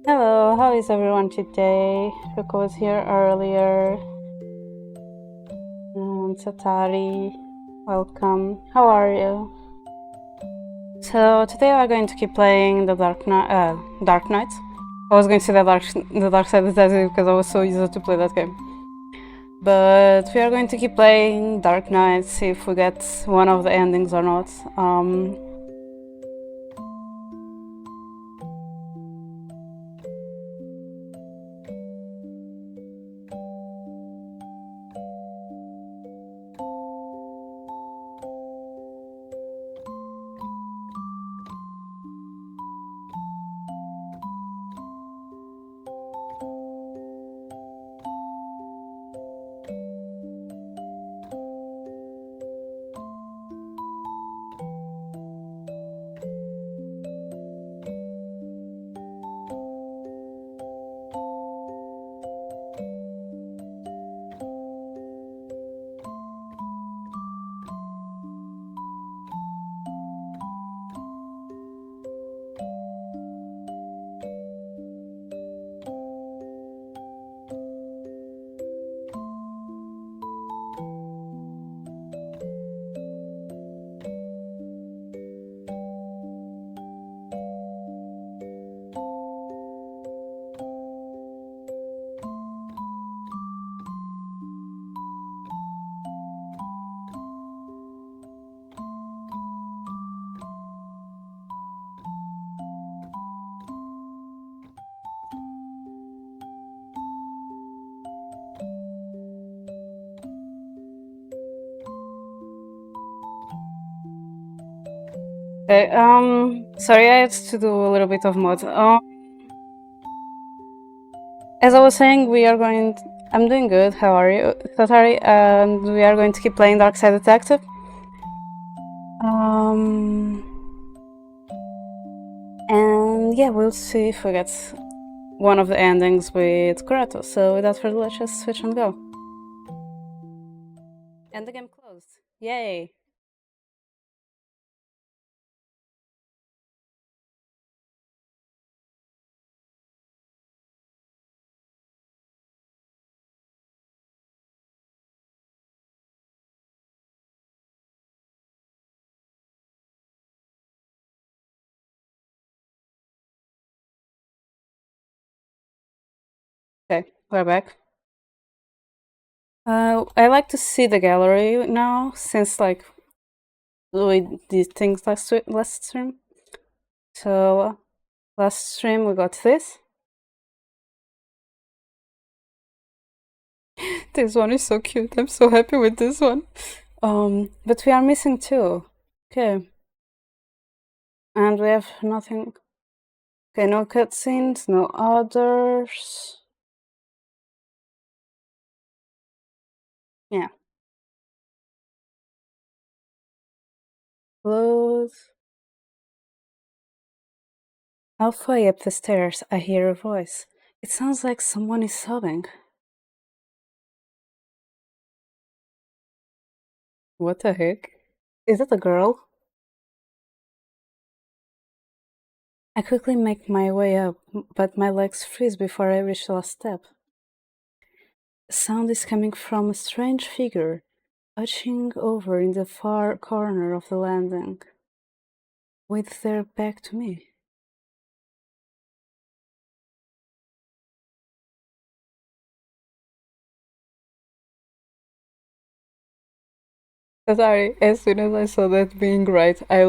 Hello, how is everyone today? Fuko was here earlier. And Satari, welcome. How are you? So today we are going to keep playing the Dark Knight. I was going to say the Dark Side Detective because I was so easy to play that game. But we are going to keep playing Dark Knight, see if we get one of the endings or not. Okay, sorry, I had to do a little bit of mod. As I was saying, I'm doing good. How are you, Satari? And we are going to keep playing Dark Side Detective. And yeah, we'll see if we get one of the endings with Kurato. So without further ado, let's just switch and go. And the game closed. Yay! Okay, we're back. I like to see the gallery now, since like we did things last stream. So last stream we got this. This one is so cute. I'm so happy with this one. But we are missing two. Okay. And we have nothing. Okay, no cutscenes, no others. Yeah. Load. Halfway up the stairs, I hear a voice. It sounds like someone is sobbing. What the heck? Is it a girl? I quickly make my way up, but my legs freeze before I reach the last step. The sound is coming from a strange figure, arching over in the far corner of the landing, with their back to me. Sorry, as soon as I saw that being right, I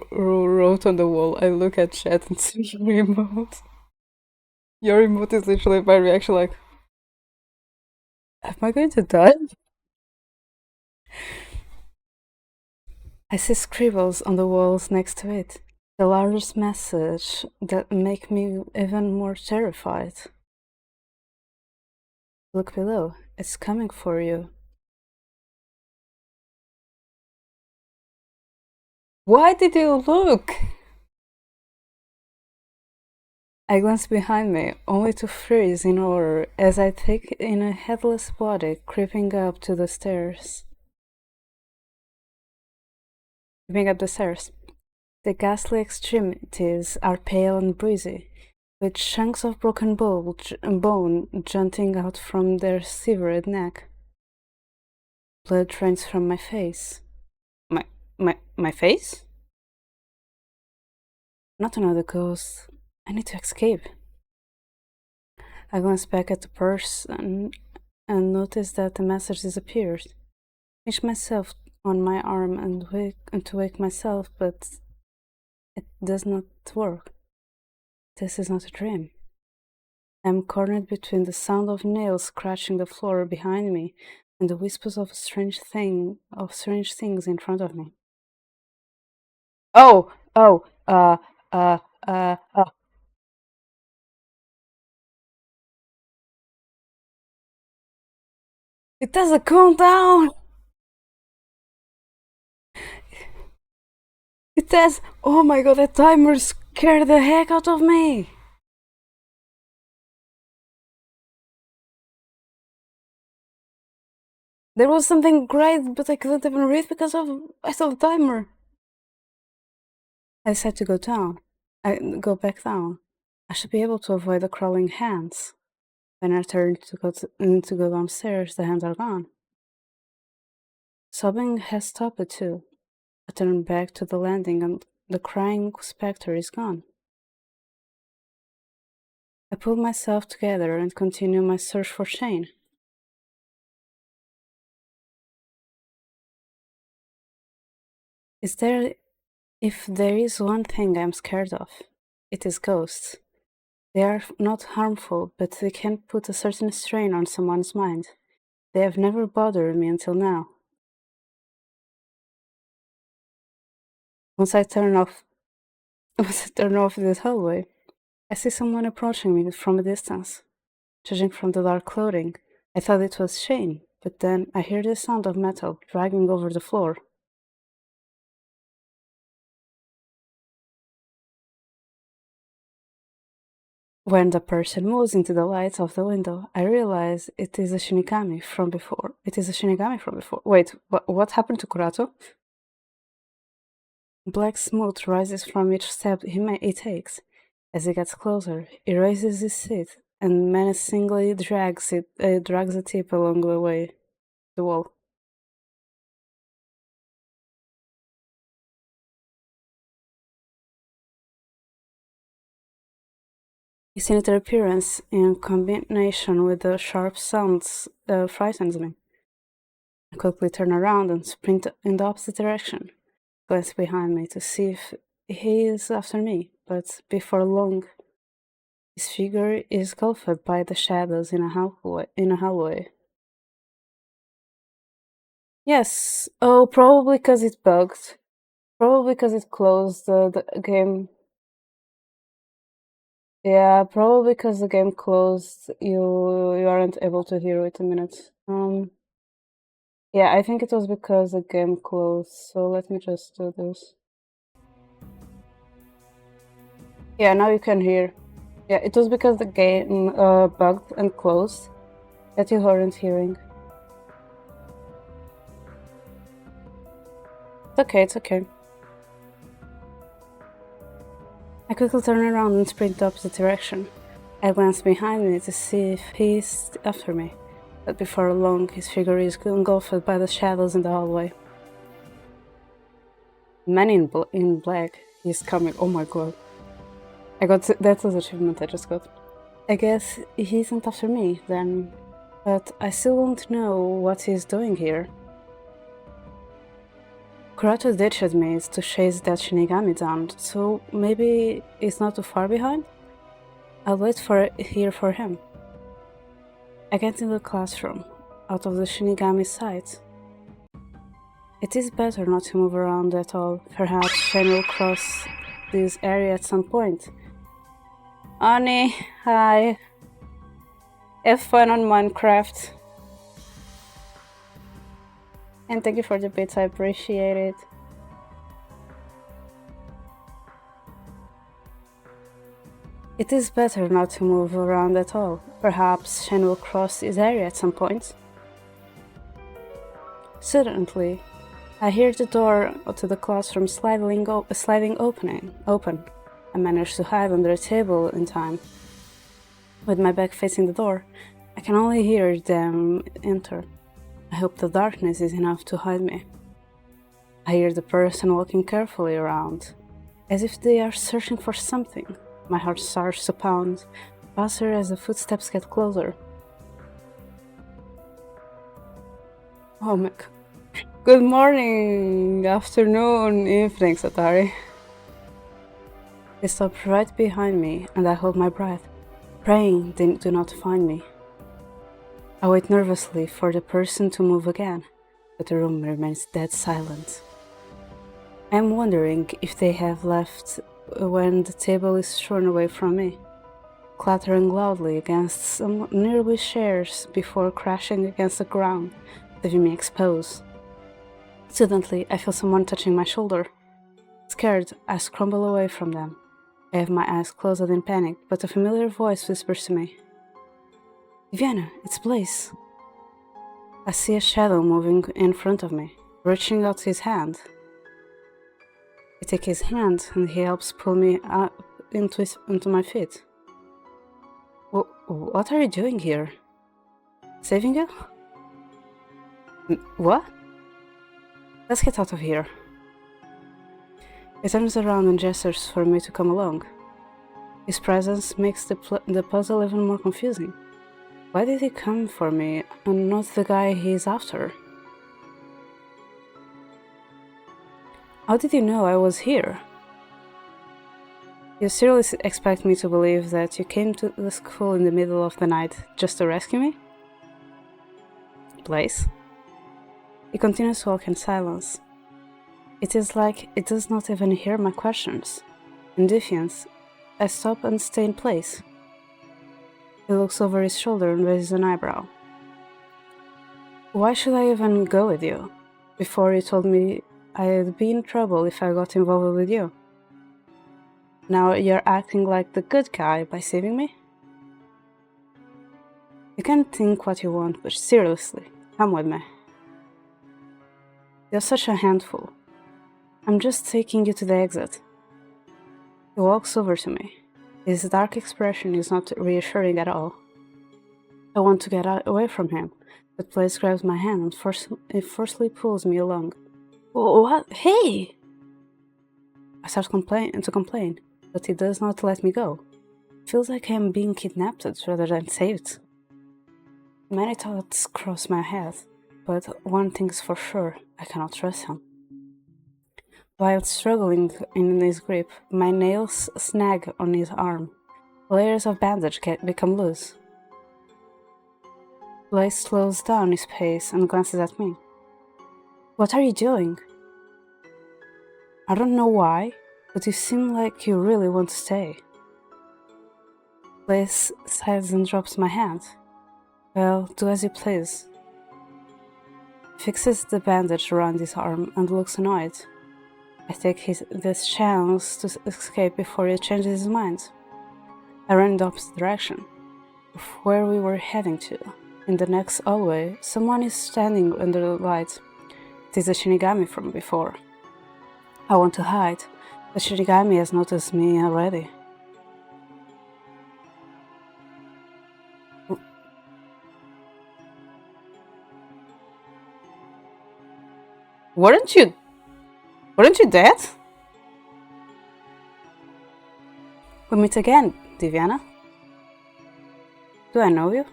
wrote on the wall, I look at chat and see your emote. Your emote is literally my reaction, like, am I going to die? I see scribbles on the walls next to it. The largest message that make me even more terrified. Look below, it's coming for you. Why did you look? I glance behind me, only to freeze in horror as I take in a headless body creeping up to the stairs. Creeping up the stairs. The ghastly extremities are pale and breezy. with chunks of broken bone jutting out from their severed neck. Blood drains from my face. My face? Not another ghost. I need to escape. I glance back at the person and notice that the message disappeared. Pinch myself on my arm and to wake myself, but it does not work. This is not a dream. I am cornered between the sound of nails scratching the floor behind me and the whispers of strange things in front of me. Oh, oh, uh, uh, uh, uh. It has a countdown! It says, oh my god, that timer scared the heck out of me! There was something great, but I couldn't even read because I saw the timer. I decided to go down. I go back down. I should be able to avoid the crawling hands. When I turned to go downstairs, the hands are gone. Sobbing has stopped too. I turn back to the landing and the crying spectre is gone. I pull myself together and continue my search for Shane. If there is one thing I'm scared of, it is ghosts. They are not harmful, but they can put a certain strain on someone's mind. They have never bothered me until now. Once I turn off this hallway, I see someone approaching me from a distance. Judging from the dark clothing, I thought it was Shane, but then I hear the sound of metal dragging over the floor. When the person moves into the light of the window, I realize it is a Shinigami from before. Wait, what happened to Kurato? Black smoke rises from each step he takes. As he gets closer, he raises his seat and menacingly drags a tip along the wall. His sinister appearance, in combination with the sharp sounds, frightens me. I quickly turn around and sprint in the opposite direction, glance behind me to see if he is after me, but before long, his figure is engulfed by the shadows in a hallway. Yes. Oh, probably because it bugged. Probably because it closed the game. Yeah, probably because the game closed. You aren't able to hear it a minute. Yeah, I think it was because the game closed. So let me just do this. Yeah, now you can hear. Yeah, it was because the game bugged and closed that you weren't hearing. It's okay. I quickly turn around and sprint the opposite direction. I glance behind me to see if he's after me, but before long his figure is engulfed by the shadows in the hallway. Man in black, he's coming. Oh my god. That's the achievement I just got. I guess he isn't after me then, but I still don't know what he's doing here. Kurato ditched me to chase that Shinigami down, so maybe it's not too far behind? I'll wait here for him. I get into the classroom, out of the Shinigami's sight. It is better not to move around at all. Perhaps Shen will cross this area at some point. Ani, hi. Have fun on Minecraft. And thank you for the bits, I appreciate it. It is better not to move around at all. Perhaps Shen will cross this area at some point. Suddenly, I hear the door to the classroom sliding open. I managed to hide under a table in time. With my back facing the door, I can only hear them enter. I hope the darkness is enough to hide me. I hear the person walking carefully around, as if they are searching for something. My heart starts to pound faster as the footsteps get closer. Oh my god. Good morning, afternoon, evening, Satari. They stop right behind me and I hold my breath, praying they do not find me. I wait nervously for the person to move again, but the room remains dead silent. I am wondering if they have left when the table is torn away from me, clattering loudly against some nearby chairs before crashing against the ground, leaving me exposed. Suddenly, I feel someone touching my shoulder. Scared, I scramble away from them. I have my eyes closed in panic, but a familiar voice whispers to me. Viviana, it's Blaze. I see a shadow moving in front of me, reaching out his hand. I take his hand and he helps pull me up into my feet. What are you doing here? Saving you? What? Let's get out of here. He turns around and gestures for me to come along. His presence makes the puzzle even more confusing. Why did he come for me and not the guy he's after? How did you know I was here? You seriously expect me to believe that you came to the school in the middle of the night just to rescue me? Blaze? He continues to walk in silence. It is like it does not even hear my questions. In defiance, I stop and stay in place. He looks over his shoulder and raises an eyebrow. Why should I even go with you? Before you told me I'd be in trouble if I got involved with you. Now you're acting like the good guy by saving me? You can think what you want, but seriously, come with me. You're such a handful. I'm just taking you to the exit. He walks over to me. His dark expression is not reassuring at all. I want to get away from him, but Blaze grabs my hand and forcefully pulls me along. What? Hey! I start to complain, but he does not let me go. It feels like I am being kidnapped rather than saved. Many thoughts cross my head, but one thing's for sure, I cannot trust him. While struggling in his grip, my nails snag on his arm. Layers of bandage become loose. Blaze slows down his pace and glances at me. What are you doing? I don't know why, but you seem like you really want to stay. Blaze sighs and drops my hand. Well, do as you please. Fixes the bandage around his arm and looks annoyed. I take this chance to escape before he changes his mind. I ran in the opposite direction, of where we were heading to. In the next hallway, someone is standing under the light. It is a Shinigami from before. I want to hide. The Shinigami has noticed me already. Weren't you dead? We meet again, Diviana. Do I know you?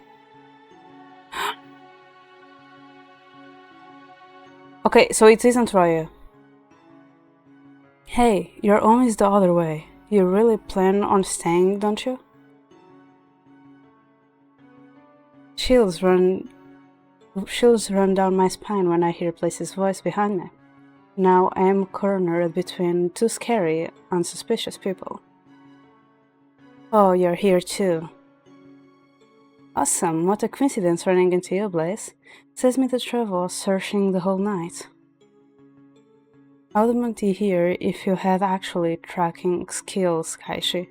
Okay, so it isn't Raya. Hey, your home is the other way. You really plan on staying, don't you? Chills run down my spine when I hear Blaze's voice behind me. Now I am cornered between two scary, unsuspicious people. Oh, you're here too. Awesome, what a coincidence running into you, Blaze. Says me to travel searching the whole night. How would you hear if you had actually tracking skills, Kaishi?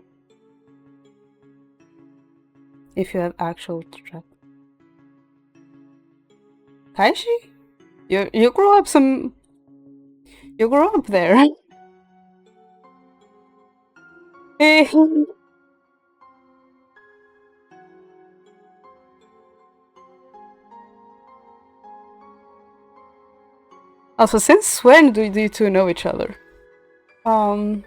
If you have actual track. Kaishi? You grew up You grew up there. Also, since when do you two know each other? Um,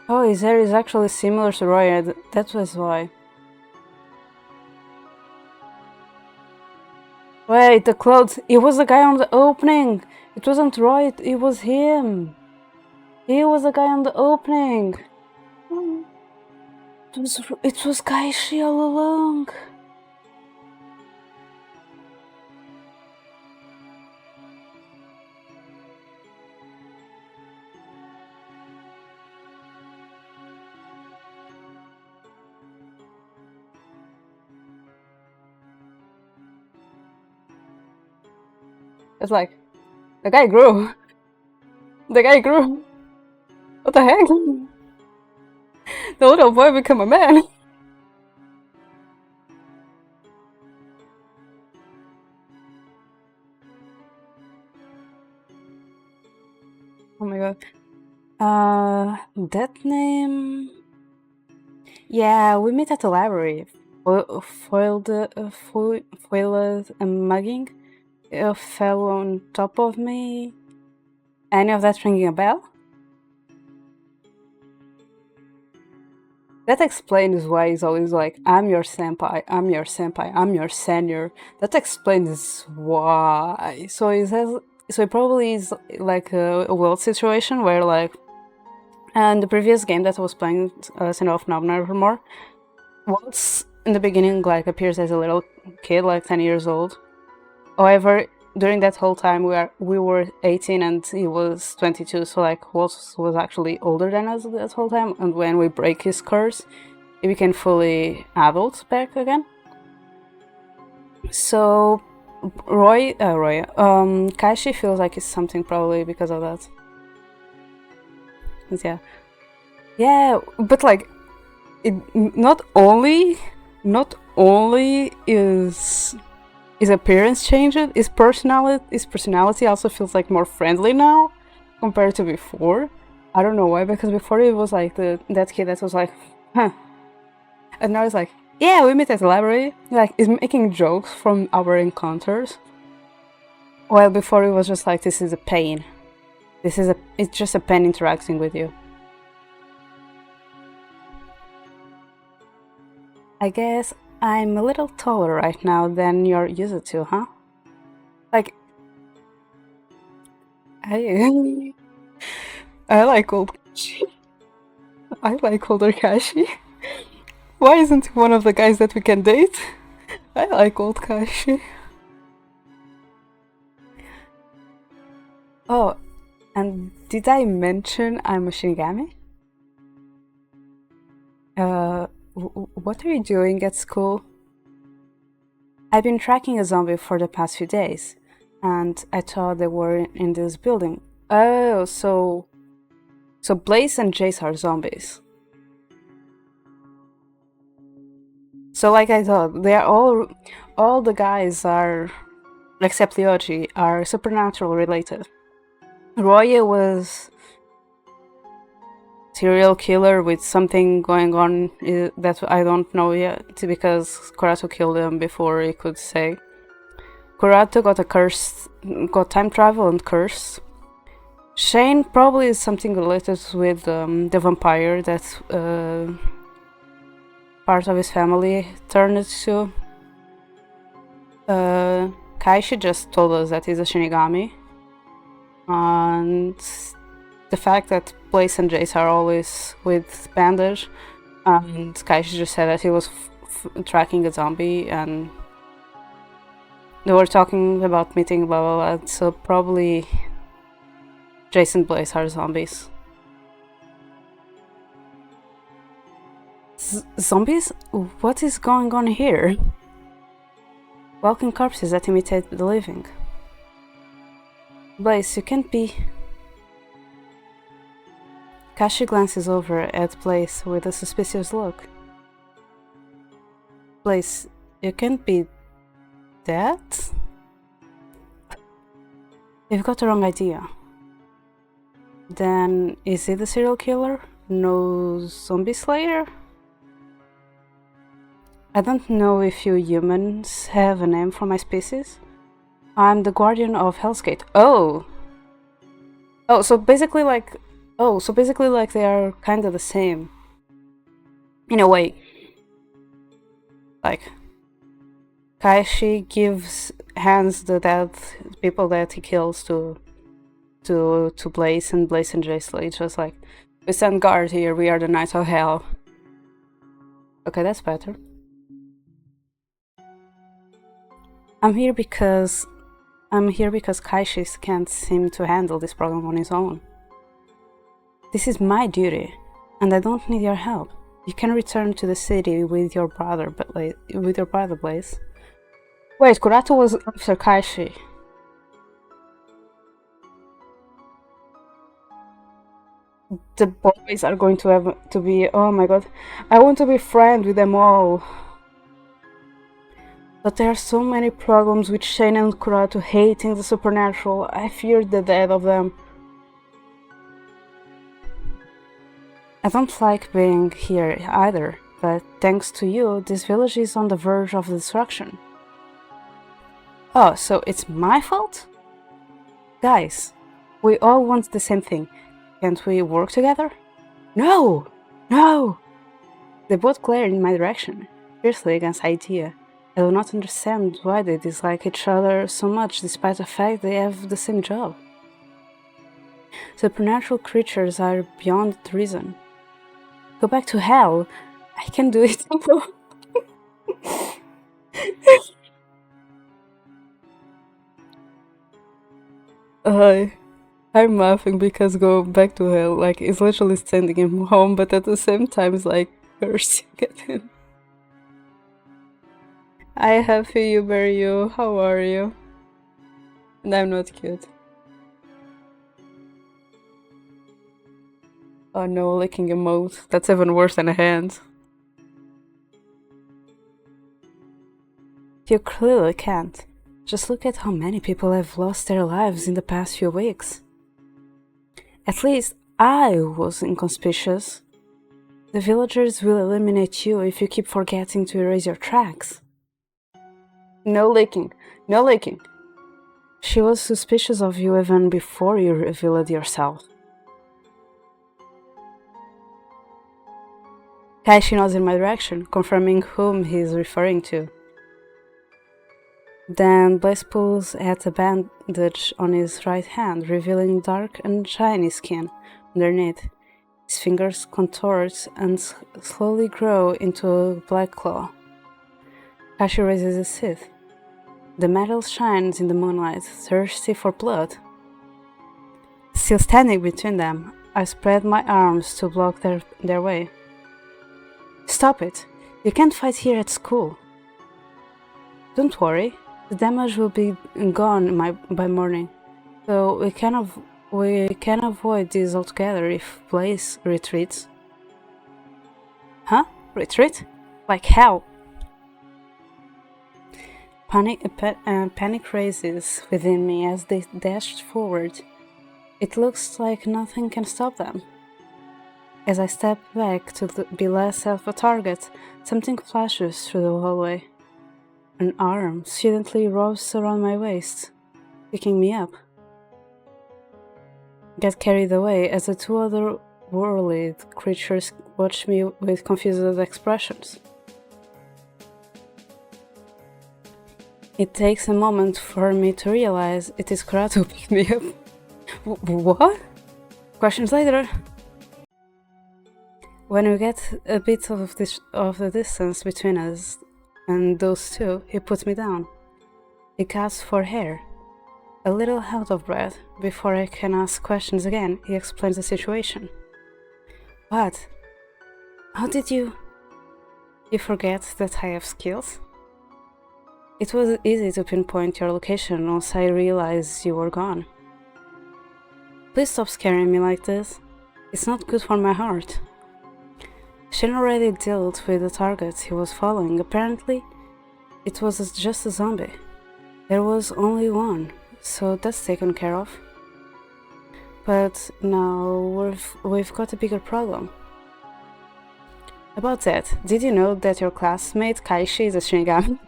oh, his hair is actually similar to Roy. That was why. Wait, the clothes. It was the guy on the opening. It wasn't Roy. It was him. He was the guy on the opening. It was Kaishi all along. It's like, the guy grew. The guy grew. What the heck? The little boy became a man. Oh my god. That name... Yeah, we met at the library. Foiled and mugging. Fell on top of me. Any of that ringing a bell? That explains why he's always like, I'm your senpai, I'm your senpai, I'm your senior. That explains why. So it probably is like a world situation where like, and the previous game that I was playing, Sin of Now Nevermore, Waltz in the beginning like appears as a little kid, like 10 years old. However, during that whole time we were 18 and he was 22, so like Waltz was actually older than us that whole time, and when we break his curse, he became fully adult back again. So Kaishi feels like it's something probably because of that. Yeah. Yeah, but like, it not only is his appearance changed, his personality also feels like more friendly now compared to before. I don't know why, because before he was like that kid that was like, huh. And now he's like, yeah, we met at the library. Like, he's making jokes from our encounters. While before he was just like, this is a pain. It's just a pain interacting with you. I guess I'm a little taller right now than you're used to, huh? Like, I like old Kashi. I like older Kashi. Why isn't he one of the guys that we can date? I like old Kashi. Oh, and did I mention I'm a Shinigami? What are you doing at school? I've been tracking a zombie for the past few days, and I thought they were in this building. Oh, so Blaze and Jace are zombies. So like I thought, they are all the guys are, except Ryoji, are supernatural related. Roya was serial killer with something going on that I don't know yet, because Kurato killed him before he could say. Kurato got time travel and cursed. Shane probably is something related with the vampire that part of his family turned it to. Kaishi just told us that he's a Shinigami. And the fact that Blaze and Jace are always with bandage, and Kaishi just said that he was tracking a zombie, and they were talking about meeting blah blah blah, so probably Jace and Blaze are zombies. Zombies? What is going on here? Walking corpses that imitate the living. Blaze, you can't be... Kashi glances over at Blaze with a suspicious look. Blaze, you can't be... that? You've got the wrong idea. Then, is he the serial killer? No zombie slayer? I don't know if you humans have a name for my species. I'm the guardian of Hell's Gate. Oh! So basically like they are kind of the same. In a way. Like, Kaishi hands the dead people that he kills to Blaze, and Blaze and Jace. It's just like, we stand guard here, we are the Knights of Hell. Okay, that's better. I'm here because Kaishi can't seem to handle this problem on his own. This is my duty, and I don't need your help. You can return to the city with your brother, Blaze. Wait, Kurato was after Kaishi. The boys are going to have to be... Oh my god. I want to be friends with them all. But there are so many problems with Shane and Kurato hating the supernatural. I fear the death of them. I don't like being here either, but thanks to you, this village is on the verge of destruction. Oh, so it's my fault? Guys, we all want the same thing. Can't we work together? No! No! They both glare in my direction, fiercely against idea. I do not understand why they dislike each other so much despite the fact they have the same job. Supernatural creatures are beyond reason. Go back to hell. I can do it. I'm laughing because go back to hell, like, it's literally standing him home, but at the same time it's like cursing at him. I have you, bury you, how are you? And I'm not cute. Oh no, licking emote. That's even worse than a hand. You clearly can't. Just look at how many people have lost their lives in the past few weeks. At least I was inconspicuous. The villagers will eliminate you if you keep forgetting to erase your tracks. No licking. No licking. She was suspicious of you even before you revealed yourself. Kaishi nods in my direction, confirming whom he is referring to. Then Blaze pulls at a bandage on his right hand, revealing dark and shiny skin underneath. His fingers contort and slowly grow into a black claw. Kaishi raises his teeth. The metal shines in the moonlight, thirsty for blood. Still standing between them, I spread my arms to block their way. Stop it! You can't fight here at school. Don't worry, the damage will be gone by morning, so we can avoid this altogether if Blaze retreats. Huh? Retreat? Like how? Panic raises within me as they dash forward. It looks like nothing can stop them. As I step back to be less of a target, something flashes through the hallway. An arm suddenly wraps around my waist, picking me up. Get carried away as the two other worldly creatures watch me with confused expressions. It takes a moment for me to realize it is Kurato who picked me up. What? Questions later. When we get a bit of the distance between us and those two, he puts me down. He gasps for air. A little out of breath, before I can ask questions again, he explains the situation. What? How did you... You forget that I have skills? It was easy to pinpoint your location once I realized you were gone. Please stop scaring me like this. It's not good for my heart. Shane already dealt with the target he was following. Apparently, it was just a zombie. There was only one, so that's taken care of. But now we've got a bigger problem. About that, did you know that your classmate Kaishi is a Shinigami?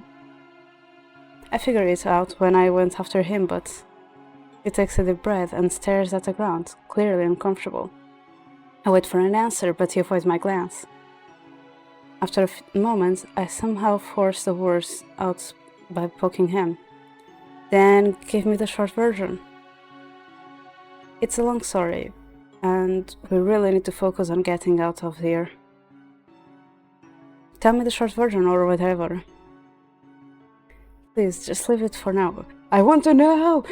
I figured it out when I went after him, but he takes a deep breath and stares at the ground, clearly uncomfortable. I wait for an answer, but he avoids my glance. After a moment, I somehow force the words out by poking him. Then give me the short version. It's a long story, and we really need to focus on getting out of here. Tell me the short version or whatever. Please, just leave it for now. I want to know!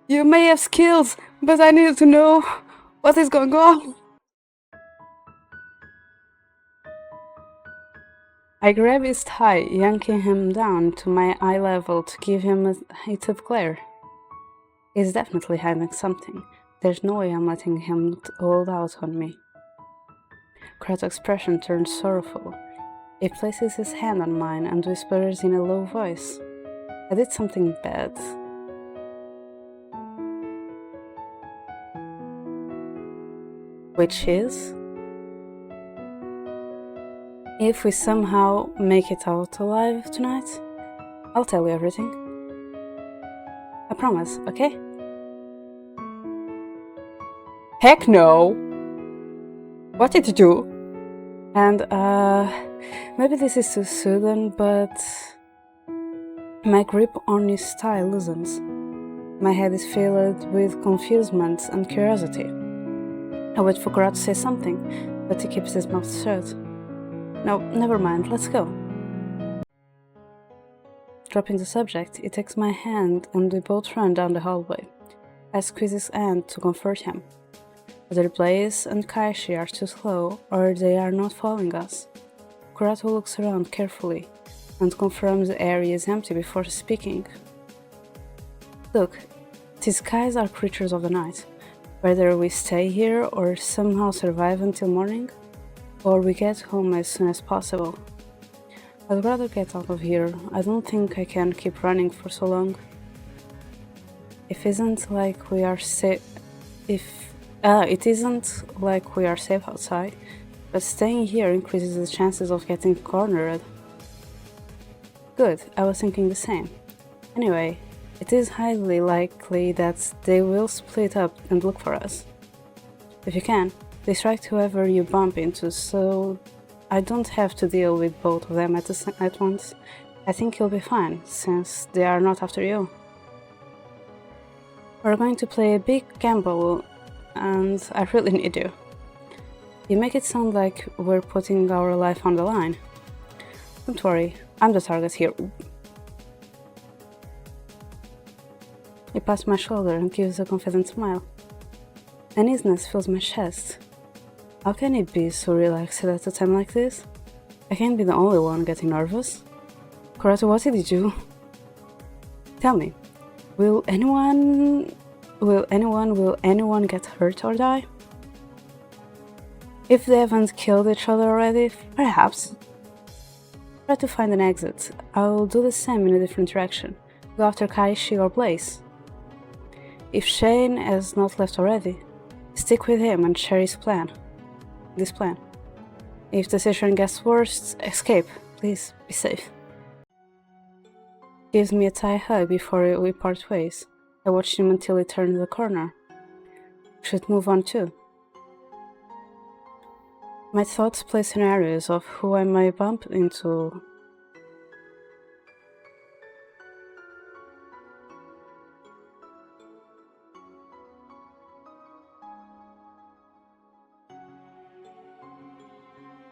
You may have skills, but I need to know what is going on. I grab his tie, yanking him down to my eye level to give him a heated glare. He's definitely hiding something. There's no way I'm letting him hold out on me. Kurato's expression turns sorrowful. He places his hand on mine and whispers in a low voice, I did something bad. Which is? If we somehow make it out alive tonight, I'll tell you everything. I promise, okay? Heck no! What did you do? And, maybe this is too sudden, but my grip on his tie loosens. My head is filled with confusement and curiosity. I wait for Kurato to say something, but he keeps his mouth shut. No, never mind, let's go. Dropping the subject, he takes my hand and we both run down the hallway. I squeeze his hand to comfort him. Either Blaze and Kaishi are too slow, or they are not following us. Kurato looks around carefully and confirms the area is empty before speaking. Look, these guys are creatures of the night. Whether we stay here or somehow survive until morning, or we get home as soon as possible. I'd rather get out of here. I don't think I can keep running for so long. It isn't like we are safe outside, but staying here increases the chances of getting cornered. Good, I was thinking the same. Anyway, it is highly likely that they will split up and look for us. If you can, distract whoever you bump into so I don't have to deal with both of them at once. I think you'll be fine, since they are not after you. We're going to play a big gamble, and I really need you. You make it sound like we're putting our life on the line. Don't worry, I'm the target here. He pats my shoulder and gives a confident smile. Uneasiness fills my chest. How can he be so relaxed at a time like this? I can't be the only one getting nervous. Kurato, what did you do? Tell me, will anyone get hurt or die? If they haven't killed each other already, perhaps. Try to find an exit. I'll do the same in a different direction. Go after Kaishi or Blaze. If Shane has not left already, stick with him and share this plan. If the situation gets worse, escape. Please, be safe. Gives me a tight hug before we part ways. I watched him until he turned the corner. Should move on too. My thoughts play scenarios of who I might bump into.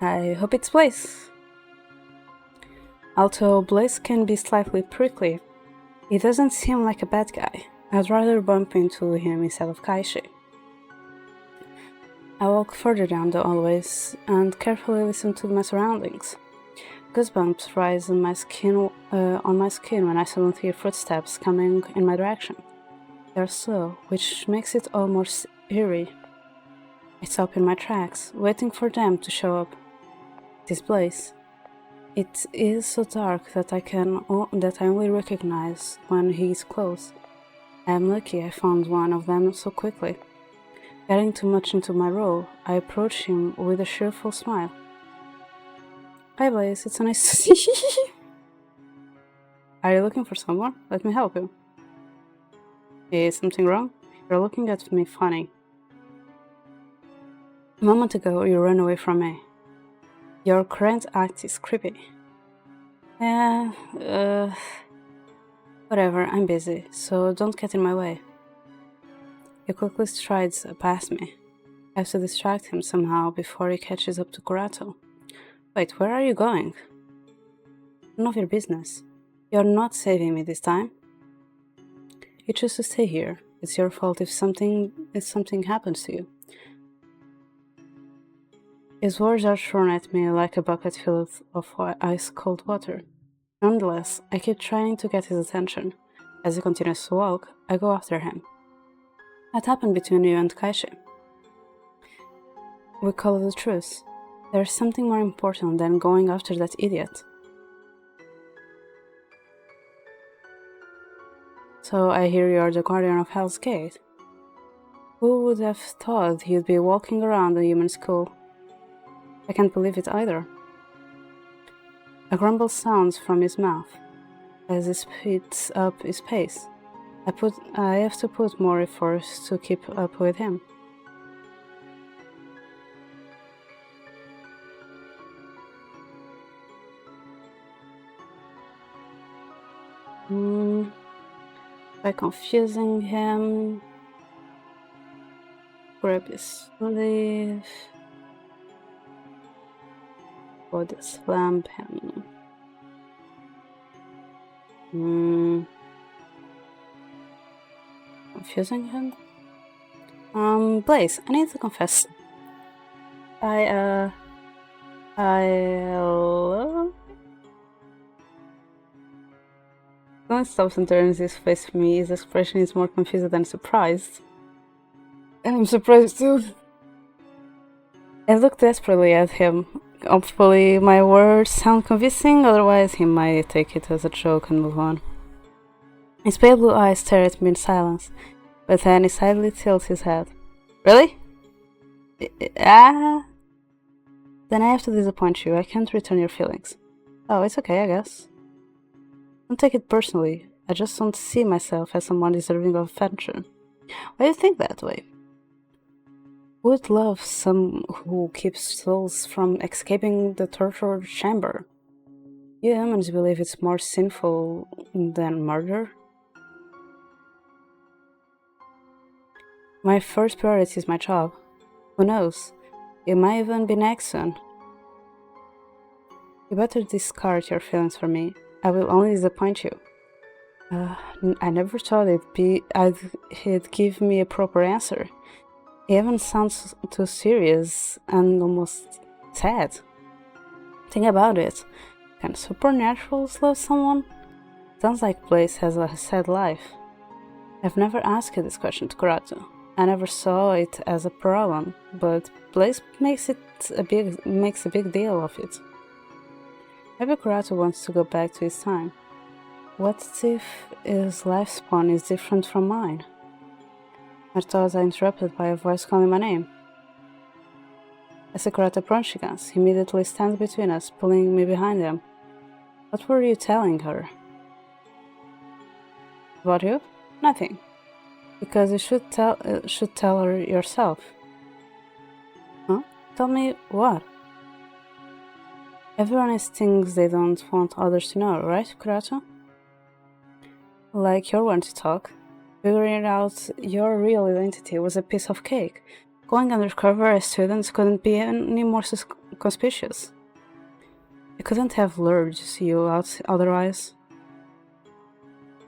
I hope it's Blaze. Although Blaze can be slightly prickly, he doesn't seem like a bad guy. I'd rather bump into him instead of Kaishi. I walk further down the hallways and carefully listen to my surroundings. Goosebumps rise on my skin when I suddenly hear footsteps coming in my direction. They're slow, which makes it almost eerie. I stop in my tracks, waiting for them to show up. This place. It is so dark that I only recognize when he is close. I am lucky I found one of them so quickly. Getting too much into my role, I approach him with a cheerful smile. Hi Blaze, it's so nice to see you. Are you looking for someone? Let me help you. Is something wrong? You're looking at me funny. A moment ago, you ran away from me. Your current act is creepy. Yeah, whatever, I'm busy, so don't get in my way. He quickly strides past me. I have to distract him somehow before he catches up to Kurato. Wait, where are you going? None of your business. You're not saving me this time. You choose to stay here. It's your fault if something happens to you. His words are thrown at me like a bucket filled of ice-cold water. Nonetheless, I keep trying to get his attention. As he continues to walk, I go after him. What happened between you and Kaishi? We call it a truce. There's something more important than going after that idiot. So I hear you're the guardian of Hell's Gate. Who would have thought you'd be walking around a human school? I can't believe it either. A grumble sounds from his mouth as he speeds up his pace. I have to put more effort to keep up with him. By confusing him, grab his sleeve, body slam him. Confusing him? Blaze, I need to confess. When he stops and turns his face to me, his expression is more confused than surprised. And I'm surprised too. I look desperately at him. Hopefully my words sound convincing, otherwise he might take it as a joke and move on. His pale blue eyes stare at me in silence, but then he slightly tilts his head. Really? Then I have to disappoint you. I can't return your feelings. Oh, it's okay, I guess. Don't take it personally. I just don't see myself as someone deserving of affection. Why do you think that way? Who would love some who keeps souls from escaping the torture chamber? You humans believe it's more sinful than murder? My first priority is my job. Who knows? It might even be next soon. You better discard your feelings for me. I will only disappoint you. I never thought he'd give me a proper answer. He even sounds too serious and almost sad. Think about it. Can supernaturals love someone? Sounds like Blaze has a sad life. I've never asked this question to Kurato. I never saw it as a problem, but Blaze makes a big deal of it. Maybe Kurato wants to go back to his time. What if his lifespan is different from mine? My thoughts are interrupted by a voice calling my name. As Kurato approaches us, he immediately stands between us, pulling me behind him. What were you telling her? About you? Nothing. Because you should tell her yourself. Huh? Tell me what? Everyone has things they don't want others to know, right, Kurato? Like you're one to talk. Figuring out your real identity was a piece of cake. Going undercover as students couldn't be any more conspicuous. I couldn't have lured you out otherwise.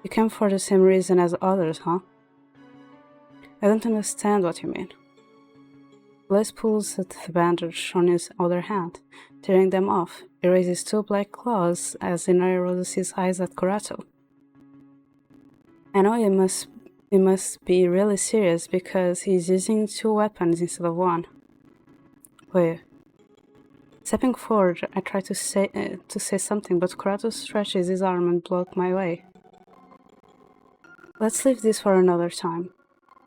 You came for the same reason as others, huh? I don't understand what you mean. Blaze pulls at the bandage on his other hand, tearing them off. He raises two black claws as he narrows his eyes at Kurato. I know he must be really serious because he's using two weapons instead of one. Wait. Stepping forward, I try to say something, but Kurato stretches his arm and blocks my way. Let's leave this for another time.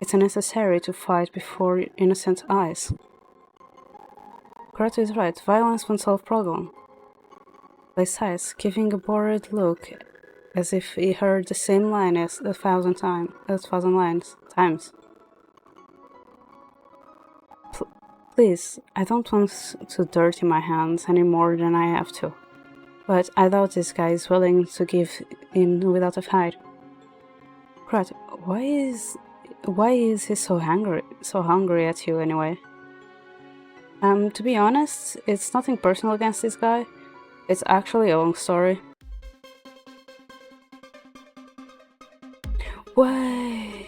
It's unnecessary to fight before innocent eyes. Kurato is right. Violence won't solve problem. They sighs, giving a bored look, as if he heard the same line as a thousand times. Please, I don't want to dirty my hands any more than I have to. But I doubt this guy is willing to give in without a fight. Kurato, why is he so hungry at you anyway? To be honest, it's nothing personal against this guy. It's actually a long story. Why?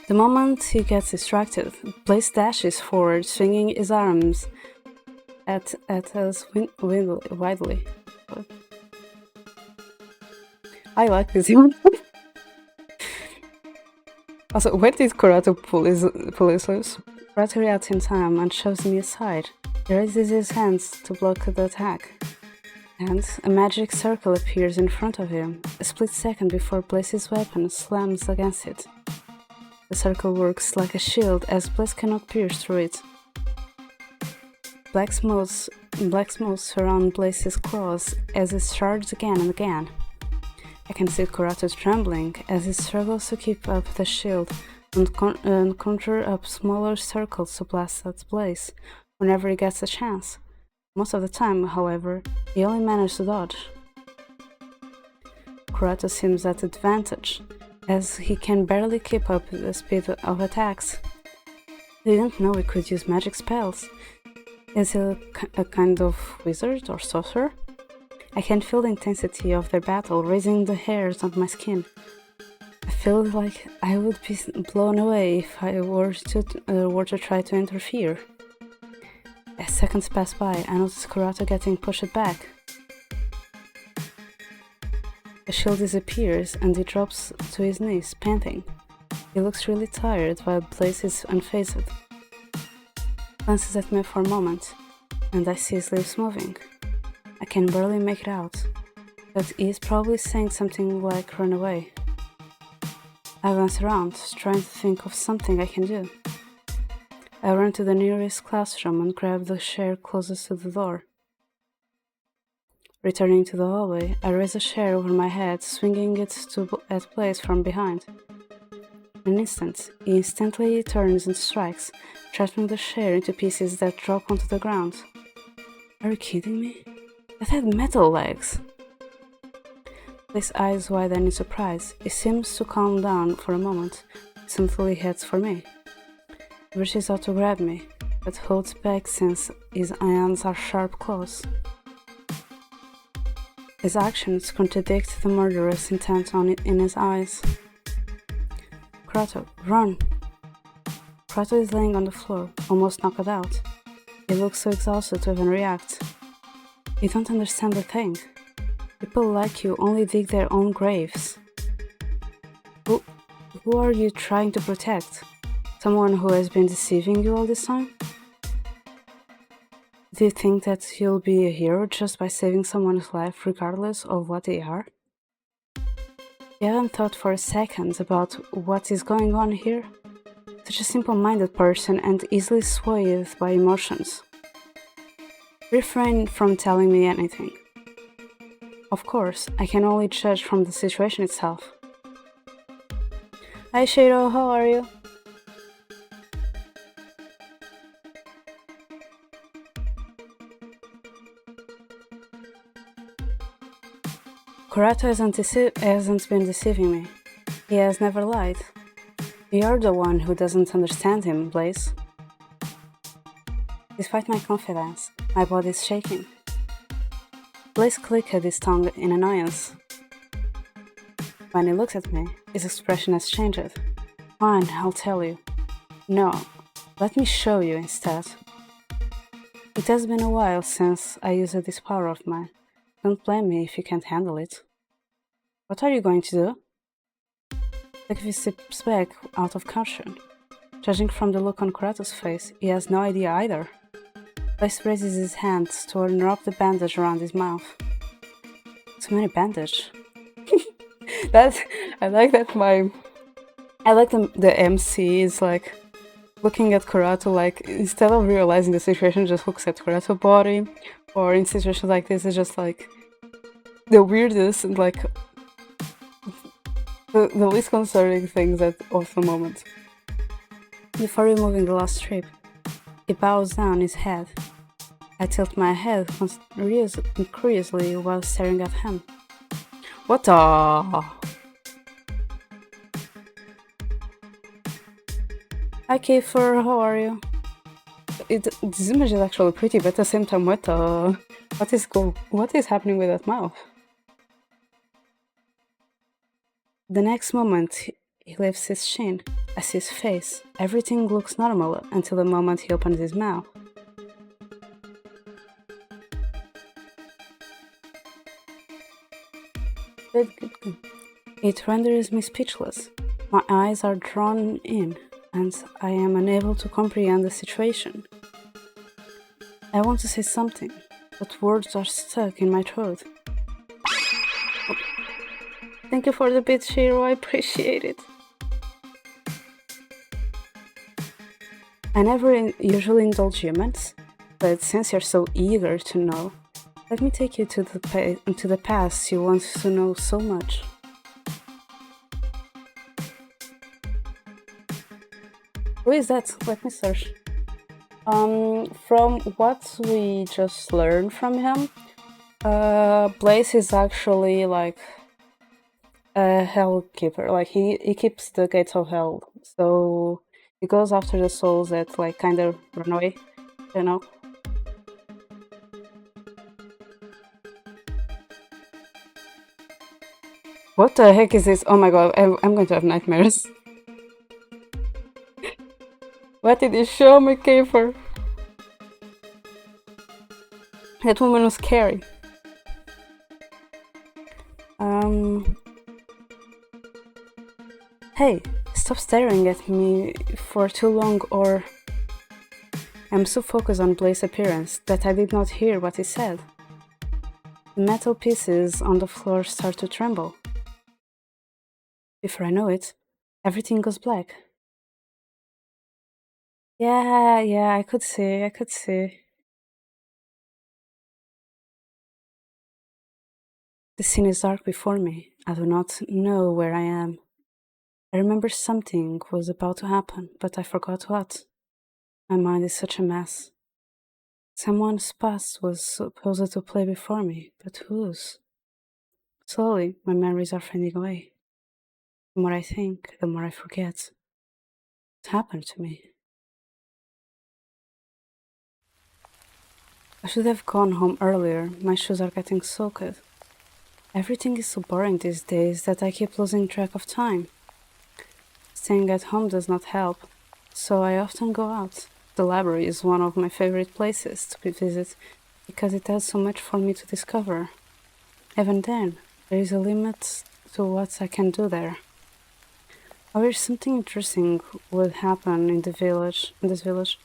The moment he gets distracted, Blaze dashes forward, swinging his arms at us widely. I like this one. Also, when did Kurato pull his loose? Kurato reacts in time and shoves me aside. He raises his hands to block the attack. And a magic circle appears in front of him, a split second before Blaze's weapon slams against it. The circle works like a shield as Blaze cannot pierce through it. Black smooths surround Blaze's claws as it charges again and again. I can see Kurato trembling as he struggles to keep up the shield and conjure up smaller circles to blast at Blaze whenever he gets a chance. Most of the time, however, he only manages to dodge. Kurato seems at advantage, as he can barely keep up the speed of attacks. I didn't know he could use magic spells. Is he a kind of wizard or sorcerer? I can feel the intensity of their battle raising the hairs on my skin. I feel like I would be blown away if I were to try to interfere. As seconds pass by, I notice Kurato getting pushed back. The shield disappears and he drops to his knees, panting. He looks really tired while Blaze is unfazed. Glances at me for a moment, and I see his lips moving. I can barely make it out, but he is probably saying something like run away. I glance around, trying to think of something I can do. I run to the nearest classroom and grab the chair closest to the door. Returning to the hallway, I raise a chair over my head, swinging it at Blaze from behind. In an instant, he instantly turns and strikes, shattering the chair into pieces that drop onto the ground. Are you kidding me? That had metal legs! Blaze's eyes widen in surprise. He seems to calm down for a moment, simply heads for me. He reaches out to grab me, but holds back since his hands are sharp claws. His actions contradict the murderous intent in his eyes. Kurato, run! Kurato is laying on the floor, almost knocked out. He looks so exhausted to even react. You don't understand the thing. People like you only dig their own graves. Who are you trying to protect? Someone who has been deceiving you all this time? Do you think that you'll be a hero just by saving someone's life regardless of what they are? You haven't thought for a second about what is going on here? Such a simple-minded person and easily swayed by emotions. Refrain from telling me anything. Of course, I can only judge from the situation itself. Hi Shiro, how are you? Kurato hasn't been deceiving me. He has never lied. You're the one who doesn't understand him, Blaze. Despite my confidence, my body is shaking. Blaze clicked his tongue in annoyance. When he looks at me, his expression has changed. Fine, I'll tell you. No, let me show you instead. It has been a while since I used this power of mine. Don't blame me if you can't handle it. What are you going to do? Takvi steps back out of caution. Judging from the look on Kurato's face, he has no idea either. Blaze raises his hands to unwrap the bandage around his mouth. Too many bandage. I like that the MC is like looking at Kurato, like instead of realizing the situation, just looks at Kurato's body, or in situations like this, it's just like the weirdest and like the least concerning things of the moment. Before removing the last strip, he bows down his head. I tilt my head curiously while staring at him. What the? Hi Kiefer, how are you? This image is actually pretty, but at the same time, what is happening with that mouth? The next moment, he lifts his chin. I see his face. Everything looks normal until the moment he opens his mouth. Good. It renders me speechless. My eyes are drawn in, and I am unable to comprehend the situation. I want to say something, but words are stuck in my throat. Thank you for the bit, Shiro, I appreciate it. I never usually indulge humans, but since you're so eager to know, let me take you to the past you want to know so much. Who is that? Let me search. From what we just learned from him, Blaze is actually like a hell keeper. Like he keeps the gates of hell, so he goes after the souls that like kind of run away, you know. What the heck is this? Oh my god, I'm going to have nightmares. What did he show me, Kiefer? That woman was scary. Hey, stop staring at me for too long, or... I'm so focused on Blaze's appearance that I did not hear what he said. The metal pieces on the floor start to tremble. Before I know it, everything goes black. Yeah, I could see. The scene is dark before me. I do not know where I am. I remember something was about to happen, but I forgot what. My mind is such a mess. Someone's past was supposed to play before me, but whose? Slowly, my memories are fading away. The more I think, the more I forget. What happened to me? I should have gone home earlier. My shoes are getting soaked. Everything is so boring these days that I keep losing track of time. Staying at home does not help, so I often go out. The library is one of my favorite places to visit because it has so much for me to discover. Even then, there is a limit to what I can do there. I wish something interesting would happen in this village,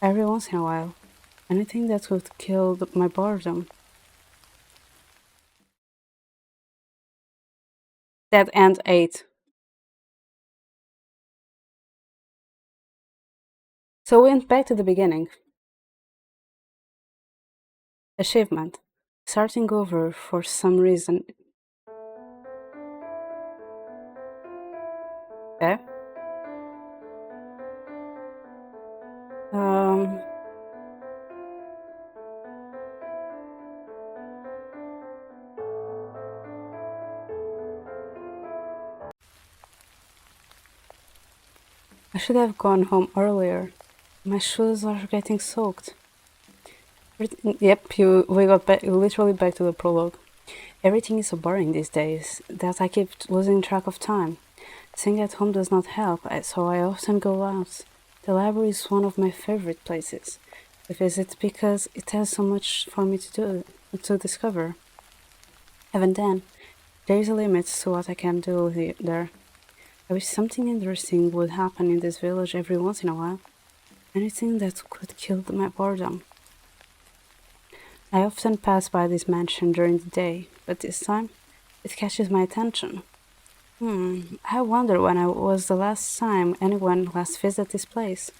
every once in a while. Anything that would kill my boredom. Dead End 8. So we went back to the beginning. Achievement. Starting over for some reason. Okay. I should have gone home earlier. My shoes are getting soaked. Yep, we got literally back to the prologue. Everything is so boring these days that I keep losing track of time. Staying at home does not help, so I often go out. The library is one of my favorite places to visit because it has so much for me to do, to discover. Even then, there is a limit to what I can do there. I wish something interesting would happen in this village every once in a while. Anything that could kill my boredom. I often pass by this mansion during the day, but this time it catches my attention. I wonder when I was the last time anyone last visited this place.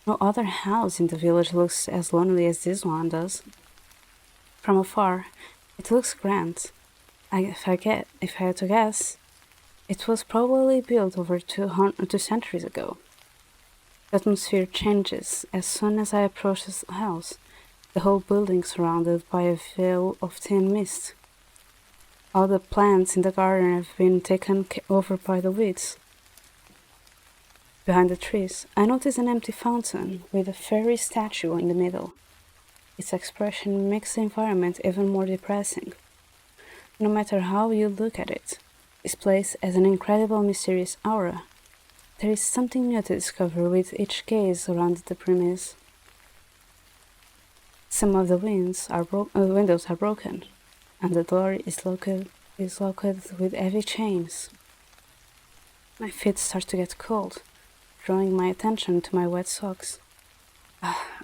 No other house in the village looks as lonely as this one does. From afar, it looks grand. If I had to guess, it was probably built over 2 centuries ago. The atmosphere changes as soon as I approach the house, the whole building surrounded by a veil of thin mist. All the plants in the garden have been taken over by the weeds. Behind the trees, I notice an empty fountain with a fairy statue in the middle. Its expression makes the environment even more depressing. No matter how you look at it, this place has an incredible mysterious aura. There is something new to discover with each gaze around the premise. Some of the windows are broken, and the door is locked with heavy chains. My feet start to get cold, drawing my attention to my wet socks.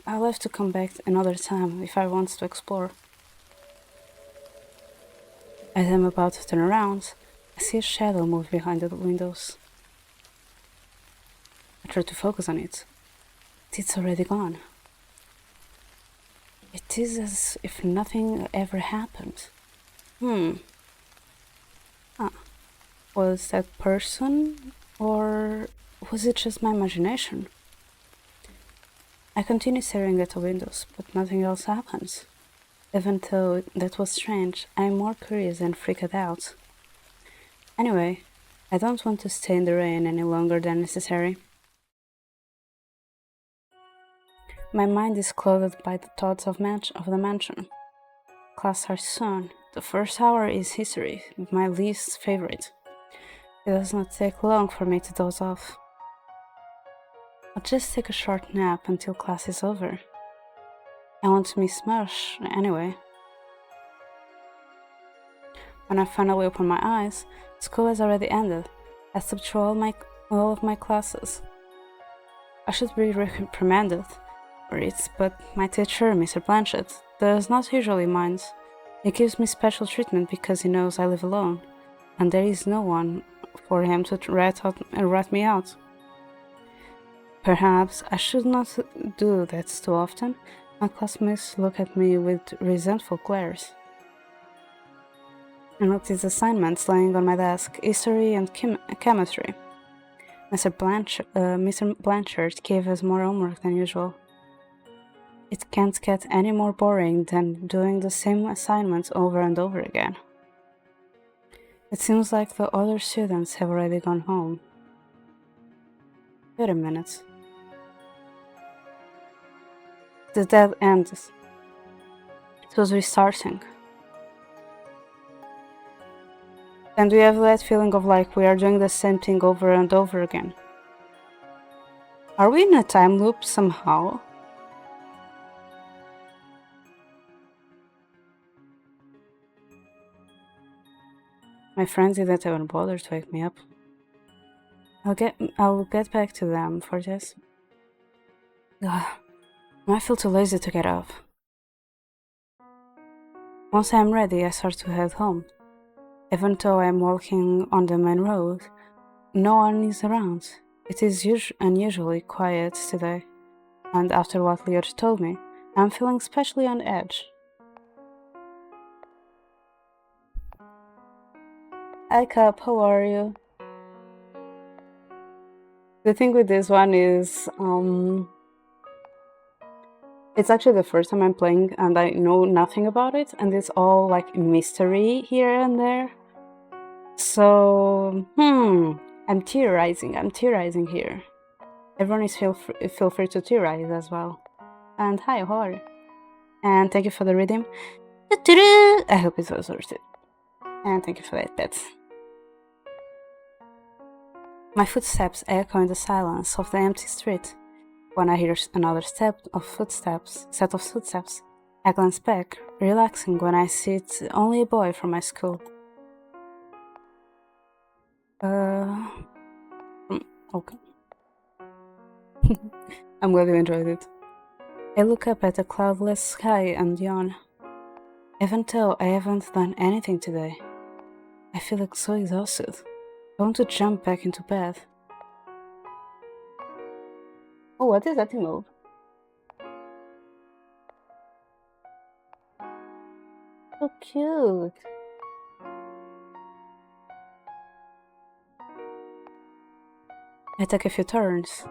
I'll have to come back another time if I want to explore. As I'm about to turn around, I see a shadow move behind the windows. I try to focus on it. It's already gone. It is as if nothing ever happened. Was that person, or was it just my imagination? I continue staring at the windows, but nothing else happens. Even though that was strange, I am more curious than freaked out. Anyway, I don't want to stay in the rain any longer than necessary. My mind is clouded by the thoughts of the mansion. Class starts soon. The first hour is history, my least favorite. It does not take long for me to doze off. I'll just take a short nap until class is over. I want to miss much anyway. When I finally open my eyes, school has already ended. I slept through all of my classes. I should be reprimanded for it, but my teacher, Mr. Blanchett, does not usually mind. He gives me special treatment because he knows I live alone, and there is no one for him to rat me out. Perhaps I should not do that too often. My classmates look at me with resentful glares. I notice assignments lying on my desk, history and chemistry. Mr. Blanchard gave us more homework than usual. It can't get any more boring than doing the same assignments over and over again. It seems like the other students have already gone home. Wait a minute. The dead end. It was restarting. And we have that feeling of like we are doing the same thing over and over again. Are we in a time loop somehow? My friends didn't even bother to wake me up. I'll get back to them for this. Ugh. I feel too lazy to get up. Once I'm ready, I start to head home. Even though I'm walking on the main road, no one is around. It is unusually quiet today, and after what Leo told me, I'm feeling especially on edge. Hi Cup, how are you? The thing with this one is, it's actually the first time I'm playing and I know nothing about it, and it's all like mystery here and there. So, I'm theorizing here. Everyone is feel free to theorize as well. And hi, how are you? And thank you for the redeem. I hope it was worth it. And thank you for that, pets. My footsteps echo in the silence of the empty street. When I hear another set of footsteps, I glance back, relaxing when I see it's only a boy from my school. Okay. I'm glad you enjoyed it. I look up at the cloudless sky and yawn. Even though I haven't done anything today, I feel like so exhausted. I want to jump back into bed. Oh, what is that emote? So cute. I take a few turns.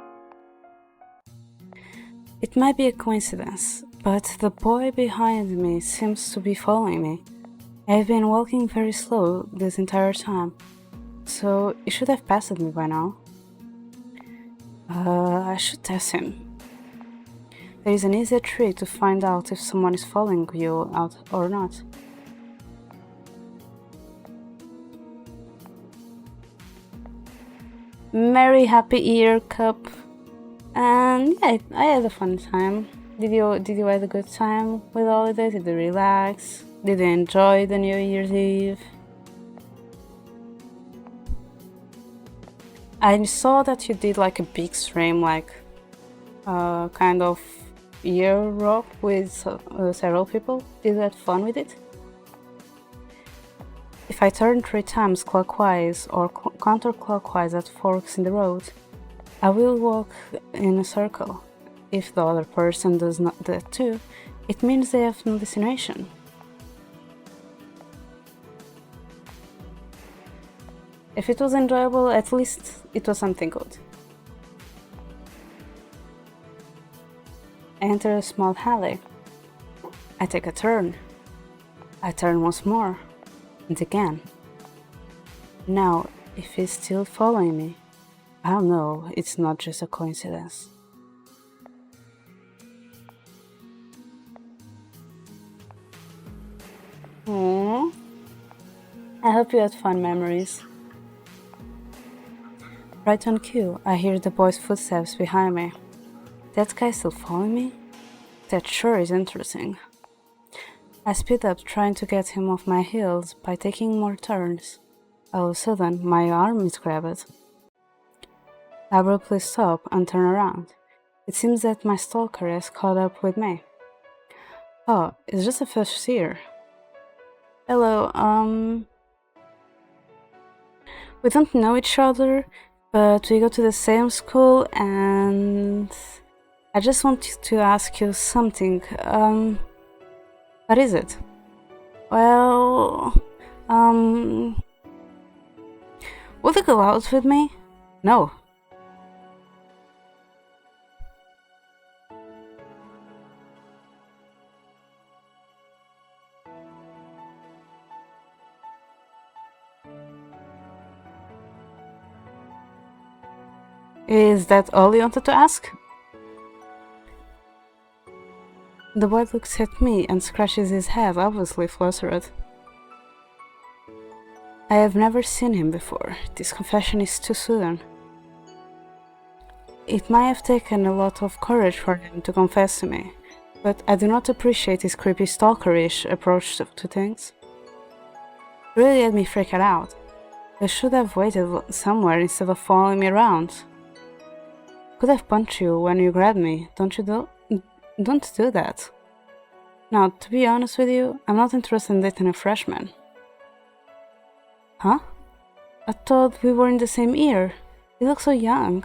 It might be a coincidence, but the boy behind me seems to be following me. I've been walking very slow this entire time, so he should have passed me by now. I should test him. There is an easier trick to find out if someone is following you out or not. Merry happy year, Cup. And yeah, I had a fun time. Did you have a good time with the holidays? Did you relax? Did you enjoy the New Year's Eve? I saw that you did like a big stream, like kind of Europe with several people. Did you have fun with it? If I turn 3 times clockwise or counterclockwise at forks in the road, I will walk in a circle. If the other person does not that too, it means they have no destination. If it was enjoyable, at least it was something good. I enter a small alley. I take a turn. I turn once more. And again. Now, if he's still following me, I don't know, it's not just a coincidence. Aww. I hope you had fun memories. Right on cue, I hear the boy's footsteps behind me. That guy still following me? That sure is interesting. I speed up, trying to get him off my heels by taking more turns. All of a sudden, my arm is grabbed. I abruptly stop and turn around. It seems that my stalker has caught up with me. Oh, it's just a first year. Hello, we don't know each other, but we go to the same school and I just want to ask you something. What is it? Well, will you go out with me? No. Is that all you wanted to ask? The boy looks at me and scratches his head, obviously flustered. I have never seen him before. This confession is too sudden. It might have taken a lot of courage for him to confess to me, but I do not appreciate his creepy stalkerish approach to things. It really had me freaked out. I should have waited somewhere instead of following me around. Could have punched you when you grabbed me, don't do that. Now, to be honest with you, I'm not interested in dating a freshman. Huh? I thought we were in the same year. You look so young.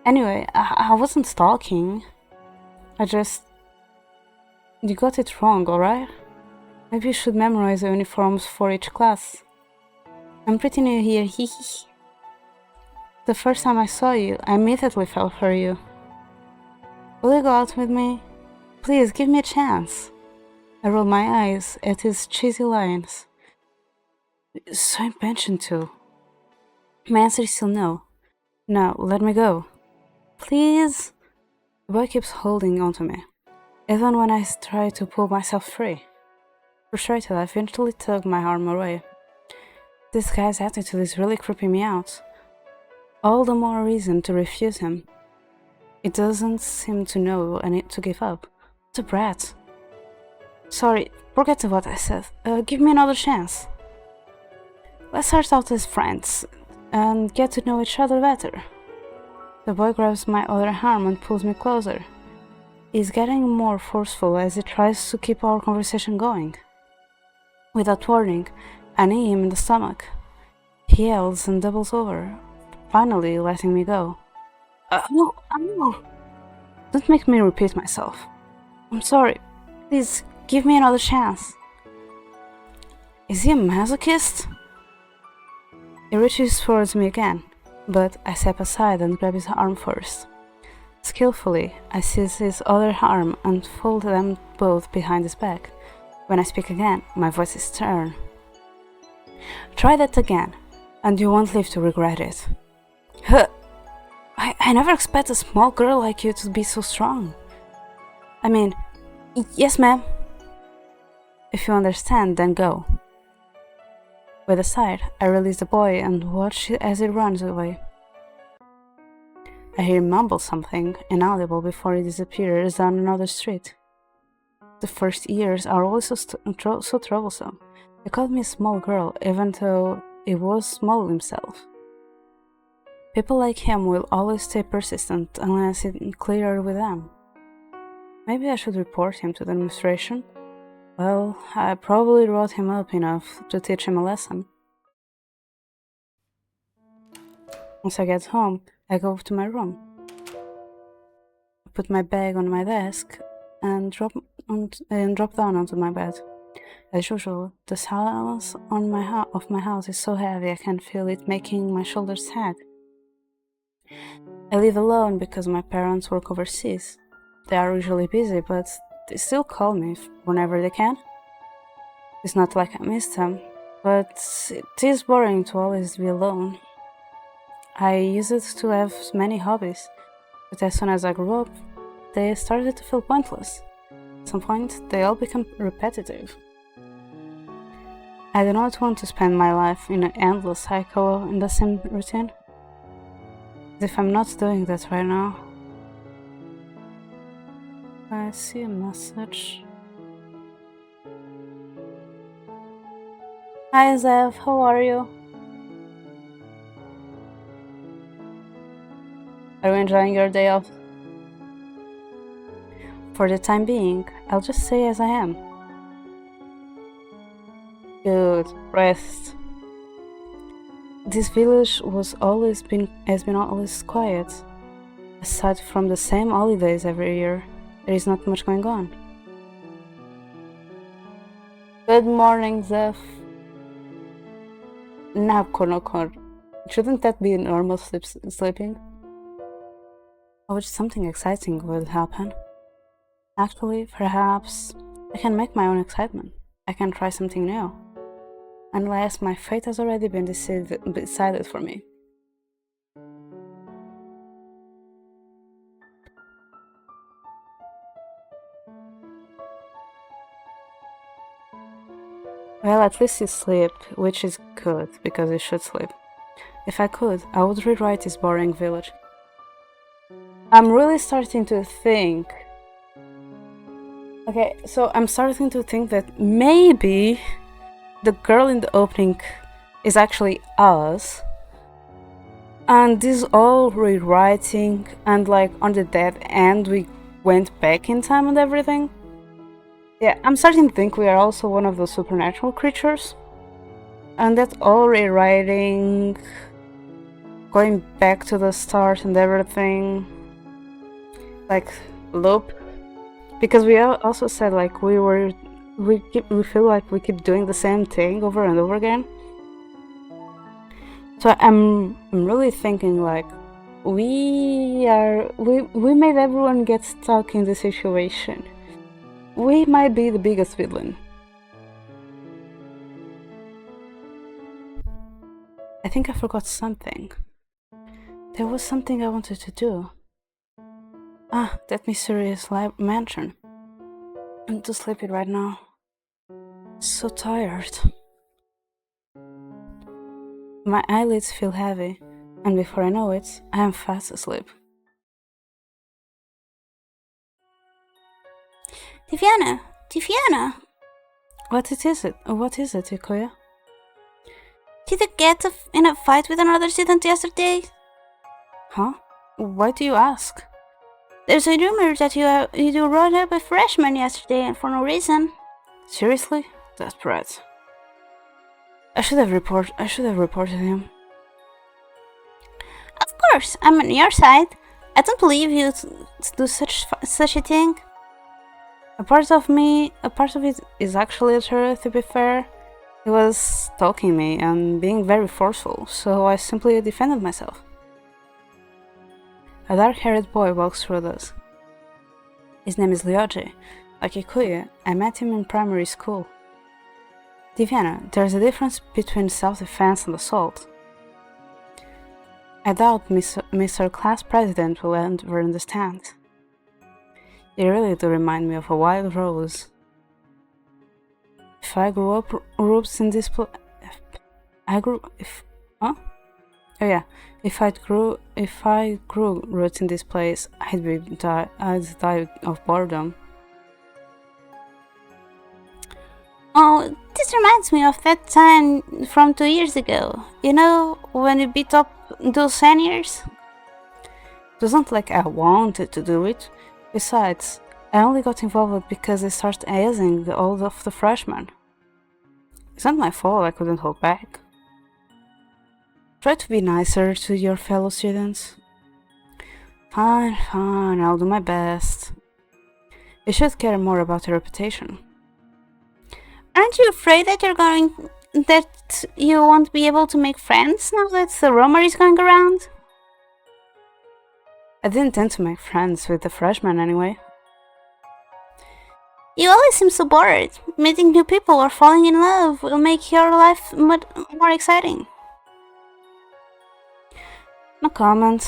Anyway, I wasn't stalking. You got it wrong, alright? Maybe you should memorize the uniforms for each class. I'm pretty new here, hehe. The first time I saw you, I immediately fell for you. Will you go out with me? Please, give me a chance. I roll my eyes at his cheesy lines. So impatient too. My answer is still no. Now, let me go. Please? The boy keeps holding onto me, even when I try to pull myself free. Frustrated, I eventually tug my arm away. This guy's attitude is really creeping me out. All the more reason to refuse him. It doesn't seem to know I need to give up. It's a brat. Sorry, forget what I said. Give me another chance. Let's start out as friends and get to know each other better. The boy grabs my other arm and pulls me closer. He's getting more forceful as he tries to keep our conversation going. Without warning, I knee him in the stomach. He yells and doubles over, finally letting me go. No, no! Don't make me repeat myself. I'm sorry. Please, give me another chance. Is he a masochist? He reaches towards me again, but I step aside and grab his arm first. Skillfully, I seize his other arm and fold them both behind his back. When I speak again, my voice is stern. Try that again, and you won't live to regret it. Huh! I never expect a small girl like you to be so strong. I mean, yes, ma'am. If you understand, then go. With a sigh, I release the boy and watch as he runs away. I hear him mumble something inaudible before he disappears down another street. The first years are always so troublesome. He called me a small girl, even though he was small himself. People like him will always stay persistent unless it's clearer with them. Maybe I should report him to the administration. Well, I probably wrote him up enough to teach him a lesson. Once I get home, I go to my room. I put my bag on my desk and drop down onto my bed. As usual, the silence of my house is so heavy I can feel it making my shoulders sag. I live alone because my parents work overseas. They are usually busy, but they still call me whenever they can. It's not like I miss them, but it is boring to always be alone. I used to have many hobbies, but as soon as I grew up, they started to feel pointless. At some point, they all become repetitive. I do not want to spend my life in an endless cycle in the same routine. As if I'm not doing that right now. I see a message. Hi Zev, how are you? Are you enjoying your day off? For the time being, I'll just stay as I am. Good, rest. This village has been always quiet. Aside from the same holidays every year, there is not much going on. Good morning, Zeph. Nabkonokor. Shouldn't that be normal sleeping? I wish something exciting would happen. Actually, perhaps I can make my own excitement. I can try something new. Unless my fate has already been decided for me. Well, at least you sleep, which is good, because you should sleep. If I could, I would rewrite this boring village. I'm really starting to think... Okay, so I'm starting to think that maybe the girl in the opening is actually us. And this is all rewriting, and like on the dead end we went back in time and everything. Yeah, I'm starting to think we are also one of those supernatural creatures. And that's all rewriting, going back to the start and everything. Like, loop. Because we also said like we feel like we keep doing the same thing over and over again. So I'm really thinking like we made everyone get stuck in this situation. We might be the biggest villain. I think I forgot something. There was something I wanted to do. Ah, that mysterious mansion. I'm too sleepy right now. So tired. My eyelids feel heavy, and before I know it, I am fast asleep. Tiziana! Tiziana! What is it? What is it, Ikoya? Did you get in a fight with another student yesterday? Huh? Why do you ask? There's a rumor that you rode up a freshman yesterday and for no reason. Seriously? That's bad. I should have reported him. Of course, I'm on your side. I don't believe you to do such a thing. A part of it is actually true, to be fair. He was stalking me and being very forceful, so I simply defended myself. A dark-haired boy walks through us. His name is Ryoji. Like Ikuya, I met him in primary school. Diviana, there's a difference between self-defense and assault. I doubt Mr. Class President will ever understand. You really do remind me of a wild rose. If I grew up roots in this place, If I grew roots in this place, I'd die of boredom. Oh, this reminds me of that time from 2 years ago. You know, when we beat up those seniors? It wasn't like I wanted to do it. Besides, I only got involved because they started hazing all of the freshmen. It's not my fault I couldn't hold back. Try to be nicer to your fellow students. Fine, I'll do my best. You should care more about your reputation. Aren't you afraid that you won't be able to make friends now that the rumor is going around? I didn't intend to make friends with the freshmen anyway. You always seem so bored. Meeting new people or falling in love will make your life much more exciting. No comment.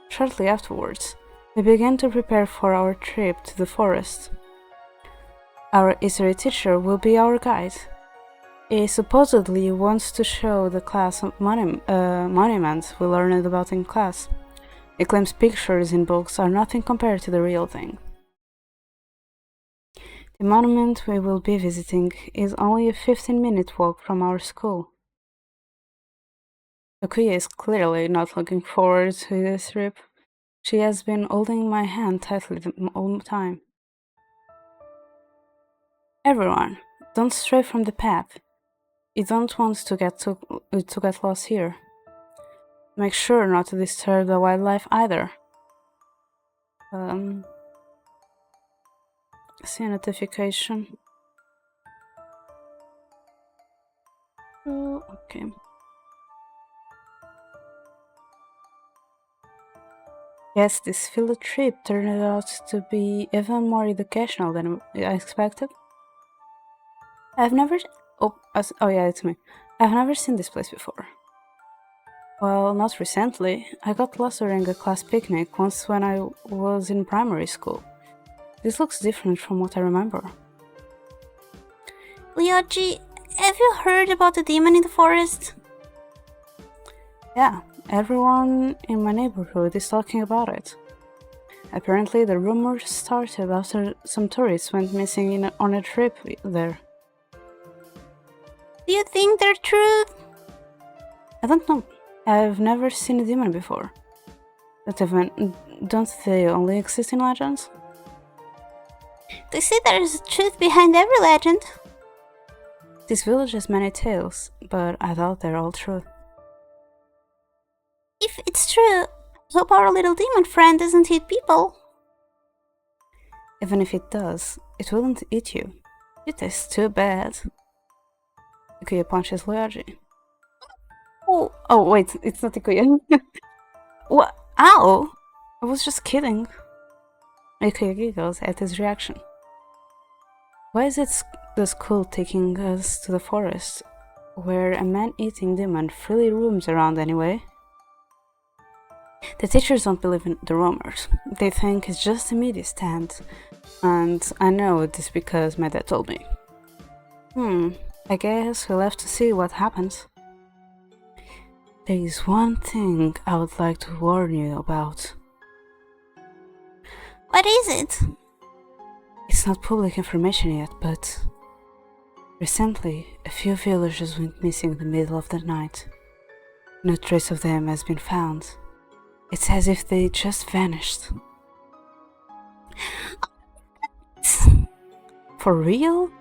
Shortly afterwards, we began to prepare for our trip to the forest. Our history teacher will be our guide. He supposedly wants to show the class a monument we learned about in class. He claims pictures in books are nothing compared to the real thing. The monument we will be visiting is only a 15-minute walk from our school. Akuya is clearly not looking forward to this trip. She has been holding my hand tightly the whole time. Everyone, don't stray from the path. You don't want to get lost here. Make sure not to disturb the wildlife either. See a notification. Oh, okay. Yes, this field trip turned out to be even more educational than I expected. I've never... Oh yeah, it's me. I've never seen this place before. Well, not recently. I got lost during a class picnic once when I was in primary school. This looks different from what I remember. Ryoji, have you heard about the demon in the forest? Yeah, everyone in my neighborhood is talking about it. Apparently, the rumor started after some tourists went missing on a trip there. Do you think they're true? I don't know. I've never seen a demon before. Don't they only exist in legends? They say there's truth behind every legend. This village has many tales, but I doubt they're all true. If it's true, I hope our little demon friend doesn't eat people. Even if it does, it wouldn't eat you. You taste too bad. Ikuya punches Ryoji. Oh wait, it's not Ikuya. What? Ow! I was just kidding. Ikuya giggles at his reaction. Why is it the school taking us to the forest, where a man-eating demon freely roams around anyway? The teachers don't believe in the rumors. They think it's just a media stand, and I know this because my dad told me. I guess we'll have to see what happens. There is one thing I would like to warn you about. What is it? not public information yet, but recently a few villagers went missing in the middle of the night. No trace of them has been found. It's as if they just vanished. For real?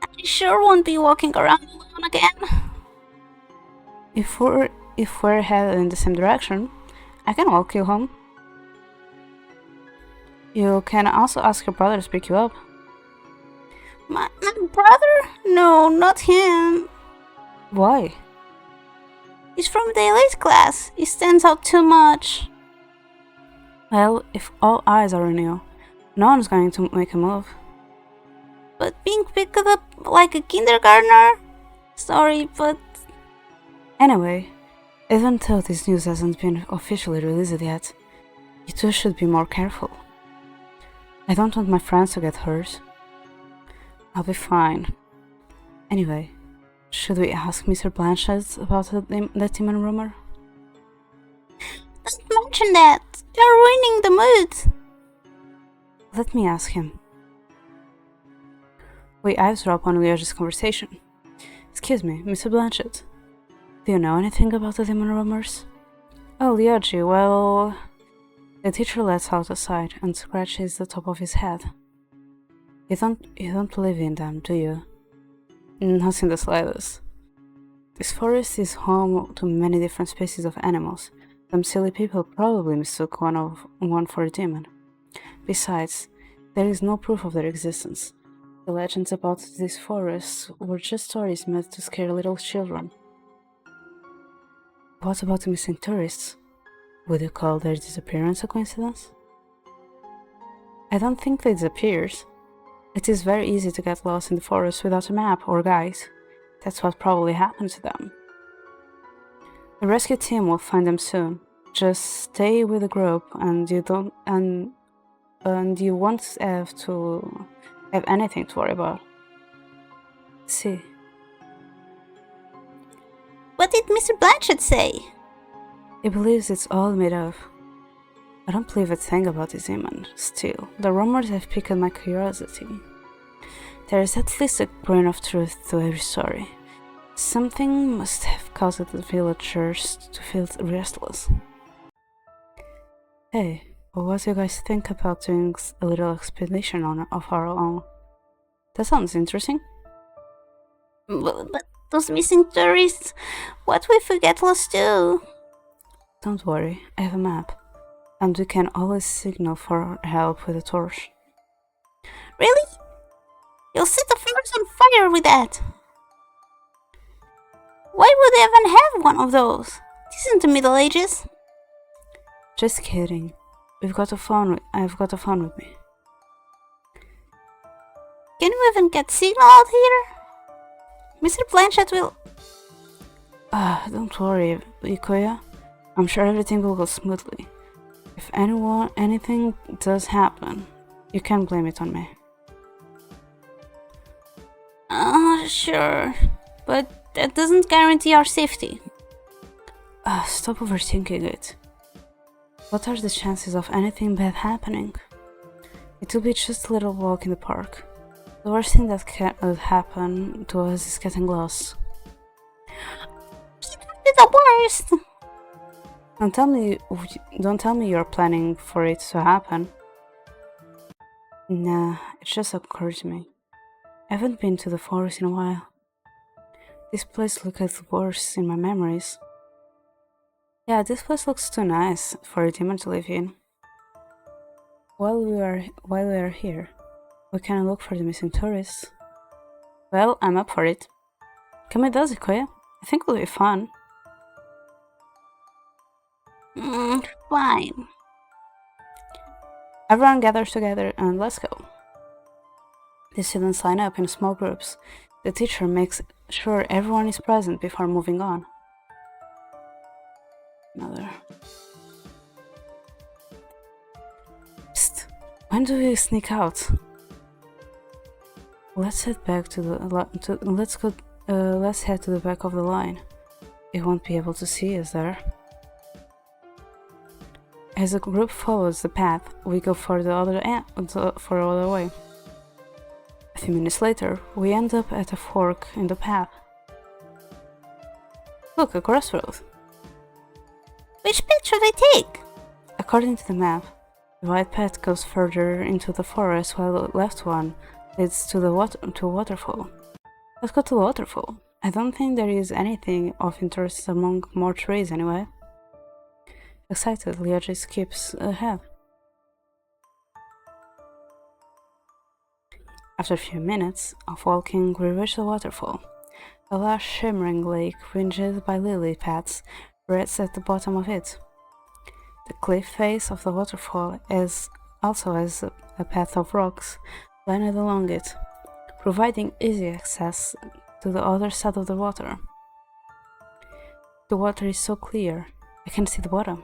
I sure won't be walking around alone again. If we're headed in the same direction, I can walk you home. You can also ask your brother to pick you up. My brother? No, not him. Why? He's from the elite class. He stands out too much. Well, if all eyes are on you, no one's going to make a move. But being picked up like a kindergartner? Sorry, but... Anyway, even though this news hasn't been officially released yet, you two should be more careful. I don't want my friends to get hurt. I'll be fine. Anyway, should we ask Mr. Blanchett about that demon rumor? Don't mention that. You're ruining the mood. Let me ask him. We eavesdrop on Leo's conversation. Excuse me, Mr. Blanchett. Do you know anything about the demon rumors? Oh, Lyoji, well... The teacher lets out a sigh and scratches the top of his head. You don't believe in them, do you? Not in the slightest. This forest is home to many different species of animals. Some silly people probably mistook one for a demon. Besides, there is no proof of their existence. The legends about these forests were just stories meant to scare little children. What about the missing tourists? Would you call their disappearance a coincidence? I don't think they disappeared. It is very easy to get lost in the forest without a map or guide. That's what probably happened to them. The rescue team will find them soon. Just stay with the group and you won't have anything to worry about. See. What did Mr. Blanchett say? He believes it's all made up. I don't believe a thing about this demon. Still, the rumors have piqued my curiosity. There is at least a grain of truth to every story. Something must have caused the villagers to feel restless. Hey, what do you guys think about doing a little expedition of our own? That sounds interesting. But those missing tourists, what if we get lost too? Don't worry, I have a map, and we can always signal for help with a torch. Really? You'll set the forest on fire with that? Why would they even have one of those? This isn't the Middle Ages. Just kidding. I've got a phone with me. Can you even get signal out here? Mr. Blanchett will... Don't worry, Ikoya. I'm sure everything will go smoothly. If anything does happen, you can blame it on me. Sure. But that doesn't guarantee our safety. Stop overthinking it. What are the chances of anything bad happening? It will be just a little walk in the park. The worst thing that can happen to us is getting lost. It would be the worst! Don't tell me you're planning for it to happen. Nah, it just occurred to me. I haven't been to the forest in a while. This place looks worse in my memories. Yeah, this place looks too nice for a demon to live in. While we are here, we can look for the missing tourists. Well, I'm up for it. Come with us, Ikoya. I think it'll be fun. Fine. Everyone gathers together and let's go. The students line up in small groups. The teacher makes sure everyone is present before moving on. Psst. When do we sneak out? Let's head back to the let's head to the back of the line. They won't be able to see us there. As the group follows the path, we go for the other way. A few minutes later, we end up at a fork in the path. Look, a crossroad. Which path should I take? According to the map, the right path goes further into the forest while the left one leads to a waterfall. Let's go to the waterfall. I don't think there is anything of interest among more trees anyway. Excited, Liaji skips ahead. After a few minutes of walking, we reach the waterfall. A large shimmering lake fringed by lily pads rests at the bottom of it. The cliff face of the waterfall also has a path of rocks lined along it, providing easy access to the other side of the water. The water is so clear, I can see the bottom.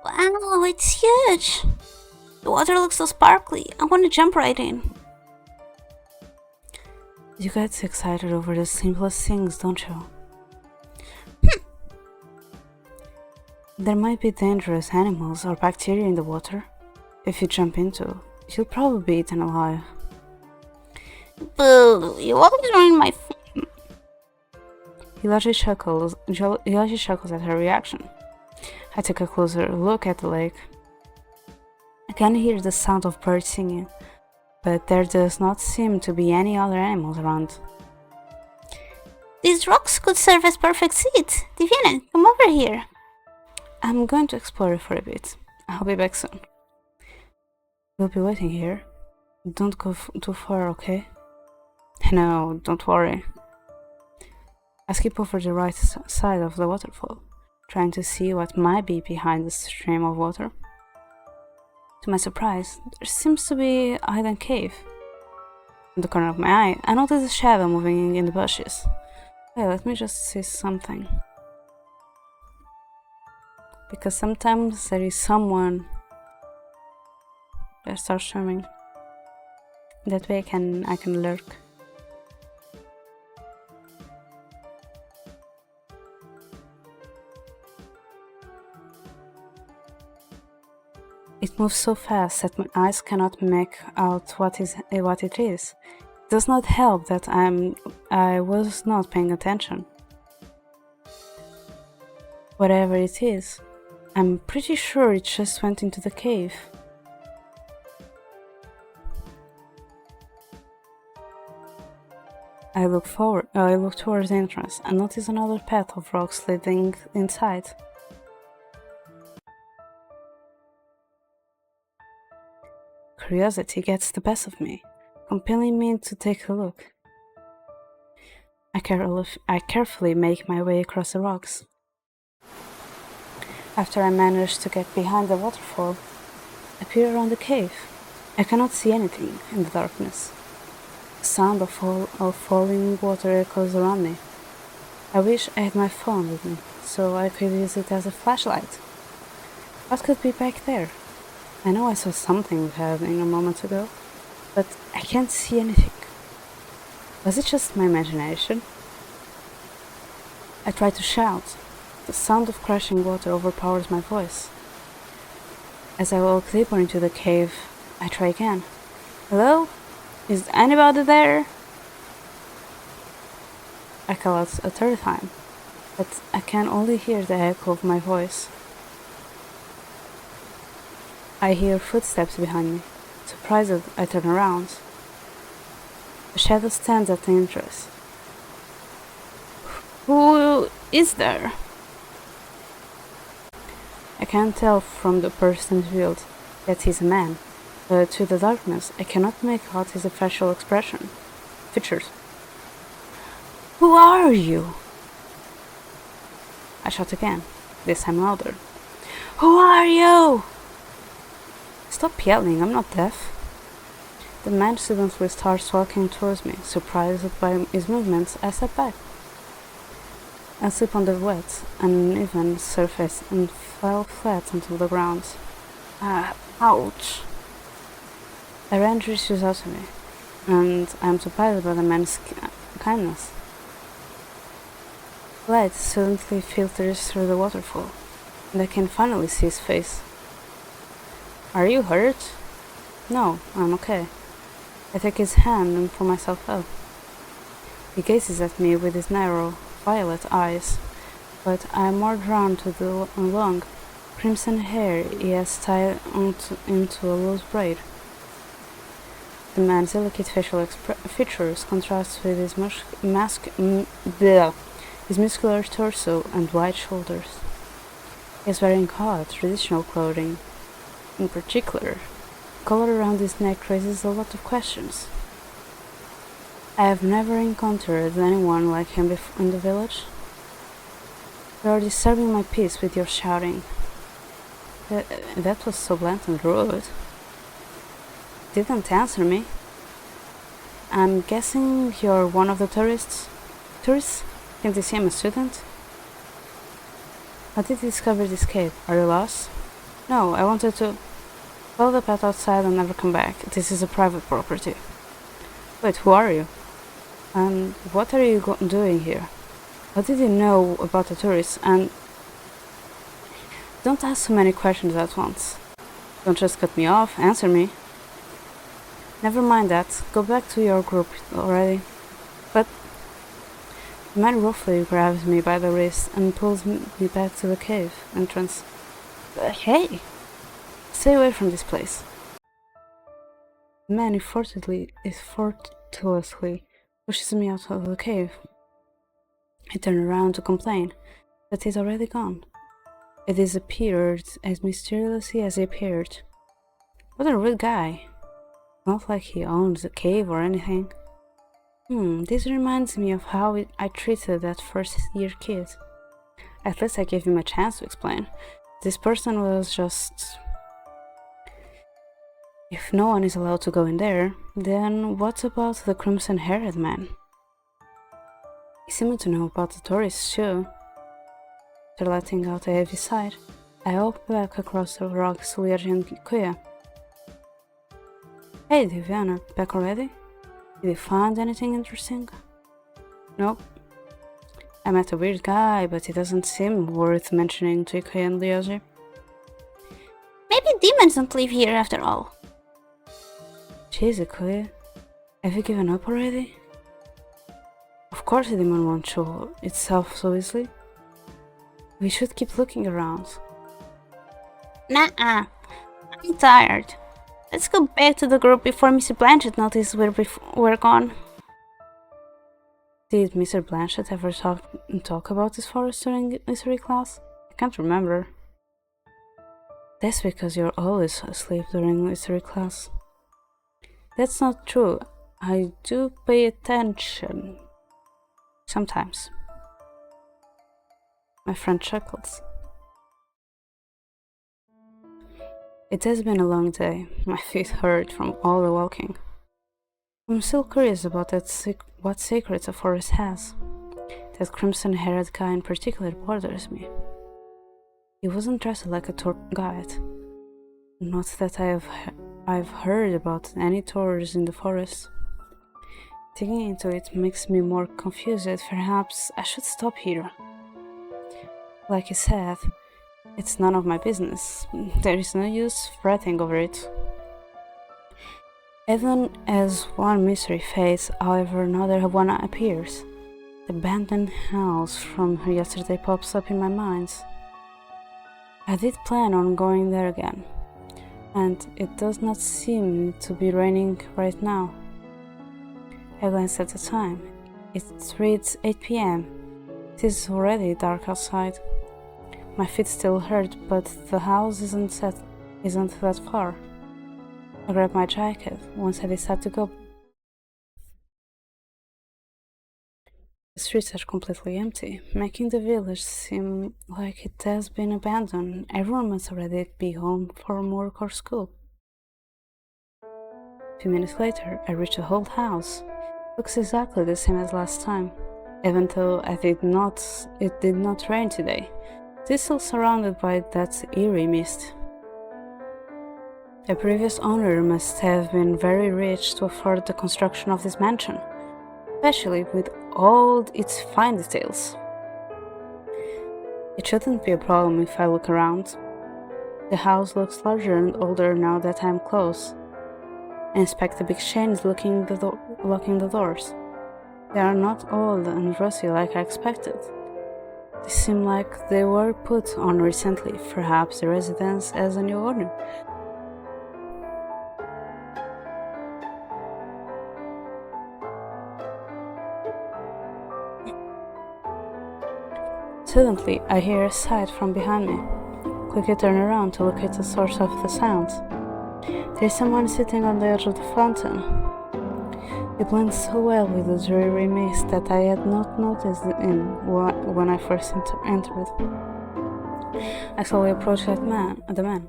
Wow, it's huge! The water looks so sparkly. I want to jump right in. You get excited over the simplest things, don't you? There might be dangerous animals or bacteria in the water. If you jump into, you'll probably be eaten alive. Boo, you always ruin my fun. Hilaji chuckles at her reaction. I take a closer look at the lake. I can hear the sound of birds singing, but there does not seem to be any other animals around. These rocks could serve as perfect seats. Divina, come over here. I'm going to explore it for a bit. I'll be back soon. We'll be waiting here. Don't go too far, okay? No, don't worry. I skip over the right side of the waterfall, trying to see what might be behind the stream of water. To my surprise, there seems to be a hidden cave. In the corner of my eye, I notice a shadow moving in the bushes. Hey, let me just see something. Because sometimes there is someone that starts swimming. That way I can lurk. It moves so fast that my eyes cannot make out what it is. It does not help that I was not paying attention. Whatever it is, I'm pretty sure it just went into the cave. I look towards the entrance and notice another path of rocks leading inside. Curiosity gets the best of me, compelling me to take a look. I carefully make my way across the rocks. After I manage to get behind the waterfall, I peer around the cave. I cannot see anything in the darkness. The sound of falling water echoes around me. I wish I had my phone with me, so I could use it as a flashlight. What could be back there? I know I saw something happening a moment ago, but I can't see anything. Was it just my imagination? I try to shout. The sound of crashing water overpowers my voice. As I walk deeper into the cave, I try again. Hello? Is anybody there? I call out a third time, but I can only hear the echo of my voice. I hear footsteps behind me. Surprised, I turn around. A shadow stands at the entrance. Who is there? I can't tell from the person's build that he's a man, but through the darkness I cannot make out his facial features. Who are you? I shout again, this time louder. Who are you? Stop yelling, I'm not deaf. The man suddenly starts walking towards me. Surprised by his movements, I step back. I slip on the wet, uneven surface and fell flat onto the ground. Ouch! A rain reaches out to me, and I am surprised by the man's kindness. Light suddenly filters through the waterfall. and I can finally see his face. Are you hurt? No, I'm okay. I take his hand and pull myself up. He gazes at me with his narrow, violet eyes, but I am more drawn to the long, crimson hair he has tied into a loose braid. The man's delicate facial features contrast with his his muscular torso and wide shoulders. He is wearing odd, traditional clothing. In particular, the color around his neck raises a lot of questions. I have never encountered anyone like him in the village. You are disturbing my peace with your shouting. That was so blunt and rude. Didn't answer me. I'm guessing you're one of the tourists? Tourists? Can't you see I'm a student? How did you discover this cave? Are you lost? No, I wanted to follow the path outside and never come back. This is a private property. Wait, who are you? And what are you doing here? How did you know about the tourists? And don't ask so many questions at once. Don't just cut me off, answer me. Never mind that, go back to your group already. But the man roughly grabs me by the wrist and pulls me back to the cave entrance. Hey! Stay away from this place. The man effortlessly pushes me out of the cave. I turn around to complain, but he's already gone. It disappeared as mysteriously as he appeared. What a rude guy. Not like he owns the cave or anything. This reminds me of how I treated that first year kid. At least I gave him a chance to explain. This person was just... If no one is allowed to go in there, then what about the crimson-haired man? He seemed to know about the tourists too. After letting out a heavy sigh, I walk back across the rocks to Lier and Kuya. Hey, Diviana, back already? Did you find anything interesting? Nope. I met a weird guy, but he doesn't seem worth mentioning to Ikuya and Ryoji. Maybe demons don't live here after all. Jeez, Ikuya, have you given up already? Of course a demon won't show itself so easily. We should keep looking around. Nah, I'm tired. Let's go back to the group before Mr. Blanchett notices we're gone. Did Mr. Blanchett ever talk about this forest during history class? I can't remember. That's because you're always asleep during history class. That's not true. I do pay attention. Sometimes. My friend chuckles. It has been a long day. My feet hurt from all the walking. I'm still curious about what secrets a forest has. That crimson-haired guy in particular bothers me. He wasn't dressed like a tour guide. Not that I've heard about any tours in the forest. Digging into it makes me more confused. Perhaps I should stop here. Like I said, it's none of my business. There is no use fretting over it. Even as one mystery fades, however, another one appears. The abandoned house from yesterday pops up in my mind. I did plan on going there again, and it does not seem to be raining right now. I glanced at the time. It reads 8 p.m. It is already dark outside. My feet still hurt, but the house isn't that far. I grab my jacket once I decide to go. The streets are completely empty, making the village seem like it has been abandoned. Everyone must already be home from work or school. A few minutes later, I reach the old house. It looks exactly the same as last time, even though it did not rain today. It is still surrounded by that eerie mist. The previous owner must have been very rich to afford the construction of this mansion, especially with all its fine details. It shouldn't be a problem if I look around. The house looks larger and older now that I'm close. I inspect the big chains locking the doors. They are not old and rusty like I expected. They seem like they were put on recently. Perhaps the residence has a new owner. Suddenly, I hear a sigh from behind me. Quickly turn around to look at the source of the sound. There is someone sitting on the edge of the fountain. It blends so well with the dreary mist that I had not noticed when I first entered. I slowly approach the man.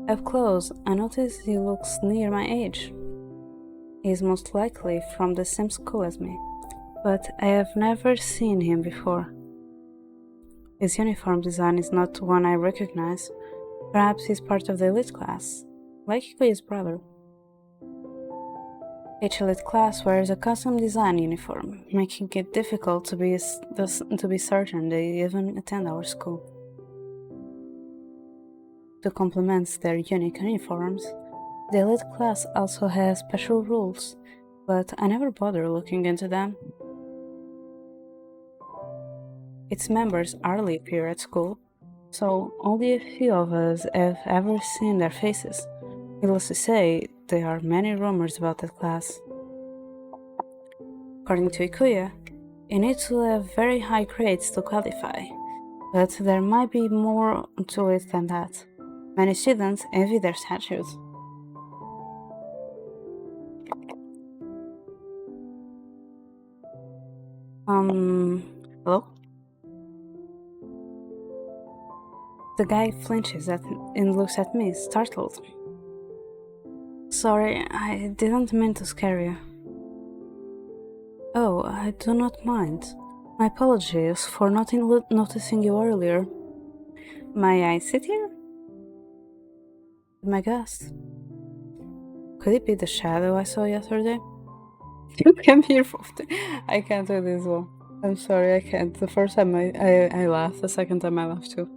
Up close, I notice he looks near my age. He is most likely from the same school as me, but I have never seen him before. His uniform design is not one I recognize. Perhaps he's part of the elite class, like Ikuya's brother. Each elite class wears a custom design uniform, making it difficult to be certain they even attend our school. To complement their unique uniforms, the elite class also has special rules, but I never bother looking into them. Its members rarely appear at school, so only a few of us have ever seen their faces. Needless to say, there are many rumors about that class. According to Ikuya, you need to have very high grades to qualify, but there might be more to it than that. Many students envy their statues. Hello? The guy flinches and looks at me, startled. Sorry, I didn't mean to scare you. Oh, I do not mind. My apologies for not noticing you earlier. May I sit here? My guest. Could it be the shadow I saw yesterday? You came here for... I can't do this one. I'm sorry, I can't. The first time I laughed, the second time I laughed too.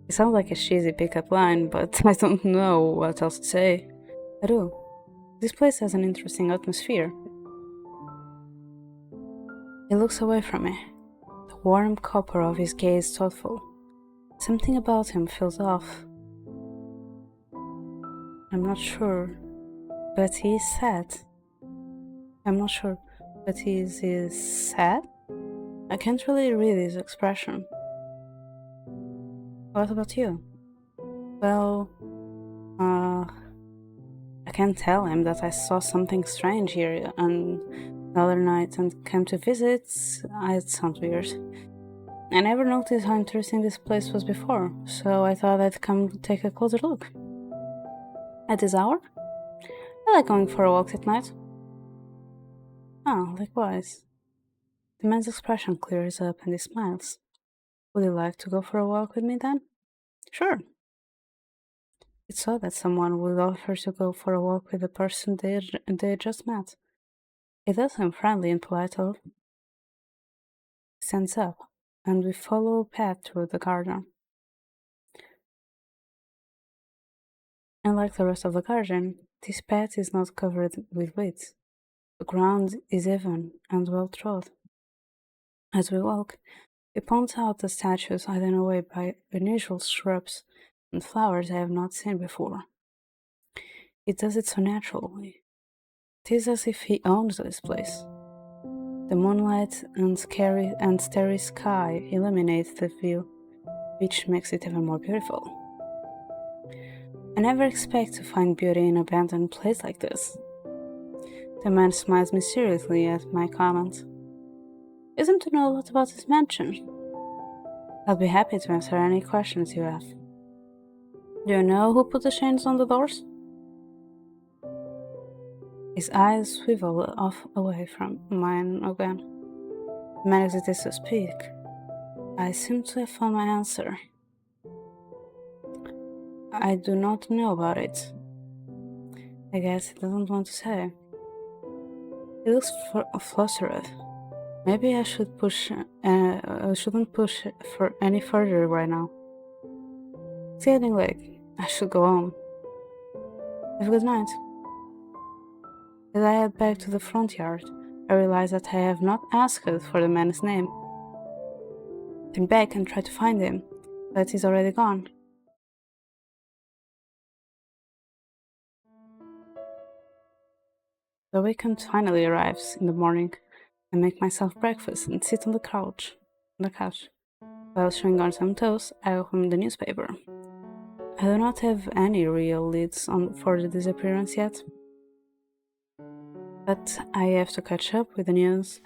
It sounds like a cheesy pickup line, but I don't know what else to say. I do. This place has an interesting atmosphere. He looks away from me. The warm copper of his gaze thoughtful. Something about him feels off. I'm not sure, but he is sad. I'm not sure, but he is sad? I can't really read his expression. What about you? Well, I can tell him that I saw something strange here and the other night and came to visit. It sounds weird. I never noticed how interesting this place was before, so I thought I'd come take a closer look. At this hour? I like going for a walk at night. Ah, likewise. The man's expression clears up and he smiles. Would you like to go for a walk with me then? Sure. It's odd that someone would offer to go for a walk with the person they just met. It does seem friendly and polite though. He stands up, and we follow a path through the garden. Unlike the rest of the garden, this path is not covered with weeds. The ground is even and well trod. As we walk, we point out the statues hidden away by unusual shrubs and flowers I have not seen before. It does it so naturally. It is as if he owns this place. The moonlight and starry sky illuminates the view, which makes it even more beautiful. I never expect to find beauty in an abandoned place like this. The man smiles mysteriously at my comment. You seem to know a lot about this mansion. I'll be happy to answer any questions you have. Do you know who put the chains on the doors? His eyes swivel off away from mine again. The man hesitates to speak. I seem to have found my answer. I do not know about it. I guess he doesn't want to say. He looks flustered. Maybe I should I shouldn't push it for any further right now. It's getting late. I should go home. Have a good night. As I head back to the front yard, I realize that I have not asked for the man's name. I turn back and try to find him, but he's already gone. The weekend finally arrives in the morning. I make myself breakfast and sit on the couch. While chewing on some toast, I open the newspaper. I do not have any real leads for the disappearance yet, but I have to catch up with the news.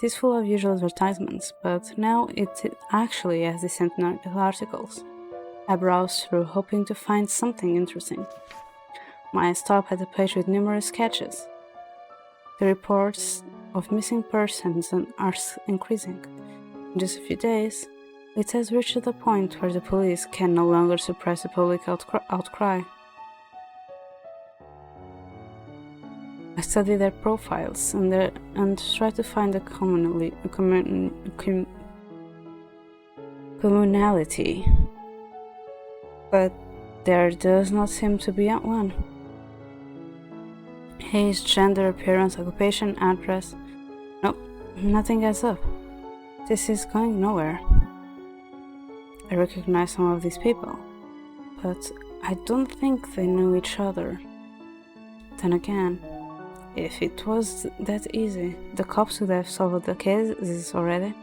It is full of usual advertisements, but now it actually has decent articles. I browse through, hoping to find something interesting. I stop at a page with numerous sketches. The reports of missing persons are increasing. In just a few days, it has reached the point where the police can no longer suppress the public outcry. I study their profiles and try to find a commonality, but there does not seem to be one. Age, gender, appearance, occupation, address. Nope, nothing adds up. This is going nowhere. I recognize some of these people, but I don't think they knew each other. Then again, if it was that easy, the cops would have solved the cases already.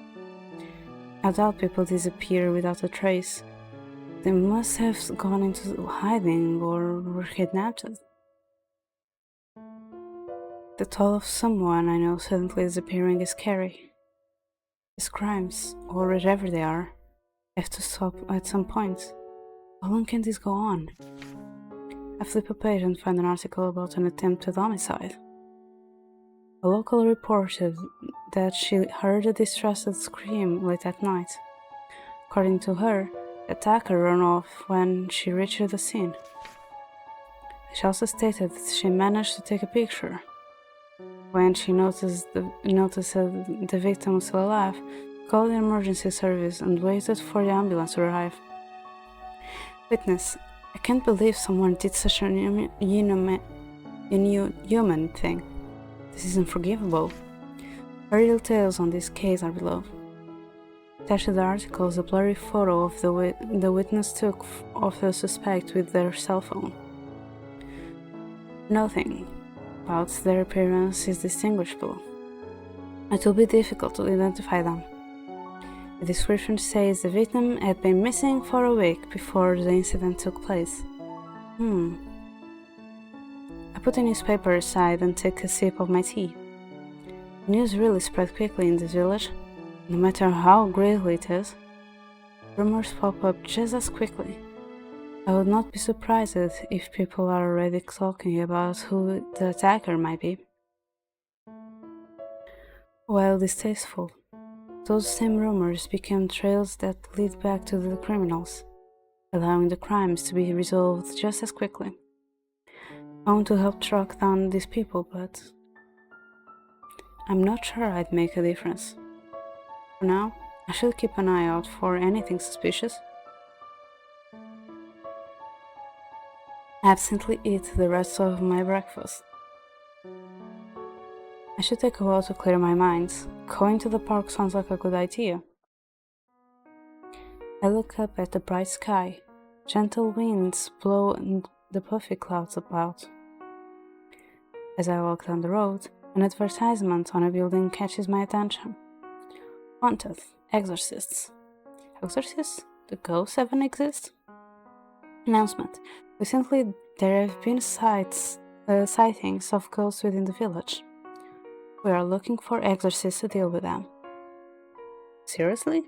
I doubt people disappear without a trace. They must have gone into hiding or were kidnapped. The thought of someone I know suddenly disappearing is scary. These crimes, or wherever they are, have to stop at some point. How long can this go on? I flip a page and find an article about an attempted homicide. A local reported that she heard a distressed scream late at night. According to her, the attacker ran off when she reached the scene. She also stated that she managed to take a picture. When she noticed the victim was still alive, called the emergency service and waited for the ambulance to arrive. Witness: I can't believe someone did such an inhuman thing. This is unforgivable. Very details on this case are below. Attached to the article is a blurry photo of the witness took of the suspect with their cell phone. Nothing about their appearance is distinguishable. It will be difficult to identify them. The description says the victim had been missing for a week before the incident took place. I put the newspaper aside and take a sip of my tea. The news really spread quickly in this village. No matter how grisly it is, rumors pop up just as quickly. I would not be surprised if people are already talking about who the attacker might be. While distasteful, those same rumors became trails that lead back to the criminals, allowing the crimes to be resolved just as quickly. I want to help track down these people, but I'm not sure I'd make a difference. For now, I should keep an eye out for anything suspicious. I absently eat the rest of my breakfast. I should take a while to clear my mind. Going to the park sounds like a good idea. I look up at the bright sky. Gentle winds blow the puffy clouds about. As I walk down the road, an advertisement on a building catches my attention. Wanted, exorcists. Exorcists? Do ghosts even exist? Announcement. Recently, there have been sightings of ghosts within the village. We are looking for exorcists to deal with them. Seriously?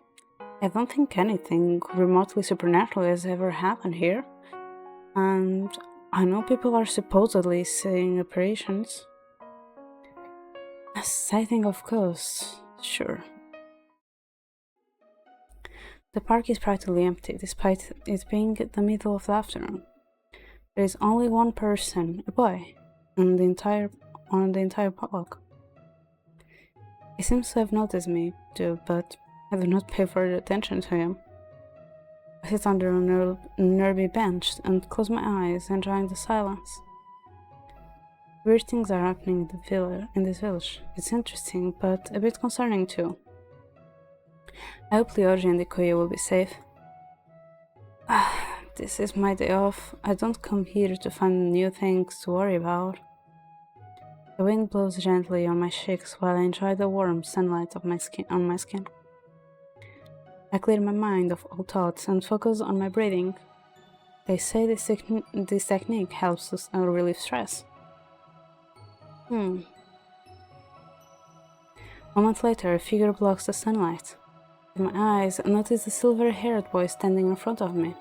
I don't think anything remotely supernatural has ever happened here. And I know people are supposedly seeing apparitions. A sighting of ghosts, sure. The park is practically empty, despite it being the middle of the afternoon. There is only one person, a boy, on the entire walk. He seems to have noticed me too, but I do not pay further attention to him. I sit under a nearby bench and close my eyes, enjoying the silence. Weird things are happening in this village. It's interesting, but a bit concerning too. I hope Leoji and Ikoya will be safe. This is my day off. I don't come here to find new things to worry about. The wind blows gently on my cheeks while I enjoy the warm sunlight on my skin. I clear my mind of all thoughts and focus on my breathing. They say this technique helps us relieve stress. A moment later, a figure blocks the sunlight. With my eyes, I notice a silver-haired boy standing in front of me.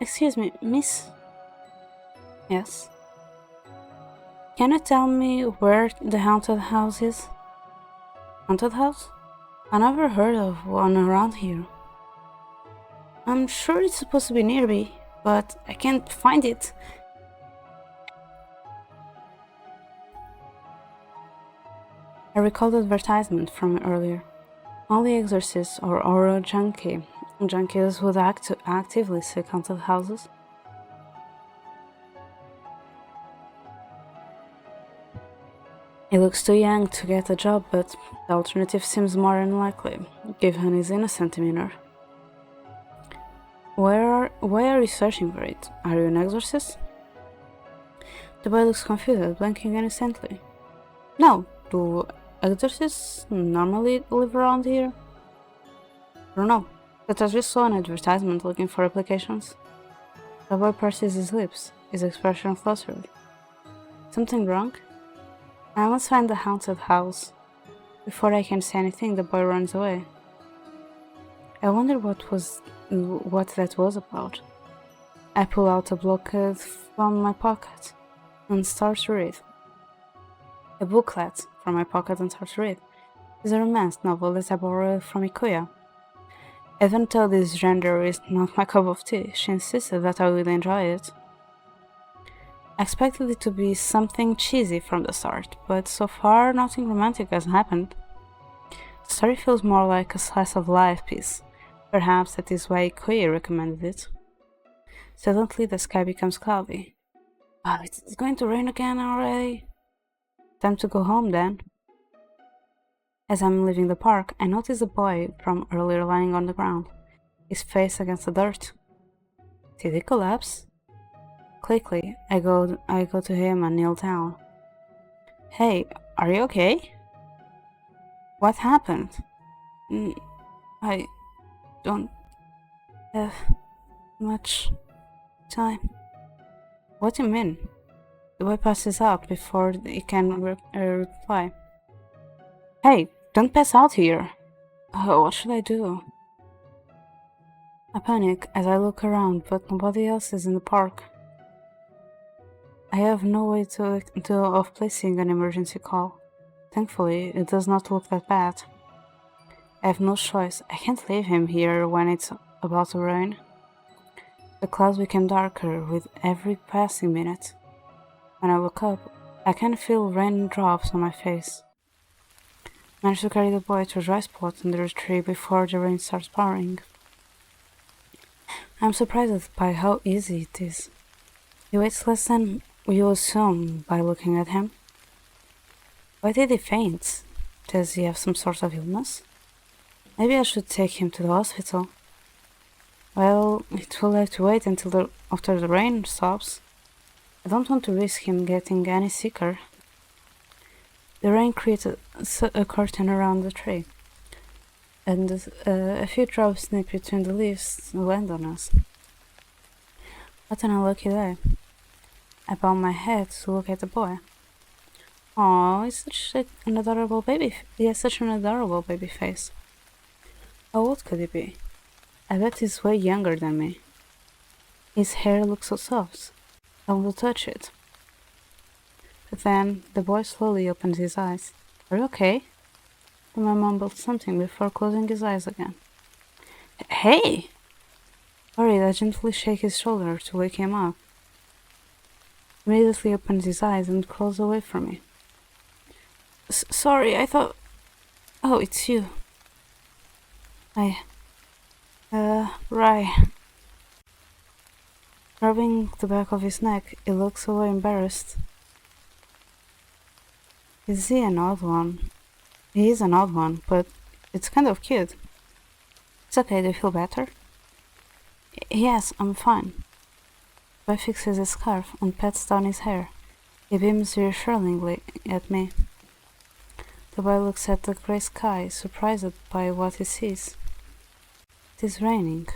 Excuse me, miss? Yes? Can you tell me where the haunted house is? Haunted house? I never heard of one around here. I'm sure it's supposed to be nearby, but I can't find it. I recall the advertisement from earlier. Only exorcists or aura junkies would actively seek haunted houses. He looks too young to get a job, but the alternative seems more unlikely, given his innocent demeanor. Why are you searching for it? Are you an exorcist? The boy looks confused, blinking innocently. No, do exorcists normally live around here? I don't know, but I just saw an advertisement looking for applications. The boy purses his lips, his expression flustered. Something wrong? I must find the haunted house. Before I can say anything, the boy runs away. I wonder what that was about. I pull out a booklet from my pocket and start to read. A booklet from my pocket and start to read. It's a romance novel that I borrowed from Ikuya. Even though this genre is not my cup of tea, she insisted that I would enjoy it. I expected it to be something cheesy from the start, but so far nothing romantic has happened. The story feels more like a slice of life piece. Perhaps that is why Ikuya recommended it. Suddenly the sky becomes cloudy. Oh, it's going to rain again already. Time to go home then. As I'm leaving the park, I notice a boy from earlier lying on the ground, his face against the dirt. Did he collapse? Quickly, I go to him and kneel down. Hey, are you okay? What happened? I don't have much time. What do you mean? The boy passes out before he can reply. Hey, don't pass out here. Oh, what should I do? I panic as I look around, but nobody else is in the park. I have no way of placing an emergency call. Thankfully, it does not look that bad. I have no choice. I can't leave him here when it's about to rain. The clouds become darker with every passing minute. When I look up, I can feel raindrops on my face. I manage to carry the boy to a dry spot under a tree before the rain starts pouring. I'm surprised by how easy it is. He weighs less than you assume by looking at him. Why did he faint? Does he have some sort of illness? Maybe I should take him to the hospital. Well, it will have to wait until after the rain stops. I don't want to risk him getting any sicker. The rain creates a curtain around the tree, and a few drops snip between the leaves land on us. What an unlucky day. I bow my head to look at the boy. Oh, he's such an adorable baby. He has such an adorable baby face. How old could he be? I bet he's way younger than me. His hair looks so soft. I want to touch it. But then the boy slowly opens his eyes. Are you okay? The man mumbled something before closing his eyes again. Hey! Worried, I gently shake his shoulder to wake him up. He immediately opens his eyes and crawls away from me. Sorry, I thought... Oh, it's you. Right. Rubbing the back of his neck, he looks so embarrassed. Is he an odd one? He is an odd one, but it's kind of cute. It's okay, do you feel better? Yes, I'm fine. The boy fixes his scarf and pats down his hair. He beams reassuringly at me. The boy looks at the grey sky, surprised by what he sees. It is raining.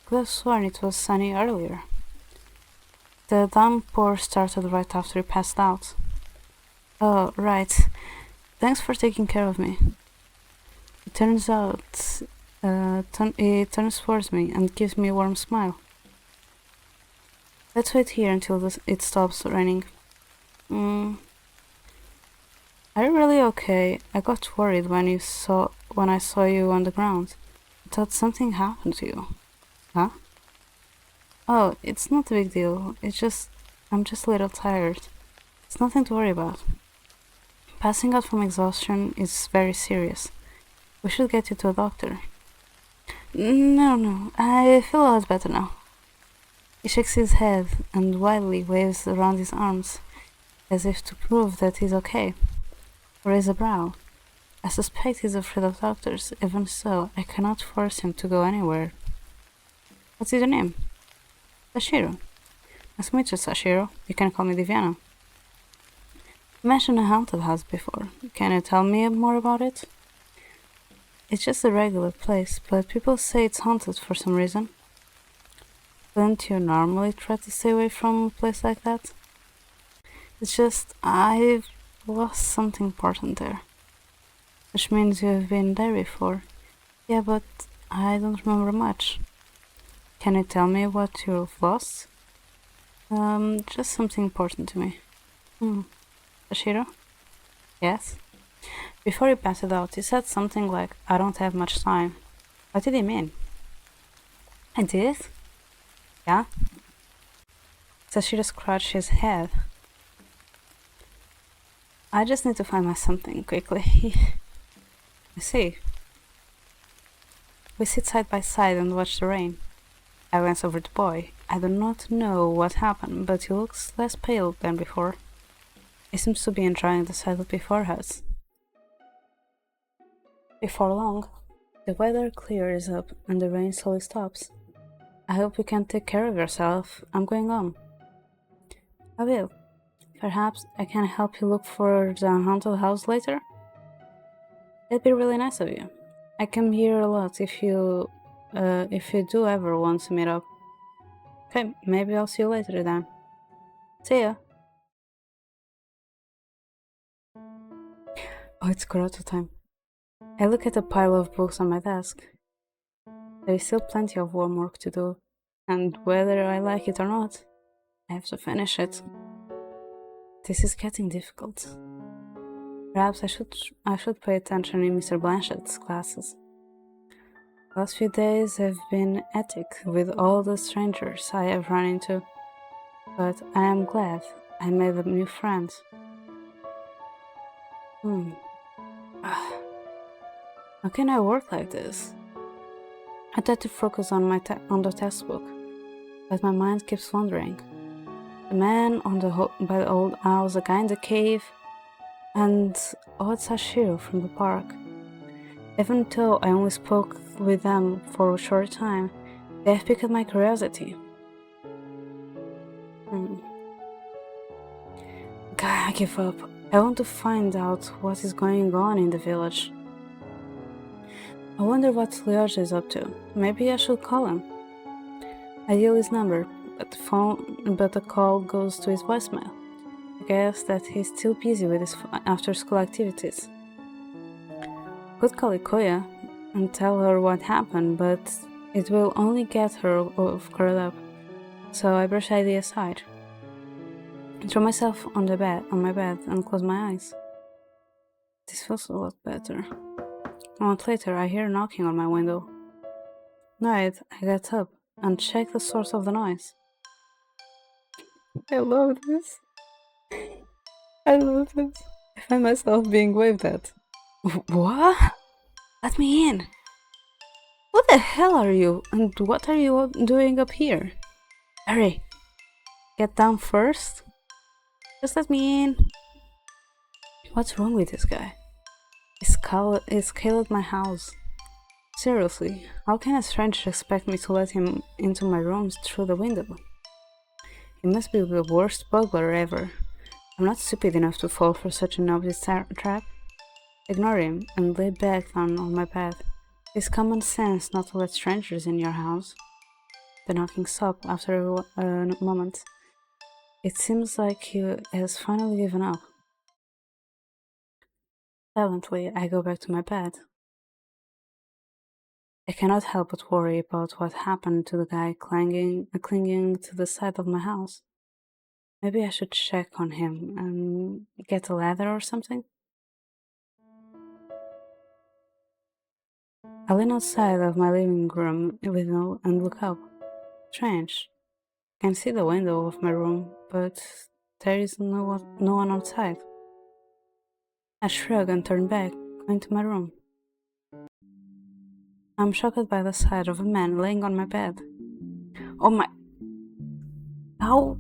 Could have sworn it was sunny earlier. The downpour started right after he passed out. Oh, right. Thanks for taking care of me. It turns out, he turns towards me and gives me a warm smile. Let's wait here until it stops raining. Are you really okay? I got worried when I saw you on the ground. I thought something happened to you. Huh? Oh, it's not a big deal. I'm just a little tired. It's nothing to worry about. Passing out from exhaustion is very serious. We should get you to a doctor. No, I feel a lot better now. He shakes his head and wildly waves around his arms, as if to prove that he's okay. Raise a brow. I suspect he's afraid of doctors. Even so, I cannot force him to go anywhere. What's your name? Sashiro. Nice to meet you, Sashiro. You can call me Diviana. You mentioned a haunted house before. Can you tell me more about it? It's just a regular place, but people say it's haunted for some reason. Don't you normally try to stay away from a place like that? It's just, I've lost something important there. Which means you've been there before. Yeah, but I don't remember much. Can you tell me what you've lost? Just something important to me. Ashiro? Yes? Before he passed out, he said something like, I don't have much time. What did he mean? I did? Yeah? Sashiro scratched his head. I just need to find my something quickly. I see. We sit side by side and watch the rain. I glance over the boy. I do not know what happened, but he looks less pale than before. He seems to be enjoying the sight before us. Before long, the weather clears up and the rain slowly stops. I hope you can take care of yourself. I'm going home. I will. Perhaps I can help you look for the haunted house later? That'd be really nice of you. I come here a lot if you do ever want to meet up. Okay, maybe I'll see you later then. See ya! Oh, it's Kurato time. I look at a pile of books on my desk. There is still plenty of homework to do, and whether I like it or not, I have to finish it. This is getting difficult. Perhaps I should pay attention in Mr. Blanchett's classes. The last few days have been hectic with all the strangers I have run into, but I am glad I made a new friend. How can I work like this? I try to focus on the textbook, but my mind keeps wandering. The man by the old house, the guy in the cave, and old Sashiro from the park. Even though I only spoke with them for a short time, they have piqued my curiosity. God, I give up. I want to find out what is going on in the village. I wonder what Lyoja is up to. Maybe I should call him. I dial his number, but the call goes to his voicemail. I guess that he's still busy with his after-school activities. Could call Ikoya and tell her what happened, but it will only get her all curled up, so I brush the idea aside. I throw myself on my bed and close my eyes. This feels a lot better. A moment later, I hear knocking on my window. Annoyed, I get up and check the source of the noise. I love this. I find myself being waved at. What? Let me in! the hell are you? And what are you doing up here? Hurry! Get down first. Just let me in. What's wrong with this guy? He scaled my house. Seriously, how can a stranger expect me to let him into my rooms through the window? He must be the worst burglar ever. I'm not stupid enough to fall for such an obvious trap. Ignore him and lay back down on my bed. It's common sense not to let strangers in your house. The knocking stopped after a moment. It seems like he has finally given up. Silently, I go back to my bed. I cannot help but worry about what happened to the guy clinging to the side of my house. Maybe I should check on him and get a ladder or something? I lean outside of my living room window and look up. Strange. I can see the window of my room, but there is no one outside. I shrug and turn back, going to my room. I'm shocked by the sight of a man laying on my bed. Oh my... How...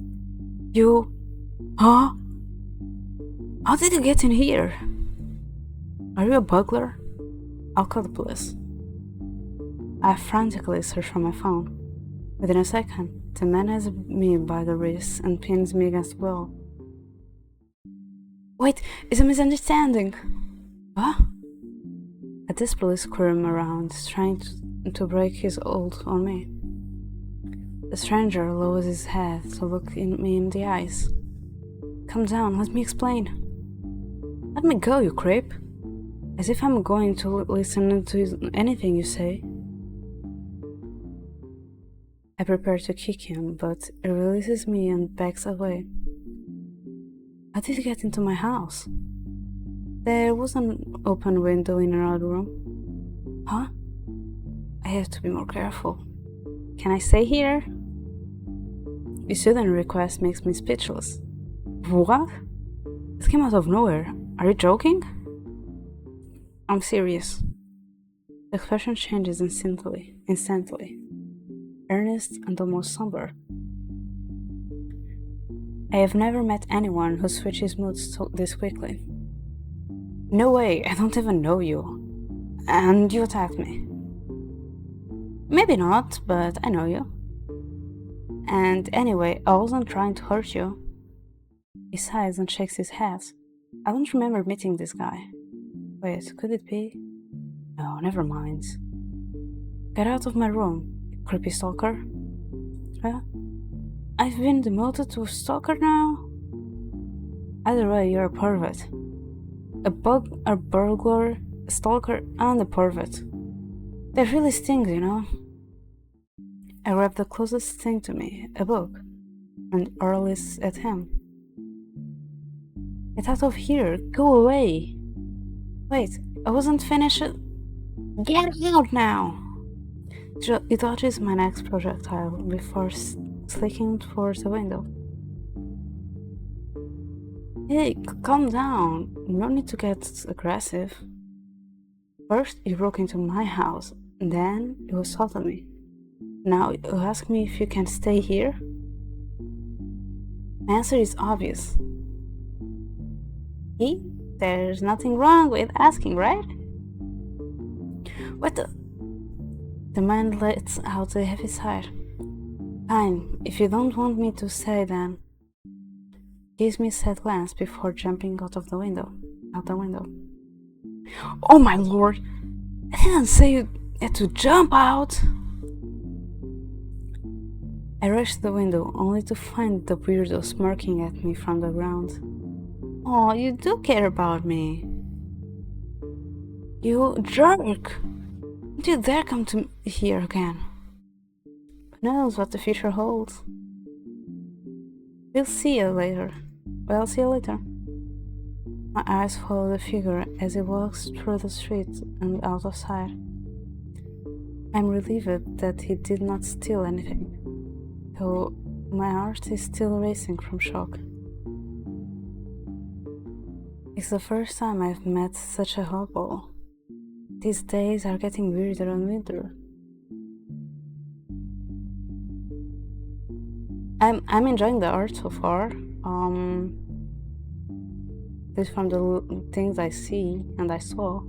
You... Huh? How did you get in here? Are you a burglar? I'll call the police. I frantically search for my phone. Within a second, the man has me by the wrist and pins me against the wall. Wait, it's a misunderstanding. What? A disbelief squirm around, trying to break his hold on me. The stranger lowers his head to look me in the eyes. Calm down, let me explain. Let me go, you creep. As if I'm going to listen to anything you say. I prepare to kick him, but he releases me and backs away. How did you get into my house? There was an open window in another room. Huh? I have to be more careful. Can I stay here? Your sudden request makes me speechless. What? It came out of nowhere. Are you joking? I'm serious. The expression changes instantly. Earnest and almost somber. I have never met anyone who switches moods this quickly. No way, I don't even know you. And you attacked me. Maybe not, but I know you. And anyway, I wasn't trying to hurt you. He sighs and shakes his head. I don't remember meeting this guy. Wait, could it be? No, never mind. Get out of my room, creepy stalker. Huh? I've been demoted to a stalker now? Either way, you're a pervert. A burglar, a stalker, and a pervert. That really stings, you know? I grab the closest thing to me, a book, and hurl it at him. Get out of here! Go away! Wait, I wasn't finished. Get out now! He dodges my next projectile before slicking towards the window. Hey, calm down. No need to get aggressive. First, you broke into my house, then you assaulted me. Now you ask me if you can stay here? My answer is obvious. There's nothing wrong with asking, right? What the? The man lets out a heavy sigh. Fine, if you don't want me to stay then. Gives me a sad glance before jumping out the window. Oh my lord! I didn't say you had to jump out! I rush to the window only to find the weirdo smirking at me from the ground. Oh, you do care about me. You jerk! Don't you dare come to here again. Who knows what the future holds? I'll see you later. My eyes follow the figure as he walks through the street and out of sight. I'm relieved that he did not steal anything, though my heart is still racing from shock. It's the first time I've met such a hobo. These days are getting weirder and weirder. I'm enjoying the art so far. This from the things I see and I saw.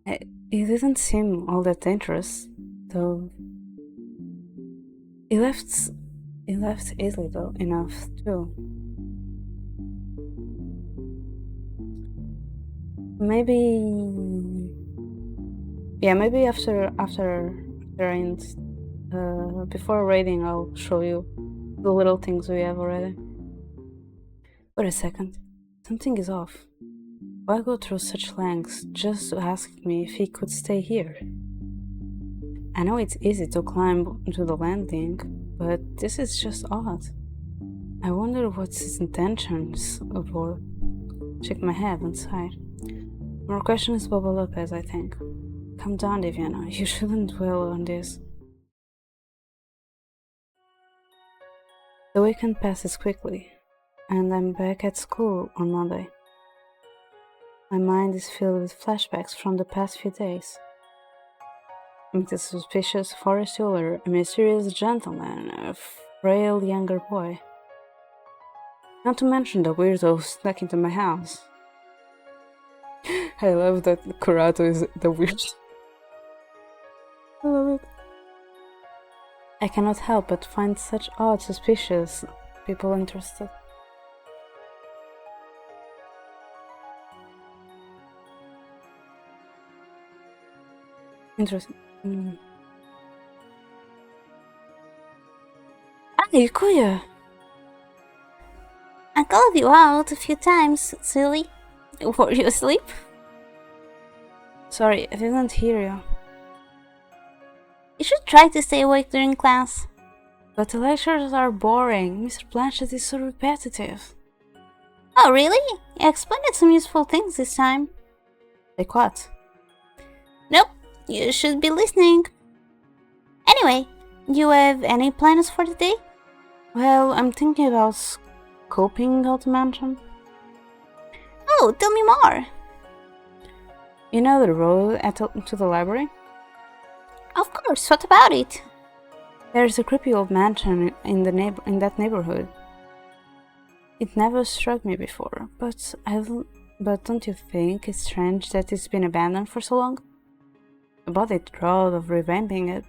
It didn't seem all that dangerous, though. It left easily though enough too. Maybe, yeah, maybe after ends, before raiding, I'll show you the little things we have already. Wait a second, something is off. Why go through such lengths just to ask me if he could stay here? I know it's easy to climb to the landing, but this is just odd. I wonder what his intentions were. Shake my head inside. More questions bubble up as I think. Calm down, Diviana. You shouldn't dwell on this. The weekend passes quickly, and I'm back at school on Monday. My mind is filled with flashbacks from the past few days. Meet a suspicious forest dweller, a mysterious gentleman, a frail younger boy. Not to mention the weirdo snuck into my house. I love that Kurato is the weird. I love it. I cannot help but find such odd, suspicious people interested. Interesting. Hey, Kuya! I called you out a few times, silly. Were you asleep? Sorry, I didn't hear you. You should try to stay awake during class. But the lectures are boring. Mr. Blanchett is so repetitive. Oh, really? You explained some useful things this time. Like what? Nope, you should be listening. Anyway, you have any plans for the day? Well, I'm thinking about scoping out the mansion. Oh, tell me more. You know the road to the library? Of course, what about it? There's a creepy old mansion in that neighborhood. It never struck me before, but don't you think it's strange that it's been abandoned for so long? About the thought of revamping it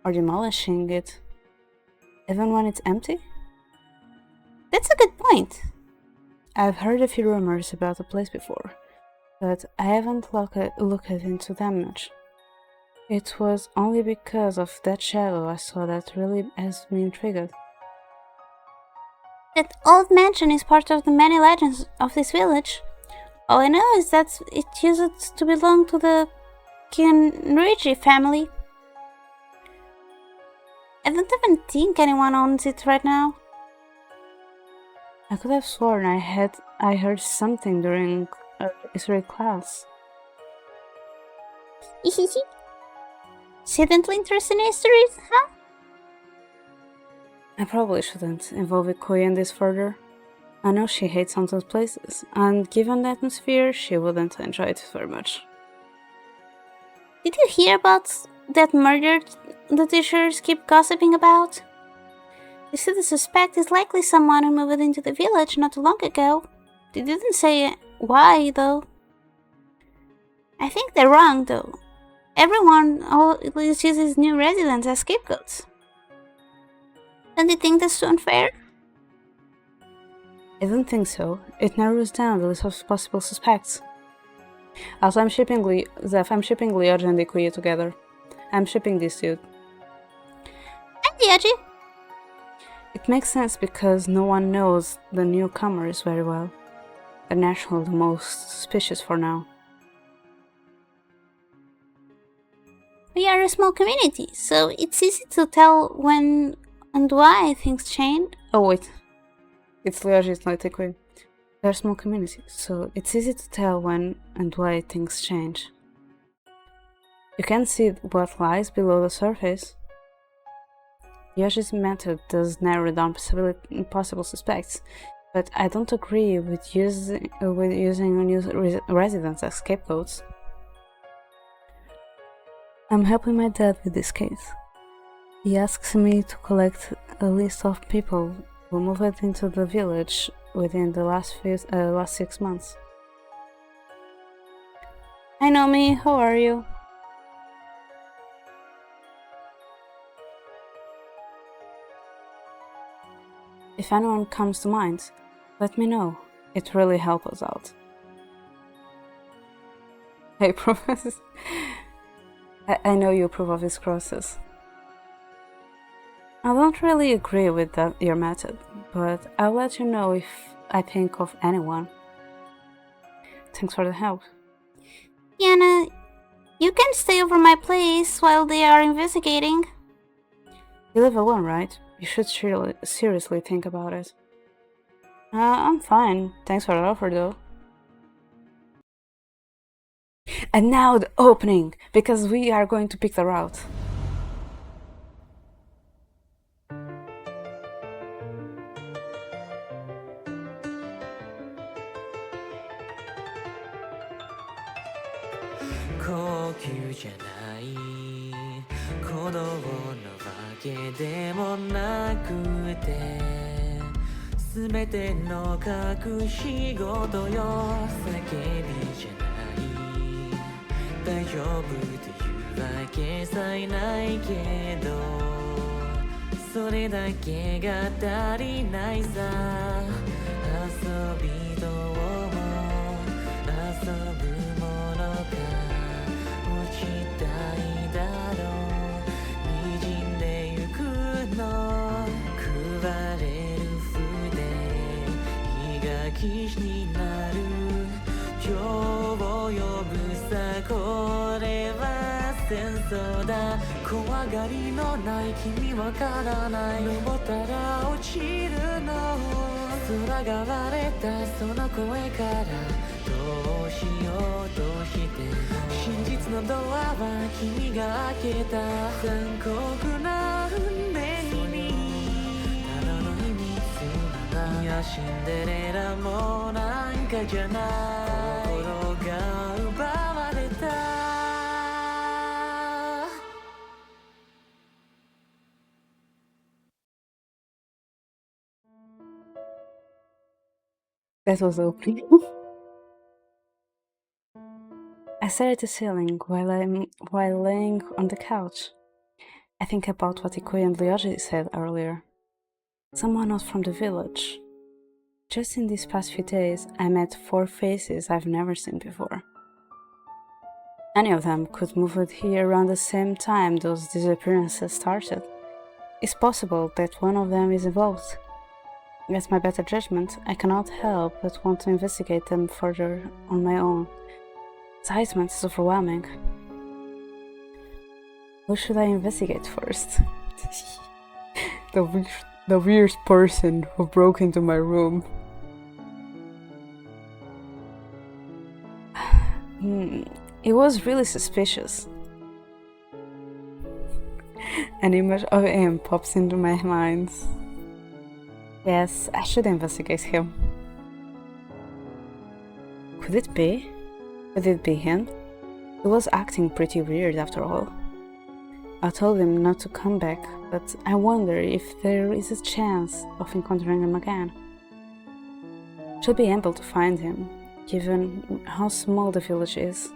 or demolishing it, even when it's empty? That's a good point. I've heard a few rumors about the place before, but I haven't looked into them much. It was only because of that shadow I saw that really has me intrigued. That old mansion is part of the many legends of this village. All I know is that it used to belong to the Kinrigi family. I don't even think anyone owns it right now. I could have sworn I heard something during history class. Shouldn't interest in histories, huh? I probably shouldn't involve Ikoya in this further. I know she hates haunted places, and given the atmosphere, she wouldn't enjoy it very much. Did you hear about that murder the teachers keep gossiping about? They said the suspect is likely someone who moved into the village not too long ago. They didn't say why, though. I think they're wrong, though. Everyone always uses new residents as scapegoats. Don't you think that's too unfair? I don't think so. It narrows down the list of possible suspects. Also, I'm shipping Lioj and Ikuya together. I'm shipping this dude. And Yaji. It makes sense because no one knows the newcomers very well. They're naturally the most suspicious for now. We are a small community, so it's easy to tell when and why things change. Oh wait, it's Lioj, it's not Ikuya. They're a small community, so it's easy to tell when and why things change. You can see what lies below the surface. Yoshi's method does narrow down possible suspects, but I don't agree with using new residents as scapegoats. I'm helping my dad with this case. He asks me to collect a list of people who moved into the village within the last 6 months. Hi Nomi, how are you? If anyone comes to mind, let me know. It really helps us out. Hey, Professor. I know you approve of his crosses. I don't really agree with your method, but I'll let you know if I think of anyone. Thanks for the help. Yana, you can stay over my place while they are investigating. You live alone, right? You should seriously think about it. I'm fine. Thanks for the offer, though. And now the opening, because we are going to pick the route. That was opening. I stare at the ceiling while laying on the couch. I think about what Ikoi and Ryoji said earlier. Someone not from the village. Just in these past few days, I met 4 faces I've never seen before. Any of them could move here around the same time those disappearances started. It's possible that one of them is involved. Against my better judgment, I cannot help but want to investigate them further on my own. Excitement is overwhelming. Who should I investigate first? The weird person who broke into my room. It was really suspicious. An image of him pops into my mind. Yes, I should investigate him. Could it be? Could it be him? He was acting pretty weird after all. I told him not to come back, but I wonder if there is a chance of encountering him again. Should be able to find him, given how small the village is.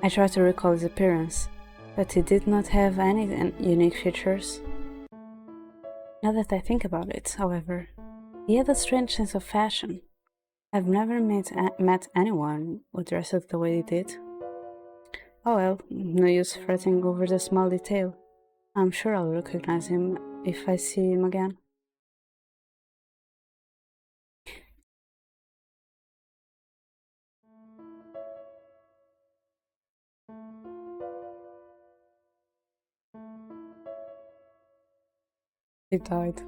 I tried to recall his appearance, but he did not have any unique features. Now that I think about it, however, he had a strange sense of fashion. I've never met anyone who dressed the way he did. Oh well, no use fretting over the small detail. I'm sure I'll recognize him if I see him again. He died.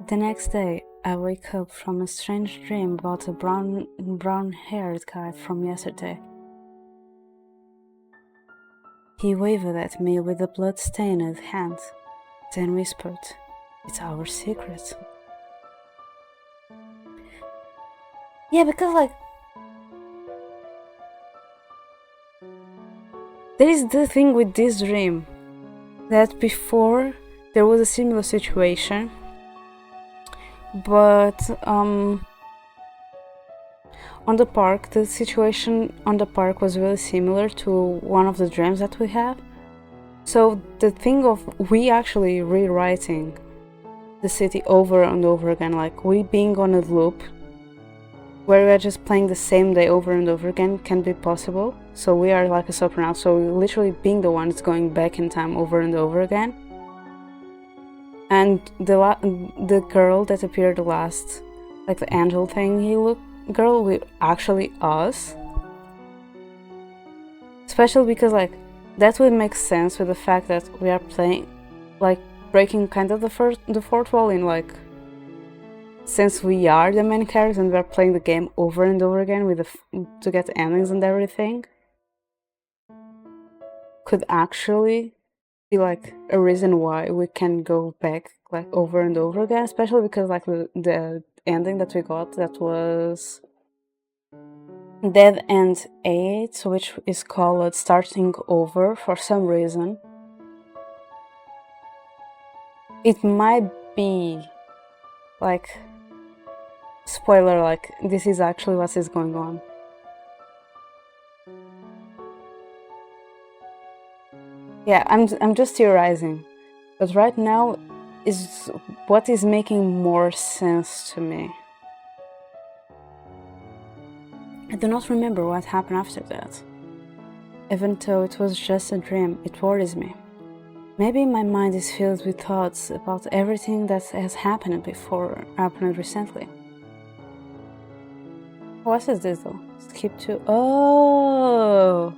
The next day, I wake up from a strange dream about a brown-haired guy from yesterday. He waved at me with a blood-stained hand, then whispered, "It's our secret." Yeah, because There is the thing with this dream, that before there was a similar situation, but on the park, the situation on the park was really similar to one of the dreams that we had. So the thing of we actually rewriting the city over and over again, like we being on a loop where we are just playing the same day over and over again, can be possible. So we are like a soprano, so we're literally being the ones going back in time over and over again. And the girl that appeared last, like the angel thing, girl, with actually us. Especially because like that would make sense with the fact that we are playing, like breaking kind of the fourth wall in like, since we are the main characters and we are playing the game over and over again with to get endings and everything, could actually be like a reason why we can go back like over and over again, especially because like the ending that we got, that was Dead End 8, which is called Starting Over for some reason. It might be like, spoiler, like this is actually what is going on. Yeah, I'm just theorizing, but right now is what is making more sense to me. I do not remember what happened after that. Even though it was just a dream, it worries me. Maybe my mind is filled with thoughts about everything that has happened recently. What is this though? Skip to... Oh!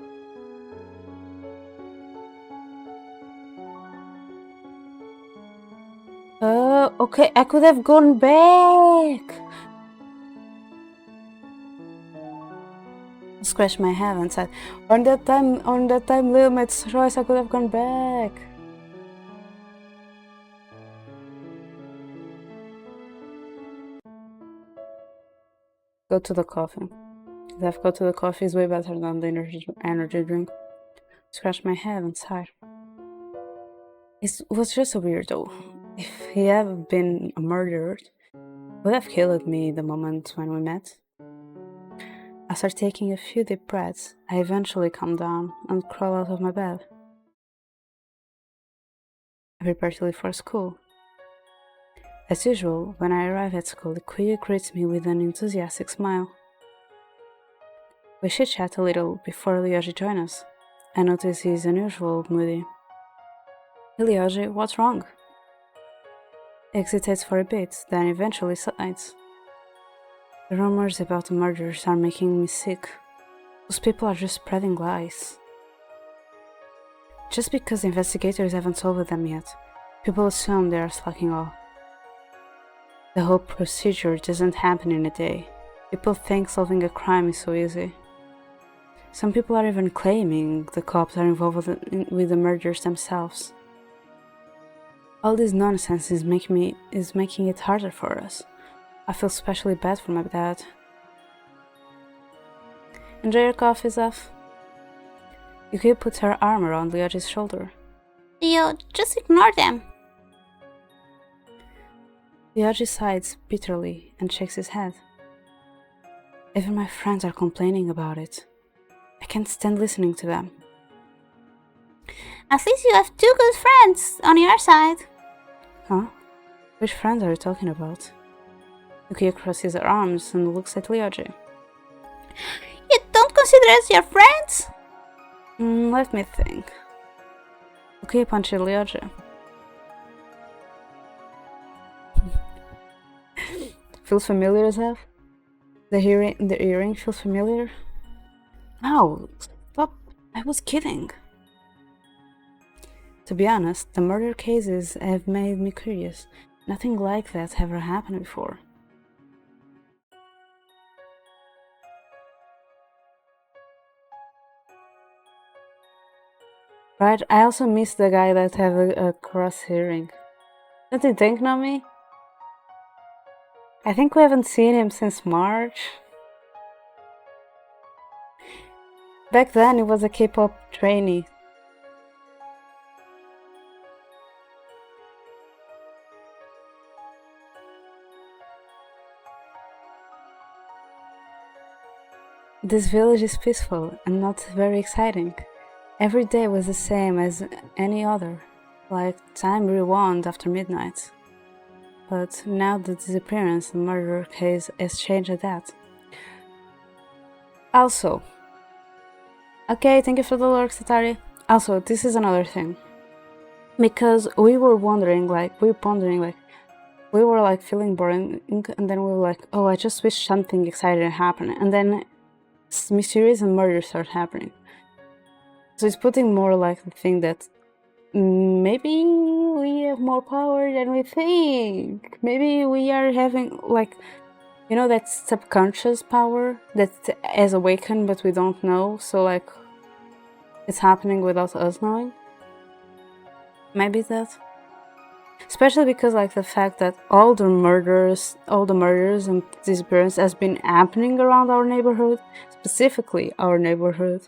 Oh, okay, I could have gone back! I scratched my head and said, on that time limit choice, I could have gone back. Go to the coffee. Go to the coffee is way better than the energy drink. Scratched my head and sighed. It was just weird though. If he had been murdered, would have killed me the moment when we met. After taking a few deep breaths, I eventually calm down and crawl out of my bed. I prepare to leave for school. As usual, when I arrive at school, the Kuya greets me with an enthusiastic smile. We chit-chat a little before Ryoji joins us. I notice he is unusual moody. Hey Ryoji, what's wrong? He hesitates for a bit, then eventually sighs. The rumors about the murders are making me sick. Those people are just spreading lies. Just because the investigators haven't solved them yet, people assume they are slacking off. The whole procedure doesn't happen in a day. People think solving a crime is so easy. Some people are even claiming the cops are involved with the murders themselves. All this nonsense is making it harder for us. I feel especially bad for my dad. Enjoy your coffee, Zeph. Yuki puts her arm around Ryoji's shoulder. Ryo, just ignore them. Ryoji sighs bitterly and shakes his head. Even my friends are complaining about it. I can't stand listening to them. At least you have two good friends on your side. Huh? Which friends are you talking about? Yuki crosses her arms and looks at Ryoji. You don't consider us your friends? Let me think. Yuki punches Ryoji. Feels familiar, Zev? The earring feels familiar? No, stop. I was kidding. To be honest, the murder cases have made me curious. Nothing like that ever happened before. Right, I also miss the guy that had a cross earring. Don't you think, Nami? I think we haven't seen him since March. Back then, he was a K-pop trainee, This village is peaceful and not very exciting. Every day was the same as any other, like time rewound after midnight. But now the disappearance and murder case has changed that. Also, okay, thank you for the lurk, Satari. Also, this is another thing. Because we were wondering, we were like feeling boring, and then we were like, oh, I just wish something exciting happened. And then mysterious and murder start happening. So it's putting more like the thing that maybe we have more power than we think. Maybe we are having like, you know, that subconscious power that has awakened but we don't know. So like it's happening without us knowing. Maybe that. Especially because like the fact that all the murders and disappearances has been happening around our neighborhood, specifically our neighborhood.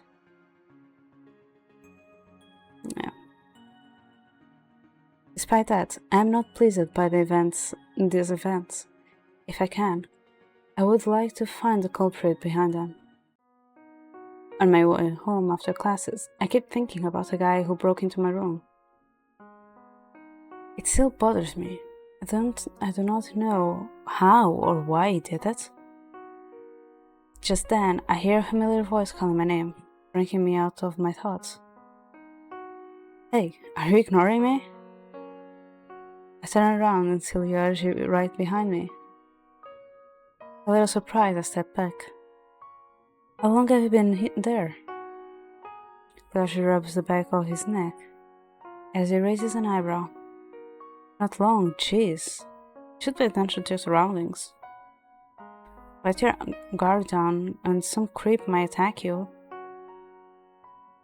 Yeah. Despite that, I'm not pleased by these events. If I can, I would like to find the culprit behind them. On my way home after classes, I keep thinking about the guy who broke into my room. It still bothers me. I do not know how or why he did it. Just then, I hear a familiar voice calling my name, bringing me out of my thoughts. Hey, are you ignoring me? I turn around and see Yoshi right behind me. A little surprised, I step back. How long have you been there? Yoshi rubs the back of his neck as he raises an eyebrow. Not long, jeez. Should pay attention to your surroundings. Let your guard down and some creep might attack you.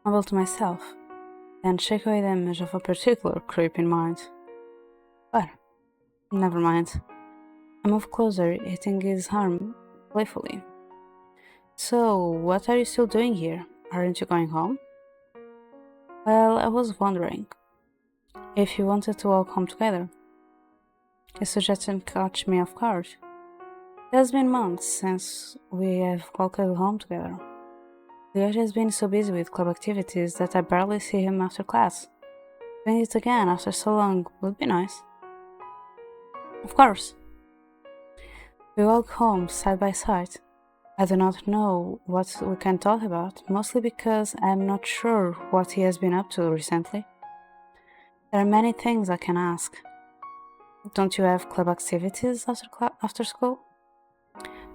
I mumble to myself, then shake away the image of a particular creep in mind. But, never mind. I move closer, hitting his arm playfully. So, what are you still doing here? Aren't you going home? Well, I was wondering if you wanted to walk home together. His suggestion caught me off guard. It has been months since we have walked home together. Leo has been so busy with club activities that I barely see him after class. Doing it again after so long would be nice. Of course. We walk home side by side. I do not know what we can talk about, mostly because I am not sure what he has been up to recently. There are many things I can ask. Don't you have club activities after school?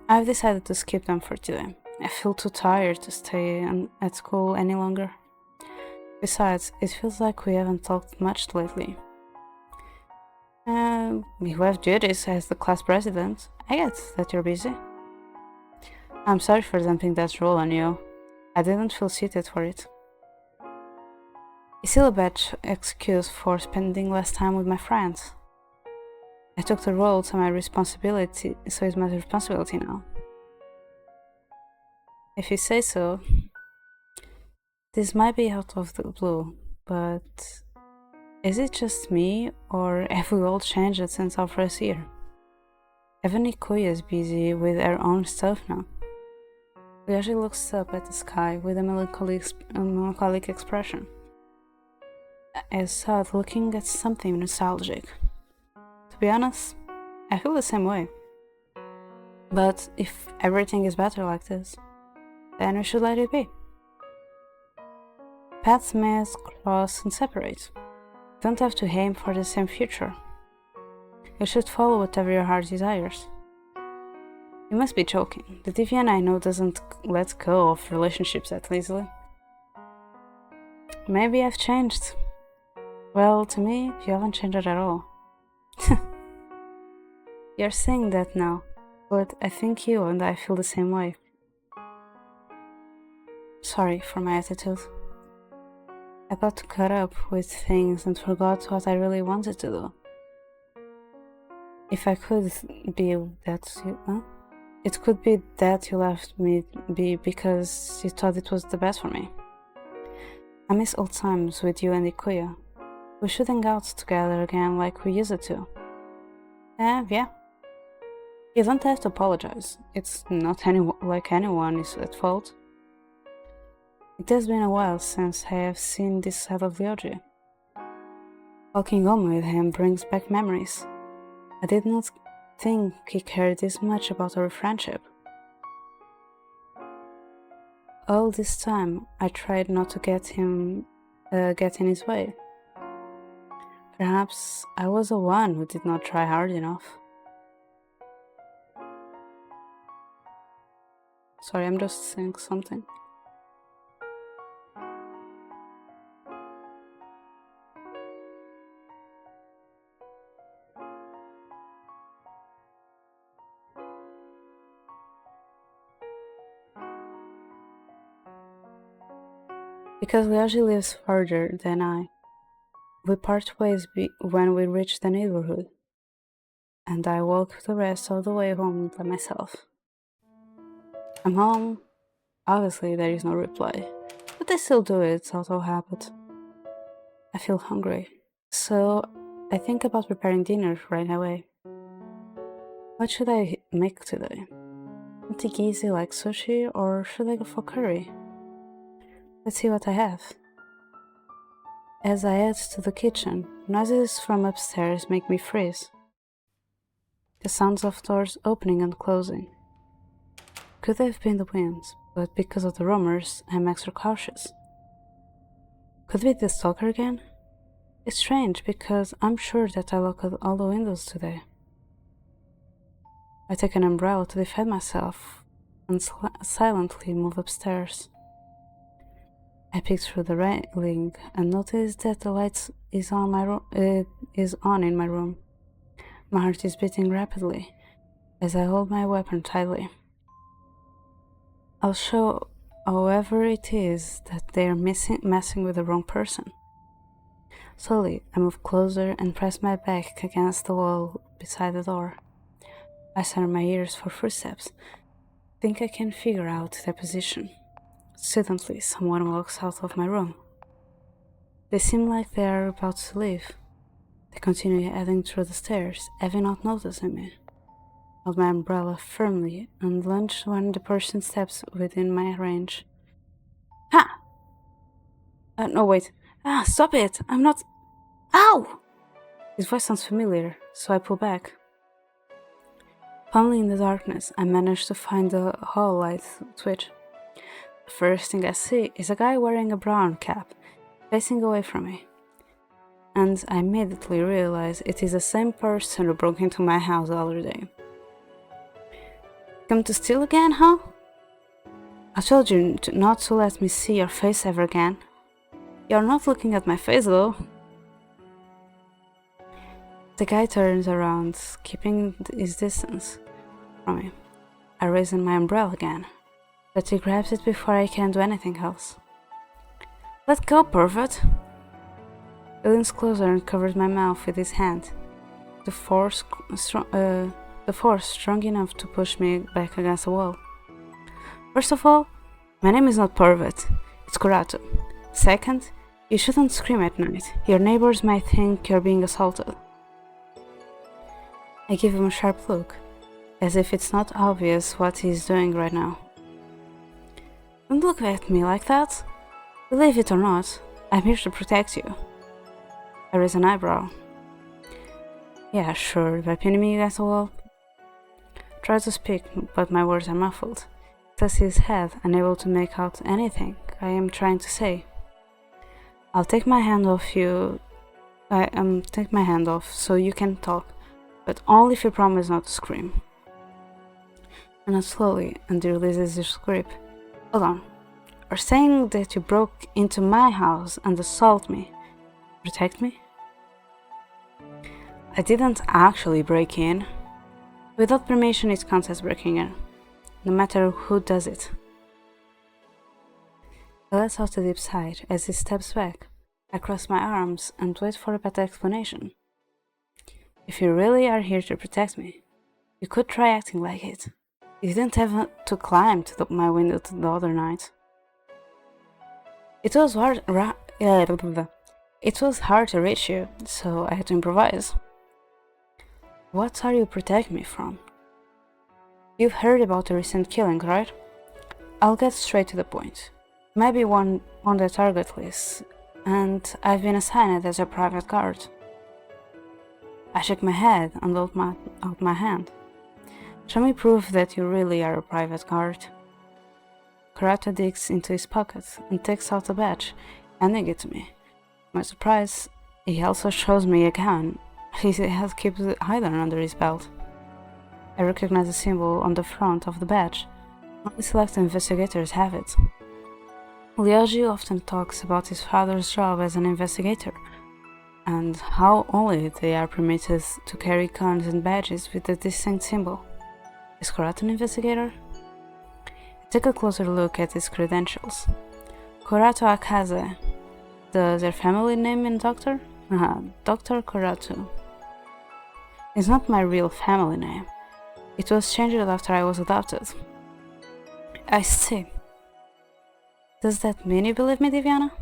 I've decided to skip them for today. I feel too tired to stay at school any longer. Besides, it feels like we haven't talked much lately. You have duties as the class president. I get that you're busy. I'm sorry for dumping that role on you. I didn't feel suited for it. It's still a bad excuse for spending less time with my friends. I took the role to my responsibility, so it's my responsibility now. If you say so. This might be out of the blue, but is it just me, or have we all changed since our first year? Even Ikuya is busy with her own stuff now. Ryoji looks up at the sky with a melancholic expression, as though looking at something nostalgic. To be honest, I feel the same way. But if everything is better like this, then we should let it be. Paths may cross and separate. You don't have to aim for the same future. You should follow whatever your heart desires. You must be joking. The Deviant I know doesn't let go of relationships that easily. Maybe I've changed. Well, to me, you haven't changed at all. You're saying that now, but I think you and I feel the same way. Sorry for my attitude. I got caught up with things and forgot what I really wanted to do. If I could be that it could be that you left me be because you thought it was the best for me. I miss old times with you and Ikuya. We should hang out together again like we used to. Yeah. You don't have to apologize. It's not like anyone is at fault. It has been a while since I have seen this side of Ryoji. Walking home with him brings back memories. I did not think he cared this much about our friendship. All this time, I tried not to get in his way. Perhaps I was the one who did not try hard enough. Sorry, I'm just saying something. Because Ryoji lives further than I, we part ways when we reach the neighborhood, and I walk the rest of the way home by myself. I'm home. Obviously, there is no reply, but I still do it out of habit. I feel hungry, so I think about preparing dinner right away. What should I make today? Something easy like sushi, or should I go for curry? Let's see what I have. As I head to the kitchen, noises from upstairs make me freeze. The sounds of doors opening and closing. Could have been the wind, but because of the rumors, I'm extra cautious. Could it be the stalker again? It's strange because I'm sure that I locked all the windows today. I take an umbrella to defend myself and silently move upstairs. I peek through the railing and notice that the light is on in my room. My heart is beating rapidly as I hold my weapon tightly. I'll show whoever it is that they are messing with the wrong person. Slowly, I move closer and press my back against the wall beside the door. I center my ears for footsteps. Think I can figure out their position. Suddenly, someone walks out of my room. They seem like they are about to leave. They continue heading through the stairs, having not noticing me. I hold my umbrella firmly and lunge when the person steps within my range. Ha! No, wait. Stop it! I'm not... Ow! His voice sounds familiar, so I pull back. Fumbling in the darkness, I manage to find the hall light switch. The first thing I see is a guy wearing a brown cap, facing away from me. And I immediately realize it is the same person who broke into my house the other day. Come to steal again, huh? I told you not to let me see your face ever again. You're not looking at my face, though. The guy turns around, keeping his distance from me. I raise my umbrella again, but he grabs it before I can do anything else. Let go, pervert! He leans closer and covers my mouth with his hand, the force strong enough to push me back against the wall. First of all, my name is not Pervert, it's Kurato. Second, you shouldn't scream at night. Your neighbors might think you're being assaulted. I give him a sharp look, as if it's not obvious what he's doing right now. Don't look at me like that. Believe it or not, I'm here to protect you. I raise an eyebrow. Yeah, sure, by pinning me against the wall. Try to speak, but my words are muffled. Touches his head, unable to make out anything I am trying to say. I'll take my hand off you. Take my hand off so you can talk, but only if you promise not to scream. And not slowly, and he releases his grip. Hold on. You're saying that you broke into my house and assaulted me. Protect me? I didn't actually break in. Without permission, it counts as breaking in, no matter who does it. He lets out a deep sigh as he steps back. I cross my arms and wait for a better explanation. If you really are here to protect me, you could try acting like it. You didn't have to climb to my window the other night. It was hard to reach you, so I had to improvise. What are you protecting me from? You've heard about the recent killing, right? I'll get straight to the point. Maybe one on the target list, and I've been assigned as a private guard. I shook my head and held out my hand. Show me proof that you really are a private guard. Kurato digs into his pocket and takes out a badge, handing it to me. To my surprise, he also shows me a gun. He has kept it hidden under his belt. I recognize the symbol on the front of the badge. Only select investigators have it. Ryoji often talks about his father's job as an investigator, and how only they are permitted to carry guns and badges with a distinct symbol. Is Kurato an investigator? I take a closer look at his credentials. Kurato Akaze. Does their family name mean doctor? Dr. Kurato. It's not my real family name. It was changed after I was adopted. I see. Does that mean you believe me, Diviana?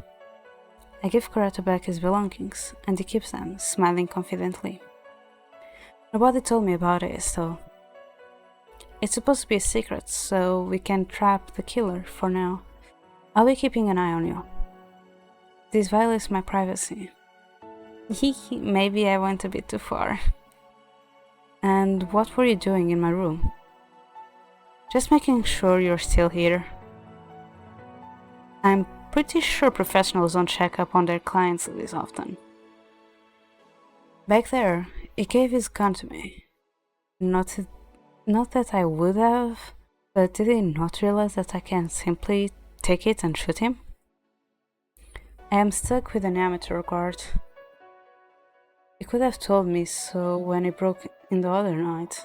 I give Kurato back his belongings, and he keeps them, smiling confidently. Nobody told me about it, so... It's supposed to be a secret, so we can trap the killer for now. I'll be keeping an eye on you. This violates my privacy. Maybe I went a bit too far. And what were you doing in my room? Just making sure you're still here. I'm pretty sure professionals don't check up on their clients this often. Back there, he gave his gun to me. Not that I would have, but did he not realize that I can simply take it and shoot him? I am stuck with an amateur guard. He could have told me so when he broke in the other night.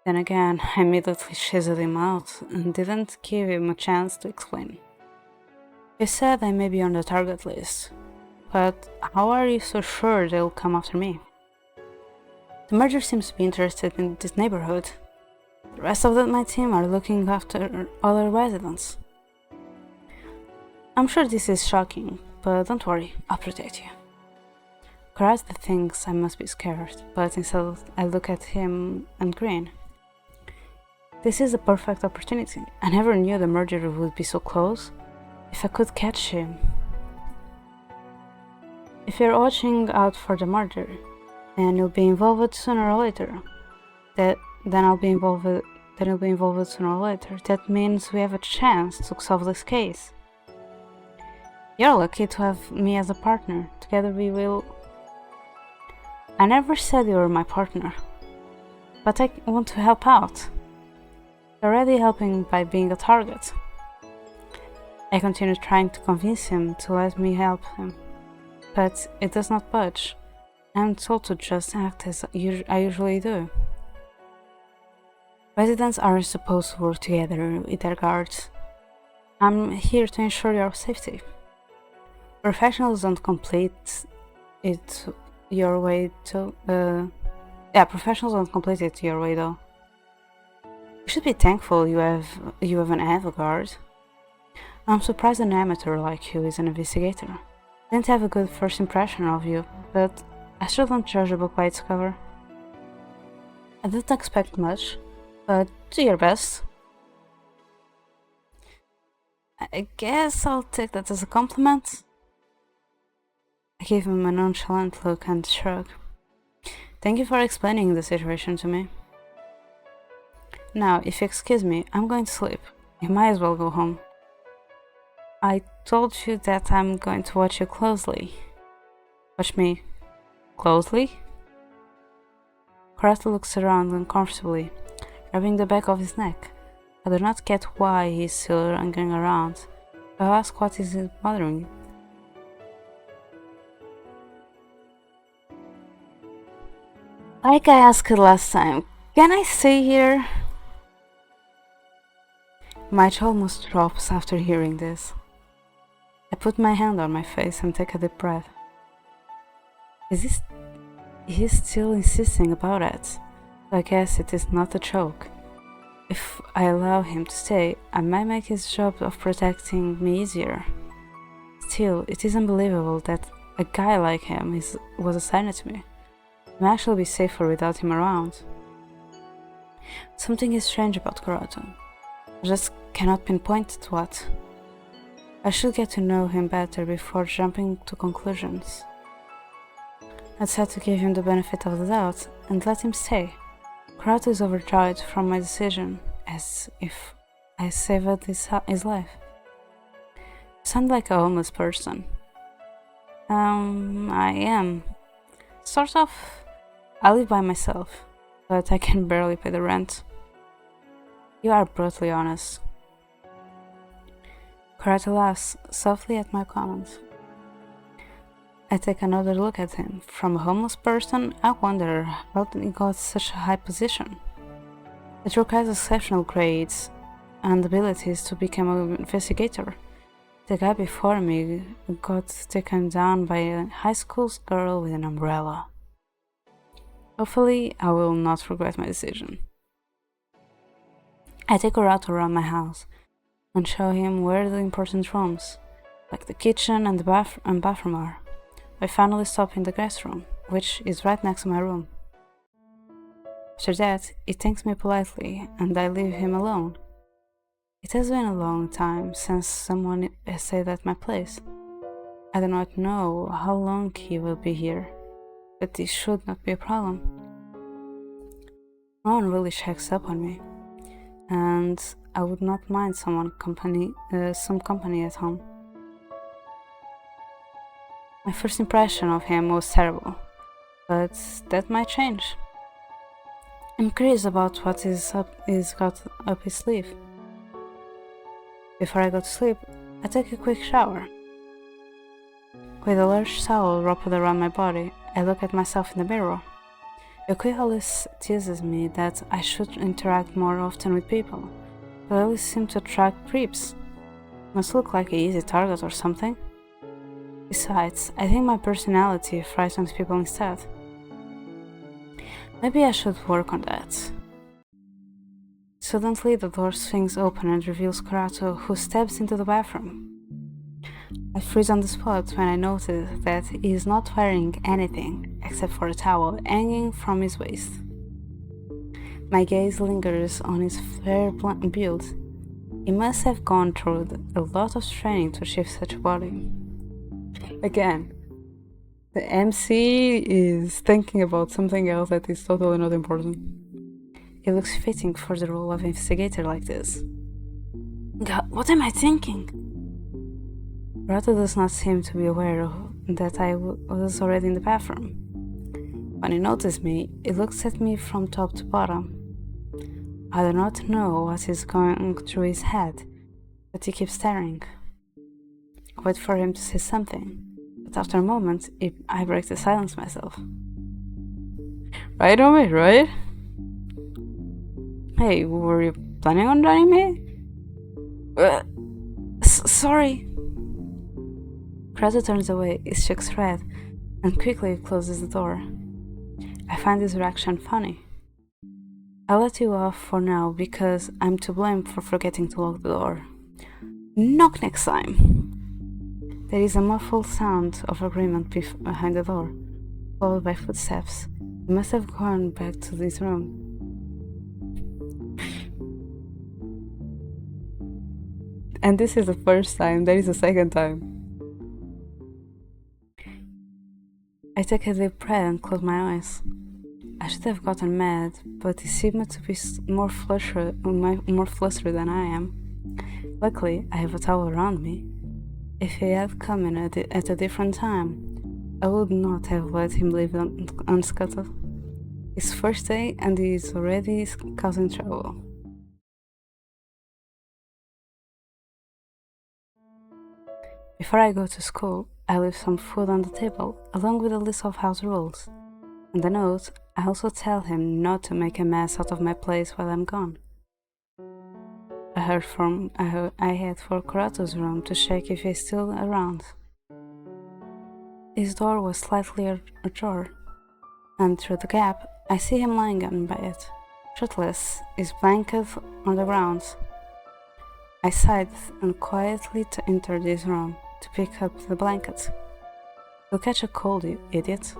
Then again, I immediately chiseled him out and didn't give him a chance to explain. He said I may be on the target list, but how are you so sure they'll come after me? The murderer seems to be interested in this neighborhood. The rest of my team are looking after other residents. I'm sure this is shocking, but don't worry, I'll protect you. Kurato thinks I must be scared, but instead I look at him and grin. This is a perfect opportunity. I never knew the murderer would be so close. If I could catch him. If you're watching out for the murder, then you'll be involved sooner or later. Then you'll be involved sooner or later. That means we have a chance to solve this case. You're lucky to have me as a partner. Together we will... I never said you were my partner, but I want to help out. You're already helping by being a target. I continue trying to convince him to let me help him, but it does not budge. I'm told to just act as I usually do. Residents aren't supposed to work together with their guards. I'm here to ensure your safety. Professionals don't complete it your way professionals don't complete it your way though. You should be thankful you have an avant-garde. I'm surprised an amateur like you is an investigator. I didn't have a good first impression of you, but I still don't judge a book by its cover. I didn't expect much, but do your best. I guess I'll take that as a compliment. I gave him a nonchalant look and shrug. Thank you for explaining the situation to me. Now, if you excuse me, I'm going to sleep. You might as well go home. I told you that I'm going to watch you closely. Watch me closely? Kurato looks around uncomfortably, rubbing the back of his neck. I do not get why he is still hanging around. I ask what is bothering you. Like I asked last time, can I stay here? My jaw almost drops after hearing this. I put my hand on my face and take a deep breath. He's still insisting about it. I guess it is not a joke. If I allow him to stay, I might make his job of protecting me easier. Still, it is unbelievable that a guy like him was assigned to me. I might actually be safer without him around. Something is strange about Kurato. I just cannot pinpoint what. I should get to know him better before jumping to conclusions. I decided to give him the benefit of the doubt and let him stay. Kurato is overjoyed from my decision, as if I saved his life. I sound like a homeless person. I am. Sort of. I live by myself, but I can barely pay the rent. You are brutally honest. Kurato laughs softly at my comment. I take another look at him. From a homeless person, I wonder how he got such a high position. It requires exceptional grades and abilities to become an investigator. The guy before me got taken down by a high school girl with an umbrella. Hopefully, I will not regret my decision. I take Kurato around my house and show him where the important rooms, like the kitchen and the bathroom are. I finally stop in the guest room, which is right next to my room. After that, he thanks me politely and I leave him alone. It has been a long time since someone has stayed at my place. I do not know how long he will be here, but this should not be a problem. No one really checks up on me, and I would not mind some company at home. My first impression of him was terrible, but that might change. I'm curious about what he's got up his sleeve. Before I go to sleep, I take a quick shower. With a large towel wrapped around my body, I look at myself in the mirror. Yoko always teases me that I should interact more often with people, but I always seem to attract creeps. Must look like an easy target or something. Besides, I think my personality frightens people instead. Maybe I should work on that. Suddenly the door swings open and reveals Kurato, who steps into the bathroom. I freeze on the spot when I notice that he is not wearing anything except for a towel hanging from his waist. My gaze lingers on his fair build. He must have gone through a lot of training to achieve such a body. Again, the MC is thinking about something else that is totally not important. It looks fitting for the role of investigator like this. God, what am I thinking? Kurato does not seem to be aware that I was already in the bathroom. When he notices me, he looks at me from top to bottom. I do not know what is going through his head, but he keeps staring. I wait for him to say something, but after a moment, I break the silence myself. Right on me, right? Hey, were you planning on joining me? Sorry. Kurato turns away, his cheeks red, and quickly closes the door. I find this reaction funny. I'll let you off for now because I'm to blame for forgetting to lock the door. Knock next time. There is a muffled sound of agreement behind the door, followed by footsteps. He must have gone back to his room. And this is the first time, there is a second time. I take a deep breath and close my eyes. I should have gotten mad, but he seemed to be more flustered than I am. Luckily, I have a towel around me. If he had come in at a different time, I would not have let him leave unscathed. It's first day and he is already causing trouble. Before I go to school, I leave some food on the table, along with a list of house rules. And a note, I also tell him not to make a mess out of my place while I'm gone. I head for Kurato's room to check if he's still around. His door was slightly ajar, and through the gap, I see him lying on bed, shirtless, his blanket on the ground. I sighed and quietly entered his room to pick up the blanket. You'll catch a cold, you idiot.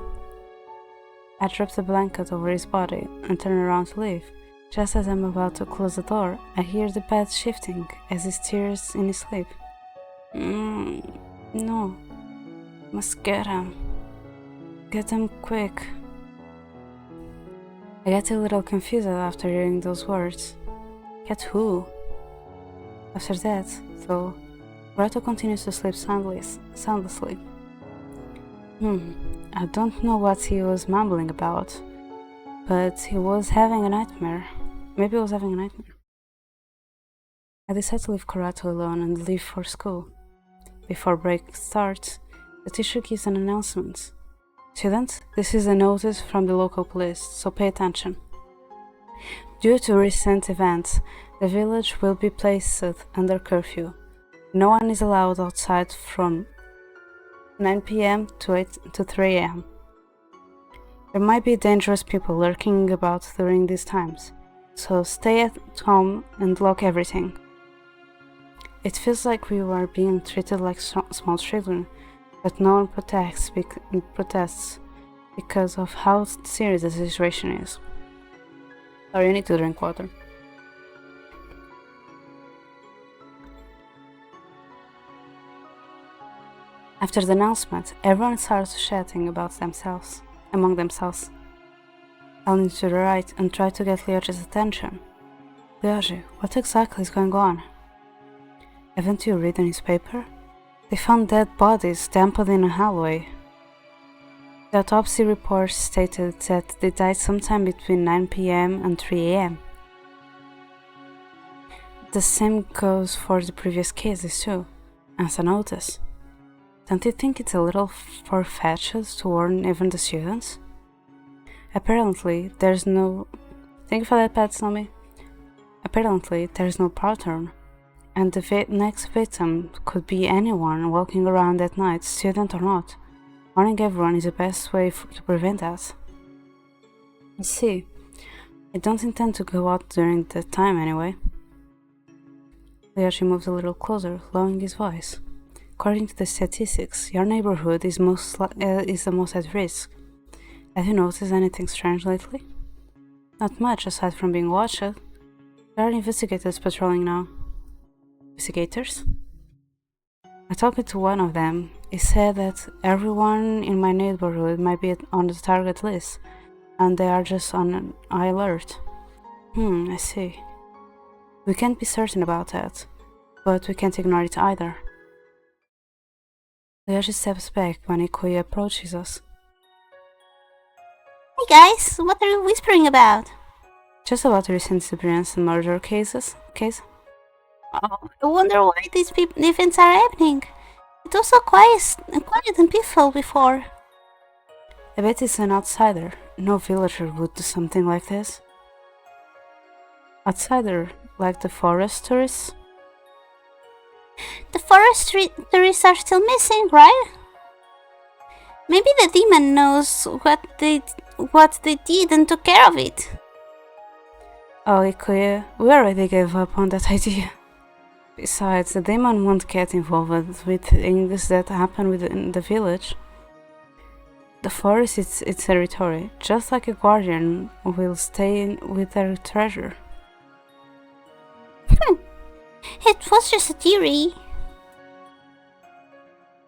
I dropped the blanket over his body and turned around to leave, Just as I'm about to close the door, I hear the bed shifting as he stirs in his sleep. No. Must get him. Get him quick. I get a little confused after hearing those words. Get who? After that, though, Kurato continues to sleep soundlessly. I don't know what he was mumbling about, but he was having a nightmare. Maybe he was having a nightmare. I decide to leave Kurato alone and leave for school. Before break starts, the teacher gives an announcement. Students, this is a notice from the local police, so pay attention. Due to recent events, the village will be placed under curfew. No one is allowed outside from 9 p.m. to 3 a.m. There might be dangerous people lurking about during these times, so stay at home and lock everything. It feels like we are being treated like small children, but no one protests because of how serious the situation is. Sorry, you need to drink water. After the announcement, everyone starts chatting among themselves. I'll need to the right and try to get Lyoji's attention. Lyoji, what exactly is going on? Haven't you read the newspaper? They found dead bodies dumped in a hallway. The autopsy report stated that they died sometime between 9 p.m. and 3 a.m. The same goes for the previous cases too, as a notice. Don't you think it's a little far-fetched to warn even the students? Apparently, there's no... Thank you for that, Pat Snowmy. Apparently, there's no pattern, and the next victim could be anyone walking around at night, student or not. Warning everyone is the best way to prevent that. I see. I don't intend to go out during that time anyway. Lyoji moves a little closer, lowering his voice. According to the statistics, your neighborhood is the most at risk. Have you noticed anything strange lately? Not much, aside from being watched. There are investigators patrolling now. Investigators? I talked to one of them. He said that everyone in my neighborhood might be on the target list, and they are just on high alert. I see. We can't be certain about that, but we can't ignore it either. Lyoji steps back when Ikuya approaches us. Hey guys, what are you whispering about? Just about the recent disappearance and murder case. Oh, I wonder why these events are happening. It was so quiet and peaceful before. I bet it's an outsider. No villager would do something like this. Outsider, like the forest tourists? The forest tourists are still missing, right? Maybe the demon knows what they did and took care of it. Oh, Ikuya, we already gave up on that idea. Besides, the demon won't get involved with things that happen within the village. The forest is its territory, just like a guardian will stay with their treasure. It was just a theory.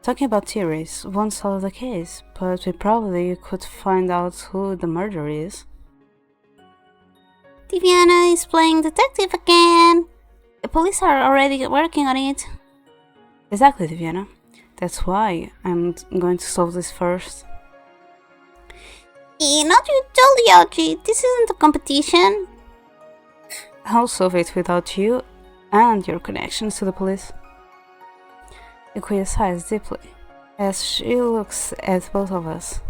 Talking about theories won't solve the case, but we probably could find out who the murderer is. Diviana is playing detective again. The police are already working on it. Exactly, Diviana. That's why I'm going to solve this first. Not you told Lyoji, this isn't a competition. I'll solve it without you and your connections to the police. Ikuya sighs deeply as she looks at both of us.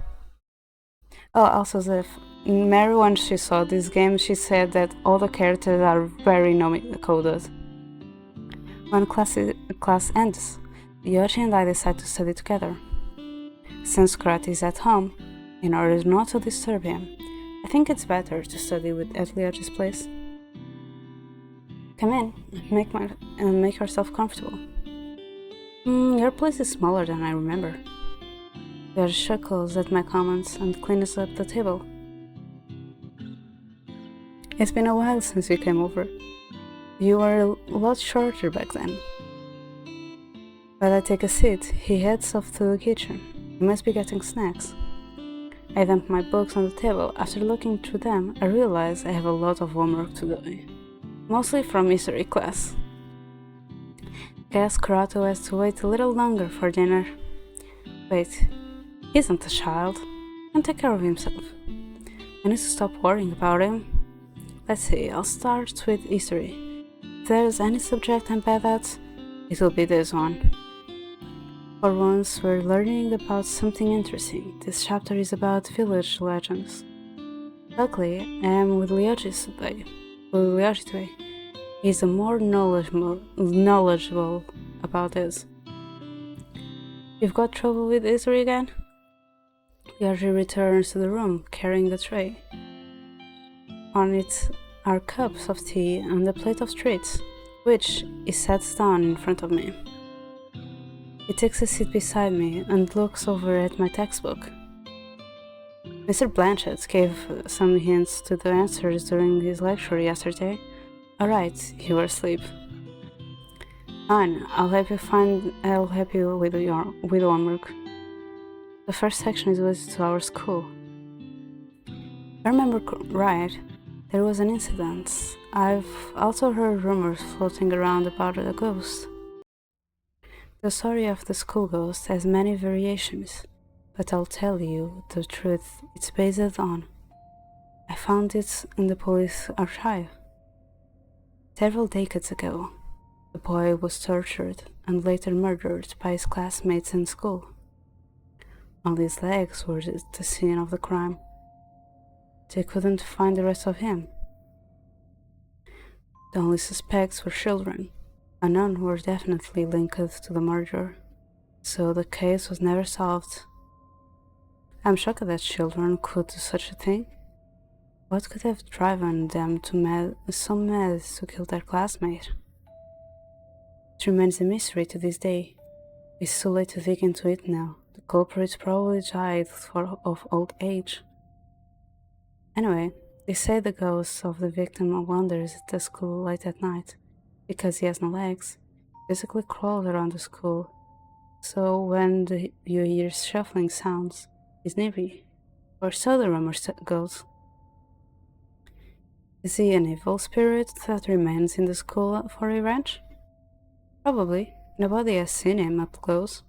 Oh, also Mary, when she saw this game, she said that all the characters are very coded. When class ends, Lyoji and I decide to study together. Since Kurato is at home, in order not to disturb him, I think it's better to study at Lyoji's place. Come in and make yourself comfortable. Your place is smaller than I remember. Lyoji chuckles at my comments and cleans up the table. It's been a while since you came over. You were a lot shorter back then. While I take a seat, he heads off to the kitchen. He must be getting snacks. I dump my books on the table. After looking through them, I realize I have a lot of homework to do. Mostly from history class. Guess Kurato has to wait a little longer for dinner. Wait, he isn't a child. He can take care of himself. I need to stop worrying about him. Let's see, I'll start with history. If there's any subject I'm bad at, it will be this one. For once, we're learning about something interesting. This chapter is about village legends. Luckily, I am with Lyoji today. He's more knowledgeable about this. You've got trouble with history again? Lyoji returns to the room, carrying the tray. On it are cups of tea and a plate of treats, which he sets down in front of me. He takes a seat beside me and looks over at my textbook. Mr. Blanchett gave some hints to the answers during his lecture yesterday. Alright, you were asleep. Fine, I'll help you with homework. The first section is related to our school. If I remember right, there was an incident. I've also heard rumors floating around about a ghost. The story of the school ghost has many variations, but I'll tell you the truth it's based on. I found it in the police archive. Several decades ago, the boy was tortured and later murdered by his classmates in school. Only his legs were the scene of the crime. They couldn't find the rest of him. The only suspects were children, and none were definitely linked to the murder, so the case was never solved. I'm shocked that children could do such a thing. What could have driven them so mad to kill their classmate? It remains a mystery to this day. It's too late to dig into it now. The culprit probably died of old age. Anyway, they say the ghost of the victim wanders at the school late at night. Because he has no legs, he basically crawls around the school. So when you hear shuffling sounds, he's near you. Or so the rumor goes. Is he an evil spirit that remains in the school for revenge? Probably. Nobody has seen him up close.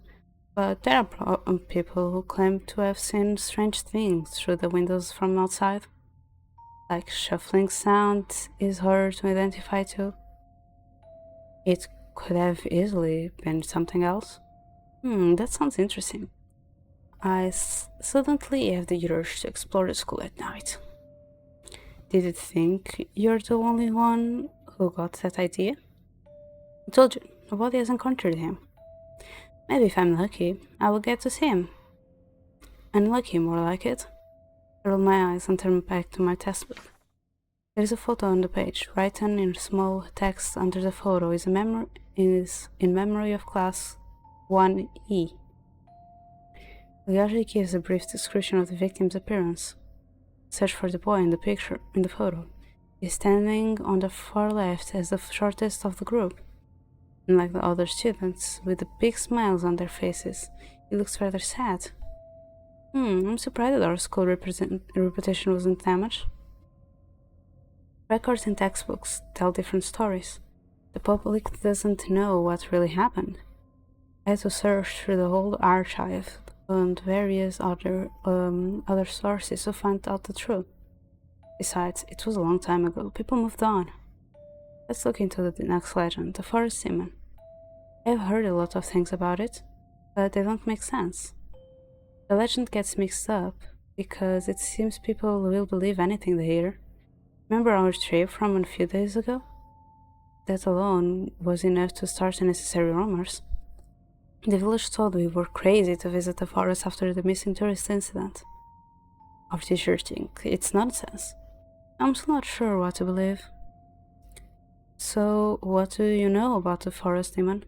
But there are people who claim to have seen strange things through the windows from outside. Like shuffling sound is hard to identify too. It could have easily been something else. That sounds interesting. I suddenly have the urge to explore the school at night. Did you think you're the only one who got that idea? I told you, nobody has encountered him. Maybe if I'm lucky, I will get to see him. Unlucky, more like it. I roll my eyes and turn back to my textbook. There is a photo on the page. Written in small text under the photo is in memory of class 1E. Lyoji gives a brief description of the victim's appearance. Search for the boy in the photo. He's standing on the far left as the shortest of the group. Unlike the other students, with the big smiles on their faces, he looks rather sad. I'm surprised that our school reputation wasn't damaged. Records and textbooks tell different stories. The public doesn't know what really happened. I had to search through the whole archive and various other sources to find out the truth. Besides, it was a long time ago. People moved on. Let's look into the next legend, the forest demon. I've heard a lot of things about it, but they don't make sense. The legend gets mixed up because it seems people will believe anything they hear. Remember our trip from a few days ago? That alone was enough to start unnecessary rumors. The village thought we were crazy to visit the forest after the missing tourist incident. Our teachers think it's nonsense. I'm still not sure what to believe. So, what do you know about the forest demon?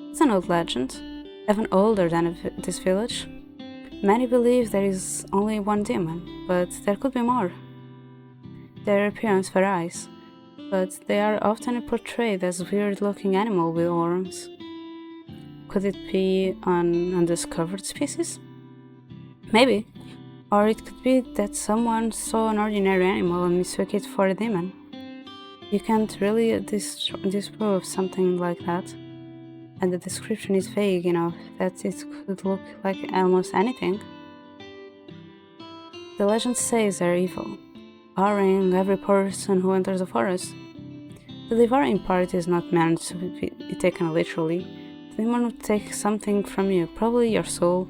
It's an old legend, even older than this village. Many believe there is only one demon, but there could be more. Their appearance varies, but they are often portrayed as weird-looking animals with horns. Could it be an undiscovered species? Maybe. Or it could be that someone saw an ordinary animal and mistook it for a demon. You can't really disprove something like that, and the description is vague enough that it could look like almost anything. The legend says they're evil, devouring every person who enters the forest. The devouring part is not meant to be taken literally. The demon would take something from you, probably your soul.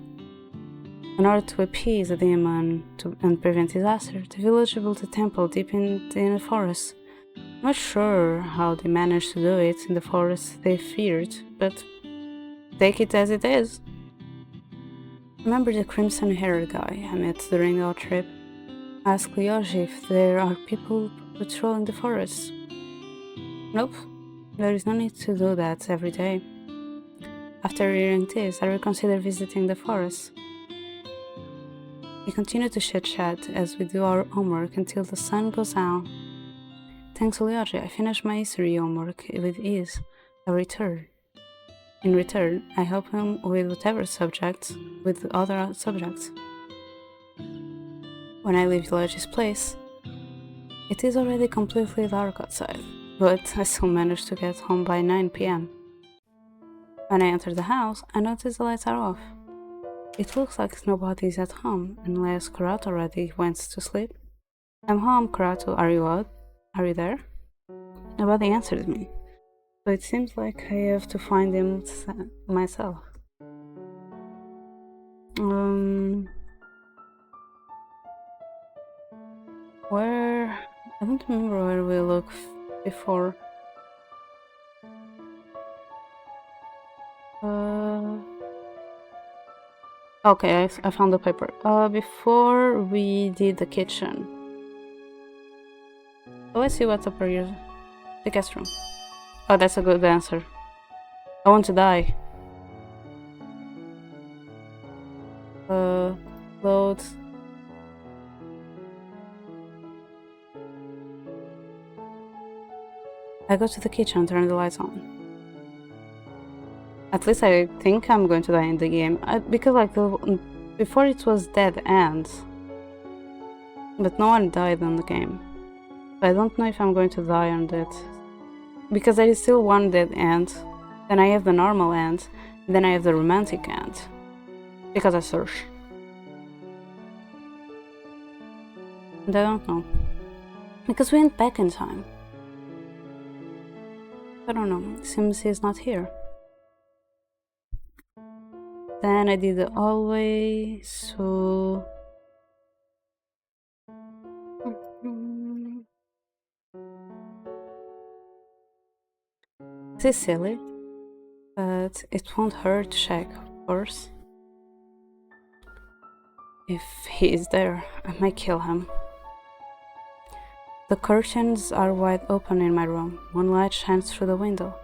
In order to appease the demon and prevent disaster, the village built a temple deep in the forest. Not sure how they managed to do it in the forest they feared, but take it as it is. Remember the crimson-haired guy I met during our trip? Ask Ryoji if there are people patrolling the forest. Nope, there is no need to do that every day. After hearing this, I will consider visiting the forest. We continue to chit-chat as we do our homework until the sun goes down. Thanks to Ryoji, I finished my history homework with ease. In return, I help him with whatever subjects, with other subjects. When I leave Ryoji's place, it is already completely dark outside, but I still manage to get home by 9 p.m. When I enter the house, I notice the lights are off. It looks like nobody is at home, unless Kurato already went to sleep. I'm home, Kurato. Are you out? Are you there? Nobody answers me, so it seems like I have to find him myself. Where? I don't remember where we looked before. Okay, I found the paper. Before we did the kitchen. So let's see what's up here. The guest room. Oh, that's a good answer. I want to die. Load. I go to the kitchen and turn the lights on. At least I think I'm going to die in the game. Because like before it was dead end. But no one died in the game. So I don't know if I'm going to die on that. Because there is still one dead end. Then I have the normal end. Then I have the romantic end. Because I searched. And I don't know. Because we went back in time. I don't know. It seems he's not here. Then I did the hallway, so... This is silly, but it won't hurt to check, of course. If he is there, I might kill him. The curtains are wide open in my room. One light shines through the window,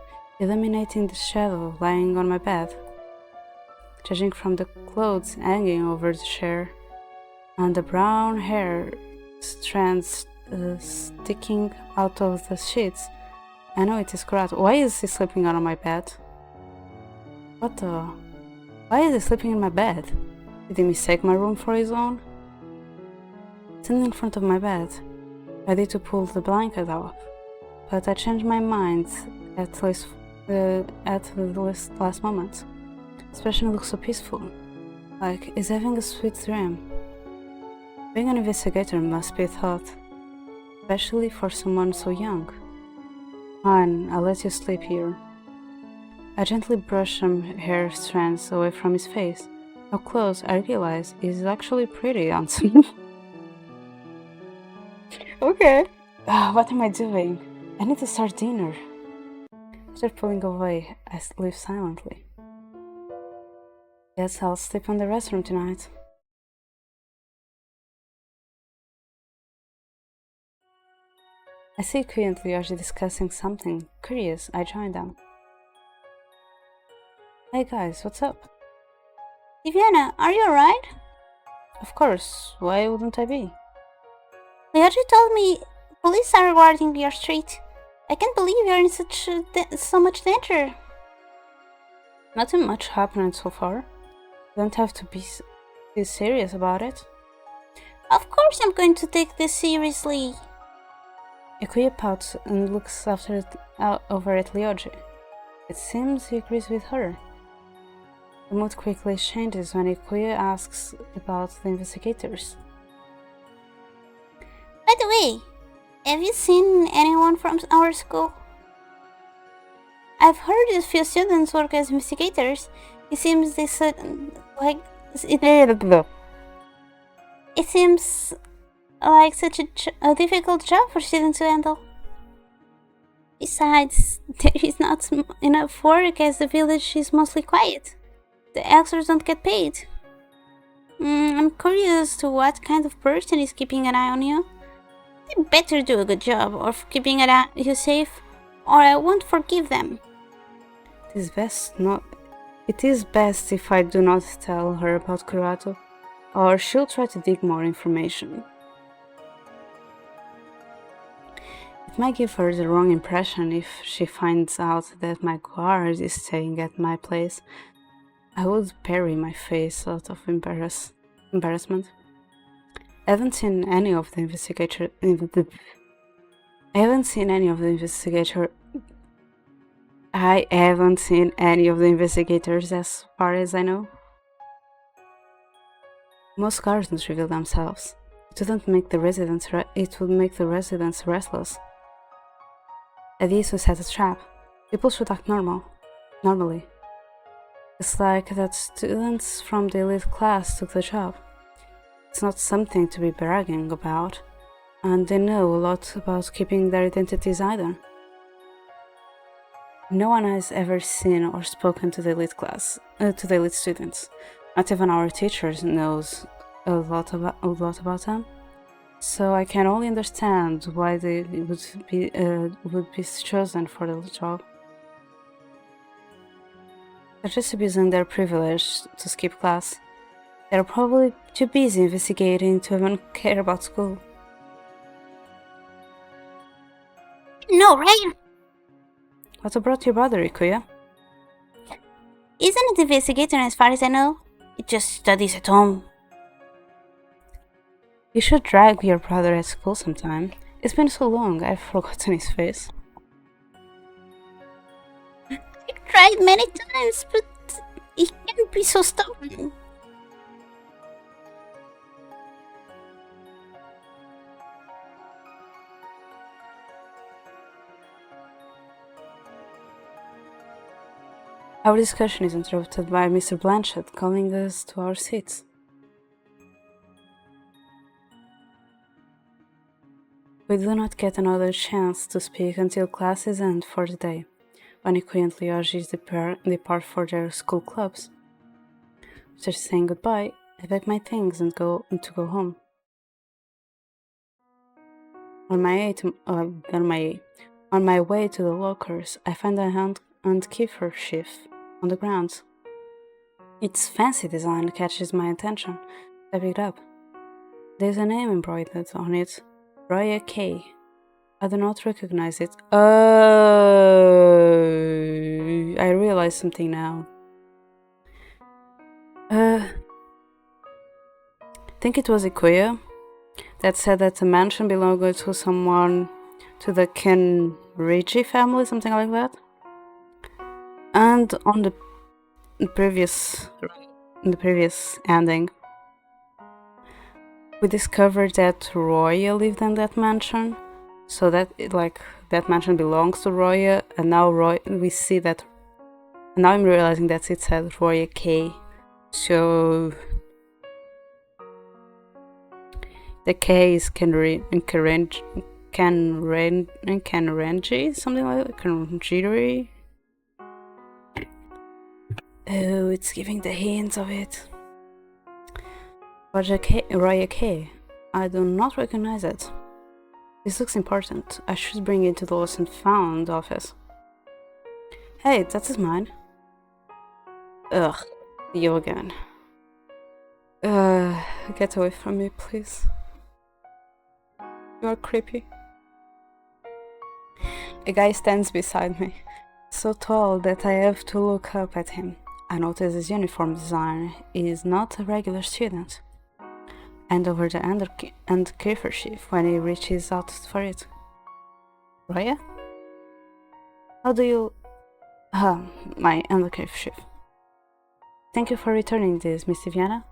illuminating the shadow lying on my bed. Judging from the clothes hanging over the chair and the brown hair strands sticking out of the sheets, I know it is Kurato. Why is he sleeping on my bed? What the? Why is he sleeping in my bed? Did he mistake my room for his own? Sitting in front of my bed, ready to pull the blanket off, but I changed my mind at the last moment. Especially looks so peaceful, like he's having a sweet dream. Being an investigator must be a thought, especially for someone so young. Fine, I'll let you sleep here. I gently brush some hair strands away from his face. Up close, I realize he's actually pretty handsome. Okay. What am I doing? I need to start dinner. After pulling away, I leave silently. Guess I'll sleep in the restroom tonight. I see Kui and Ryoji discussing something. Curious, I join them. Hey guys, what's up? Viviana, are you alright? Of course, why wouldn't I be? Ryoji told me Police are guarding your street. I can't believe you're in so much danger. Nothing much happened so far. You don't have to be serious about it. Of course I'm going to take this seriously. Ikuya pouts and looks over at Ryoji. It seems he agrees with her. The mood quickly changes when Ikuya asks about the investigators. By the way, have you seen anyone from our school? I've heard a few students work as investigators. It seems it seems like such a difficult job for students to handle. Besides, there is not enough work as the village is mostly quiet. The actors don't get paid. I'm curious to what kind of person is keeping an eye on you. They better do a good job of keeping an eye on you safe, or I won't forgive them. It is best if I do not tell her about Kurato, or she'll try to dig more information. It might give her the wrong impression if she finds out that my guard is staying at my place. I would bury my face out of embarrassment. I haven't seen any of the investigators as far as I know. Most guards don't reveal themselves. It would make the residents restless. This was set a trap. People should act normally. It's like that students from the elite class took the job. It's not something to be bragging about, and they know a lot about keeping their identities either. No one has ever seen or spoken to the elite students. Not even our teachers knows a lot about them. So I can only understand why they would be chosen for the job. They're just abusing their privilege to skip class. They're probably too busy investigating to even care about school. No, right? What about your brother, Ikuya? Isn't it investigator as far as I know? It just studies at home. You should drag your brother at school sometime. It's been so long, I've forgotten his face. I've tried many times, but he can't be so stubborn. Our discussion is interrupted by Mr. Blanchett calling us to our seats. We do not get another chance to speak until classes end for the day, when Ikuya and Ryoji depart for their school clubs. After saying goodbye, I pack my things and go home. On my way to the lockers, I find a handkerchief on the ground. Its fancy design catches my attention. I pick it up. There's a name embroidered on it, Roya K. I do not recognize it. Oh, I realize something now. I think it was Ikuya that said that the mansion belonged to someone, to the Kenrichi family, something like that. And on the previous ending, we discovered that Roya lived in that mansion, so that that mansion belongs to Roya, and now we see that. And now I'm realizing that it said Roya K. So the K is Kenrenji, something like that. Kenjiri. Oh, it's giving the hint of it. Roya K. I do not recognize it. This looks important. I should bring it to the lost and found office. Hey, that is mine. Ugh, you again. Get away from me, please. You are creepy. A guy stands beside me, so tall that I have to look up at him. I notice his uniform design is not a regular student. And over the handkerchief when he reaches out for it. Raya? How do you... my handkerchief. Thank you for returning this, Miss Viviana.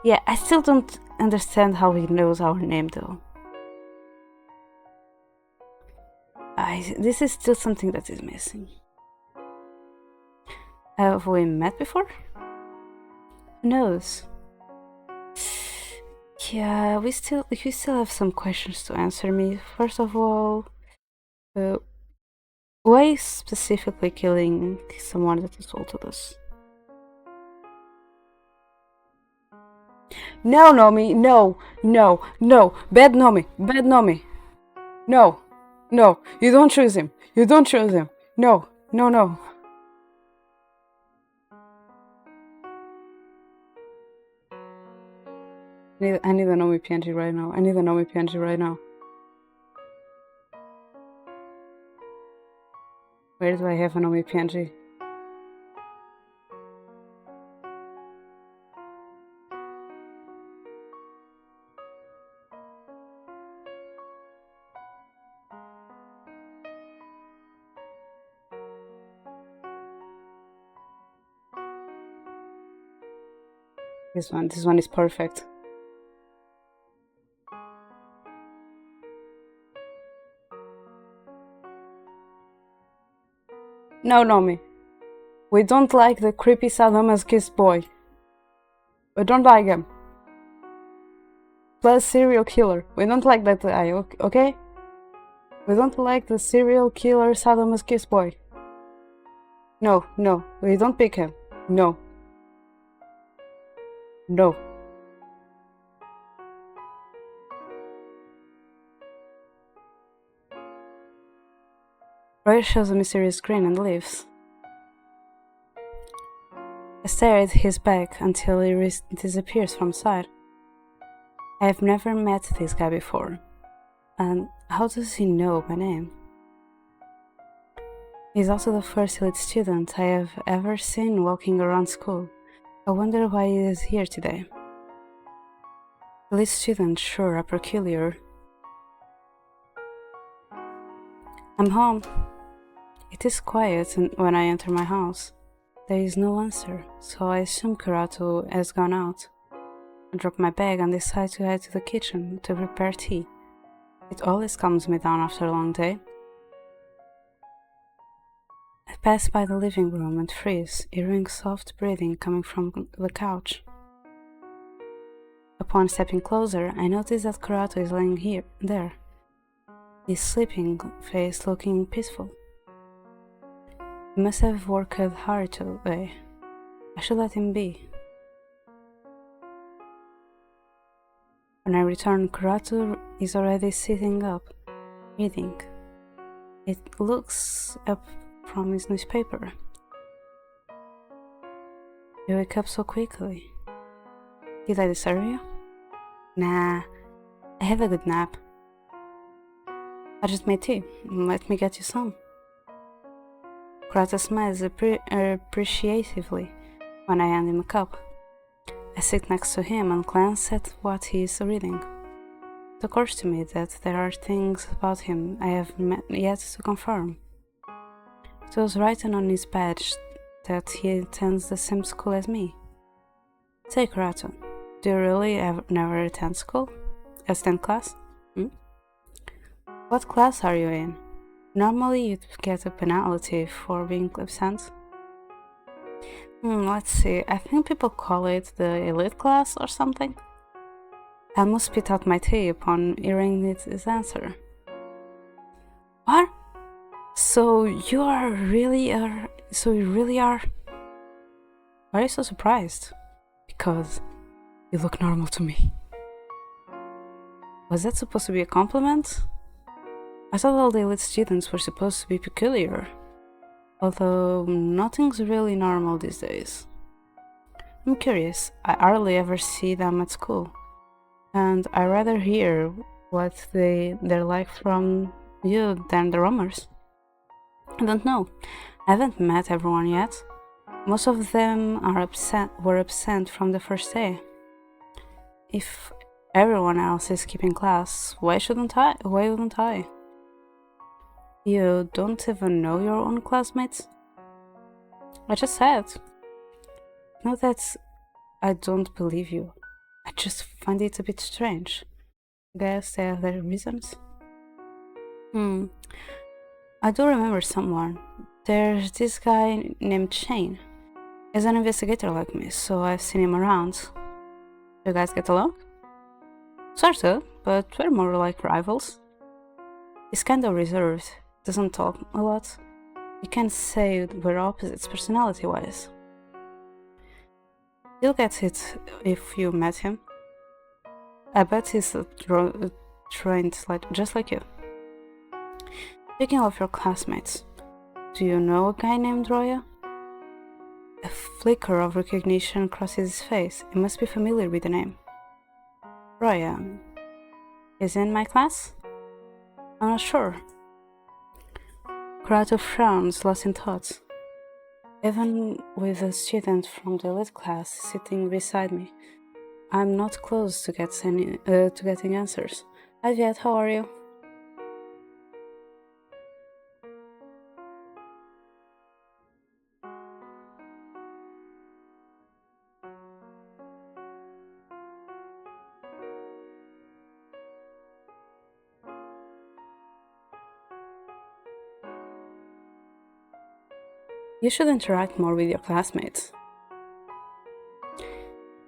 Yeah, I still don't understand how he knows our name though. This is still something that is missing. Have we met before? Who knows? Yeah, we still have some questions to answer me. First of all, why specifically killing someone that assaulted us? No, Nomi, no, bad Nomi. No, you don't choose him. No. I need a Nomi PNG right now. Where do I have a Nomi PNG? This one is perfect. No, Nomi. We don't like the creepy sadomasochist boy. We don't like him. Plus serial killer. We don't like that guy, okay? We don't like the serial killer sadomasochist boy. No, we don't pick him. No. Roy shows a mysterious grin and leaves. I stare at his back until he disappears from sight. I have never met this guy before. And how does he know my name? He's also the first elite student I have ever seen walking around school. I wonder why he is here today. Elite students sure are peculiar. I'm home. It is quiet when I enter my house. There is no answer, so I assume Kurato has gone out. I drop my bag and decide to head to the kitchen to prepare tea. It always calms me down after a long day. I pass by the living room and freeze, hearing soft breathing coming from the couch. Upon stepping closer, I notice that Kurato is laying there, his sleeping face looking peaceful. He must have worked hard today. I should let him be. When I return, Kurato is already sitting up, reading. It looks up from his newspaper. You wake up so quickly. Did I disturb you? Nah, I had a good nap. I just made tea. Let me get you some. Kurato smiles appreciatively when I hand him a cup. I sit next to him and glance at what he is reading. It occurs to me that there are things about him I have yet to confirm. It was written on his badge that he attends the same school as me. Say, Kurato, do you really never attend class? What class are you in? Normally you'd get a penalty for being absent. Let's see, I think people call it the elite class or something. I almost spit out my tea upon hearing his answer. What? So you really are? Why are you so surprised? Because you look normal to me. Was that supposed to be a compliment? I thought all the elite students were supposed to be peculiar, although nothing's really normal these days. I'm curious, I hardly ever see them at school, and I rather hear what they're like from You, then the rumors. I don't know. I haven't met everyone yet. Most of them were absent from the first day. If everyone else is keeping class, why wouldn't I? You don't even know your own classmates? I just said. Not that I don't believe you. I just find it a bit strange. Guess they have their reasons. I do remember someone. There's this guy named Shane. He's an investigator like me, so I've seen him around. You guys get along? Sorta, but we're more like rivals. He's kinda reserved, doesn't talk a lot. You can't say we're opposites personality-wise. You'll get it if you met him. I bet he's trained just like you. Speaking of your classmates, do you know a guy named Roya? A flicker of recognition crosses his face. He must be familiar with the name. Roya is in my class? I'm not sure. Kurato frowns, lost in thoughts. Even with a student from the elite class sitting beside me, I'm not close to getting answers. Hi Viet, how are you? You should interact more with your classmates.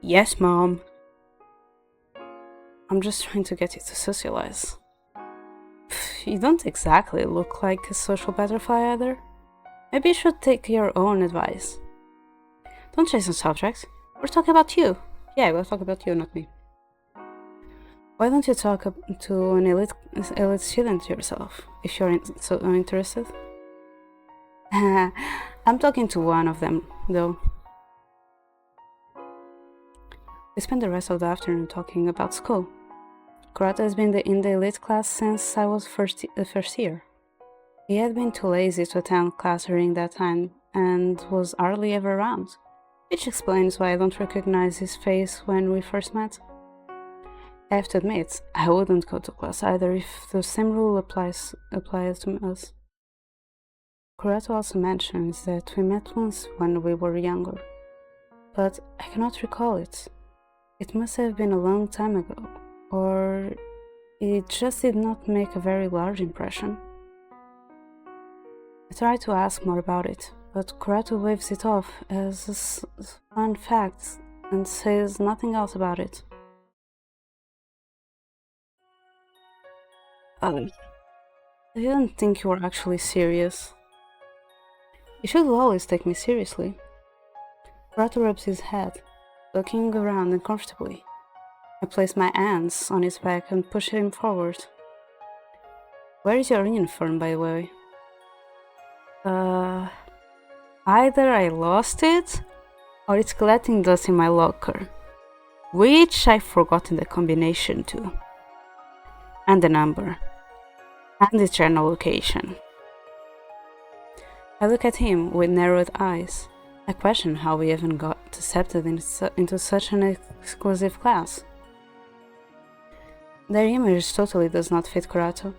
Yes, Mom. I'm just trying to get you to socialize. You don't exactly look like a social butterfly either. Maybe you should take your own advice. Don't chase on subjects. We're talking about you. Yeah, we'll talk about you, not me. Why don't you talk to an elite student yourself, if you're so interested? I'm talking to one of them, though. We spent the rest of the afternoon talking about school. Kurato has been in the elite class since I was first year. He had been too lazy to attend class during that time and was hardly ever around, which explains why I don't recognize his face when we first met. I have to admit, I wouldn't go to class either if the same rule applies to us. Kurato also mentions that we met once when we were younger, but I cannot recall it. It must have been a long time ago, or it just did not make a very large impression. I tried to ask more about it, but Kurato waves it off as a fun fact and says nothing else about it. I didn't think you were actually serious. You should always take me seriously. Kurato rubs his head, looking around uncomfortably. I place my hands on his back and push him forward. Where is your uniform, by the way? Either I lost it, or it's collecting dust in my locker, which I've forgotten the combination to, and the number, and the general location. I look at him with narrowed eyes. I question how we even got accepted into such an exclusive class. Their image totally does not fit Kurato.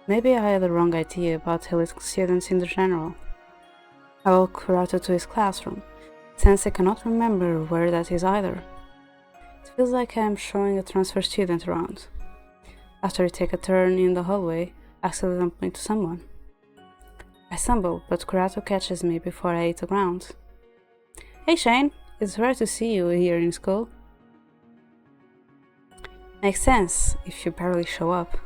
Maybe I had the wrong idea about elite students in general. I walk Kurato to his classroom, since I cannot remember where that is either. It feels like I am showing a transfer student around. After I take a turn in the hallway, I accidentally bump into someone. I stumble, but Kurato catches me before I hit the ground. Hey Shane, it's rare to see you here in school. Makes sense if you barely show up.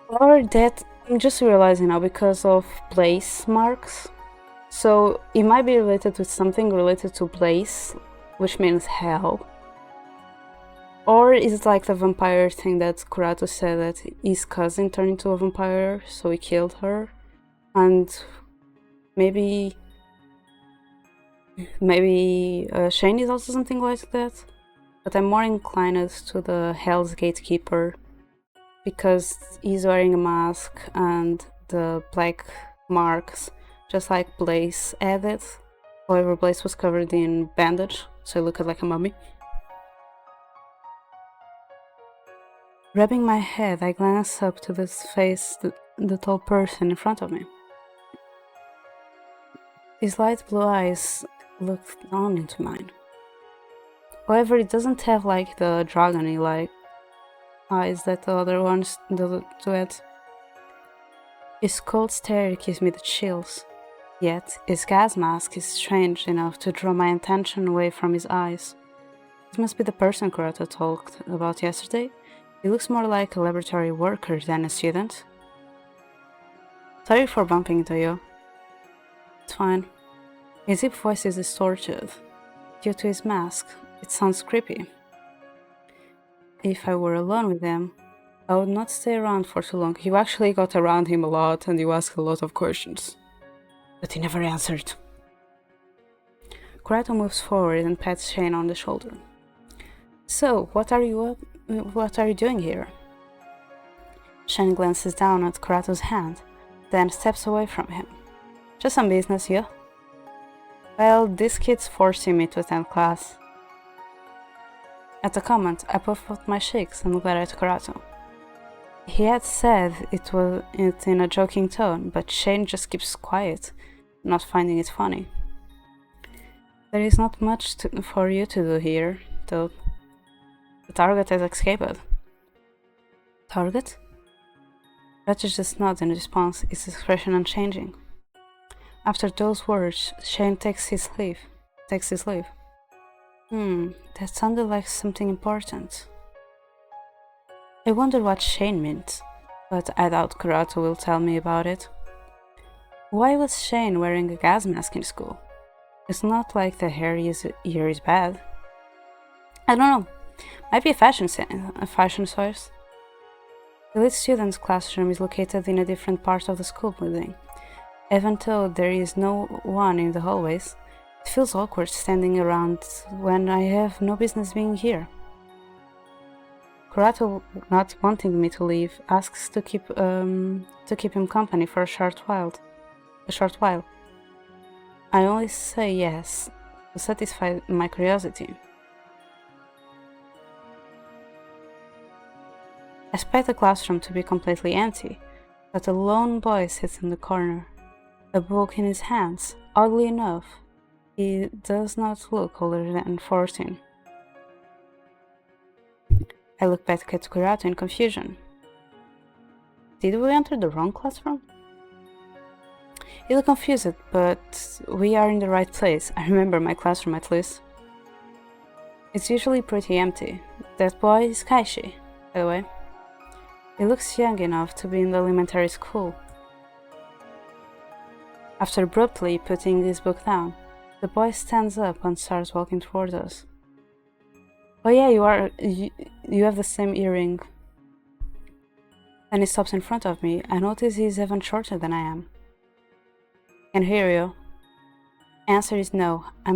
Or that I'm just realizing now because of place marks. So it might be related to something related to place, which means hell. Or is it like the vampire thing that Kurato said that his cousin turned into a vampire, so he killed her? And maybe Shane is also something like that? but I'm more inclined to the Hell's Gatekeeper because he's wearing a mask and the black marks, just like Blaze had it. However, Blaze was covered in bandage, so he looked like a mummy. Rubbing my head, I glance up to the face, the tall person in front of me. His light blue eyes look down into mine. However, it doesn't have like the dragony-like eyes that the other ones do it. His cold stare gives me the chills, yet his gas mask is strange enough to draw my attention away from his eyes. This must be the person Kurato talked about yesterday. He looks more like a laboratory worker than a student. Sorry for bumping into you. It's fine. His deep voice is distorted due to his mask. It sounds creepy. If I were alone with him, I would not stay around for too long. You actually got around him a lot and you asked a lot of questions. But he never answered. Kurato moves forward and pats Shane on the shoulder. So, what are you doing here? Shane glances down at Kurato's hand, then steps away from him. Just some business, yeah? Well, this kid's forcing me to attend class. At the comment, I puffed out my cheeks and glared at Kurato. He had said it in a joking tone, but Shane just keeps quiet, not finding it funny. There is not much for you to do here, though. The target has escaped. Target? Kurato just nods in response, his expression unchanging. After those words, Shane takes his leave. That sounded like something important. I wonder what Shane meant, but I doubt Kurato will tell me about it. Why was Shane wearing a gas mask in school? It's not like the hair here is bad. I don't know. Might be a fashion choice. The lead student's classroom is located in a different part of the school building. Even though there is no one in the hallways, it feels awkward standing around when I have no business being here. Kurato, not wanting me to leave, asks to keep him company for a short while. I only say yes to satisfy my curiosity. I expect the classroom to be completely empty, but a lone boy sits in the corner, a book in his hands. Oddly enough, he does not look older than 14. I look back at Kurato in confusion. Did we enter the wrong classroom? You look confused, but we are in the right place. I remember my classroom at least. It's usually pretty empty. That boy is Kaishi, by the way. He looks young enough to be in the elementary school. After abruptly putting his book down, the boy stands up and starts walking toward us. Oh yeah, you have the same earring. Then he stops in front of me. I notice he's even shorter than I am. Can hear you. Answer is no. I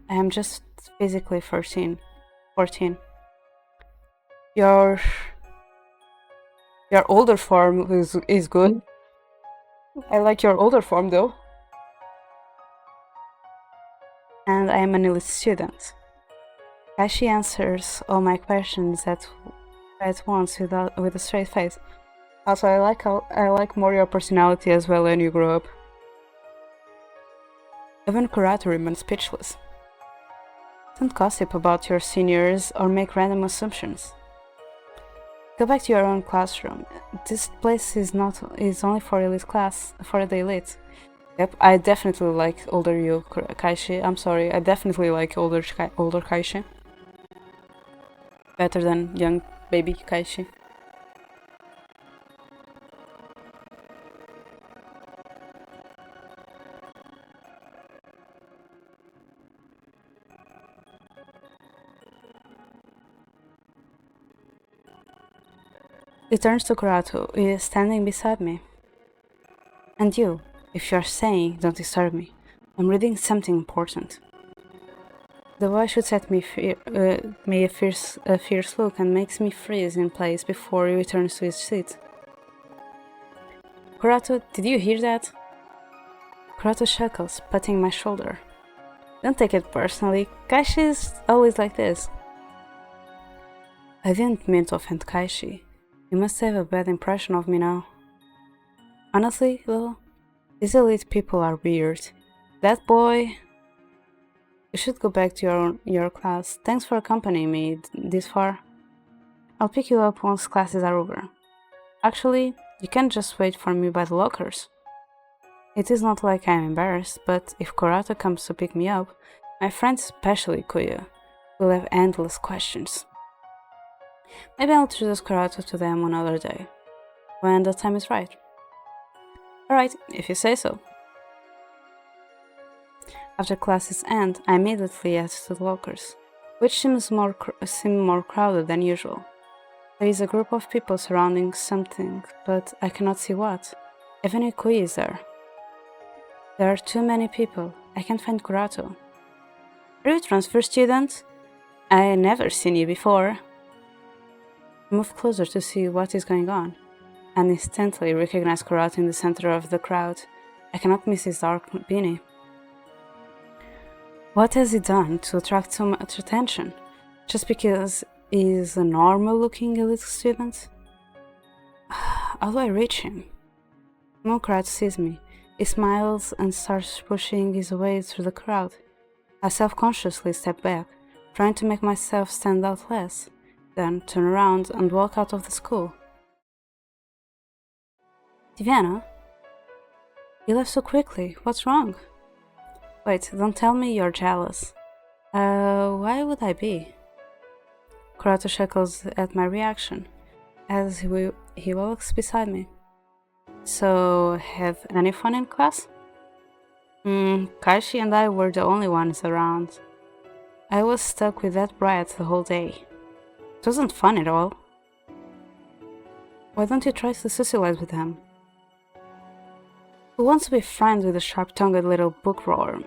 am just physically 14. Your older form is good. I like your older form though. And I am an elite student. Kaishi answers all my questions at once with a straight face. Also, I like more your personality as well when you grow up. Even Kurato remains speechless. Don't gossip about your seniors or make random assumptions. Go back to your own classroom. This place is only for the elite. Yep, I definitely like older you, Kaishi. I'm sorry, I definitely like older Kaishi. Better than young baby Kaishi. He turns to Kurato, who is standing beside me. And you, if you are saying, don't disturb me. I'm reading something important. The boy shoots at me a fierce look and makes me freeze in place before he returns to his seat. Kurato, did you hear that? Kurato chuckles, patting my shoulder. Don't take it personally. Kaishi is always like this. I didn't mean to offend Kaishi. You must have a bad impression of me now. Honestly, though, these elite people are weird. That boy... You should go back to your class. Thanks for accompanying me this far. I'll pick you up once classes are over. Actually, you can't just wait for me by the lockers. It is not like I'm embarrassed, but if Kurato comes to pick me up, my friends, especially Kuya, will have endless questions. Maybe I'll introduce Kurato to them another day, when the time is right. Alright, if you say so. After classes end, I immediately head to the lockers, which seem more crowded than usual. There is a group of people surrounding something, but I cannot see what. Even Ikui is there. There are too many people. I can't find Kurato. Are you a transfer student? I never seen you before. I move closer to see what is going on, and instantly recognize Kurato in the center of the crowd. I cannot miss his dark beanie. What has he done to attract so much attention? Just because he's a normal-looking elite student? How do I reach him? Kurato sees me. He smiles and starts pushing his way through the crowd. I self-consciously step back, trying to make myself stand out less, then turn around and walk out of the school. Diviana? You left so quickly. What's wrong? Wait, don't tell me you're jealous. Why would I be? Kurato chuckles at my reaction, as he walks beside me. So, have any fun in class? Kaishi and I were the only ones around. I was stuck with that brat the whole day. It wasn't fun at all. Why don't you try to socialize with him? Who wants to be friends with a sharp-tongued little bookworm?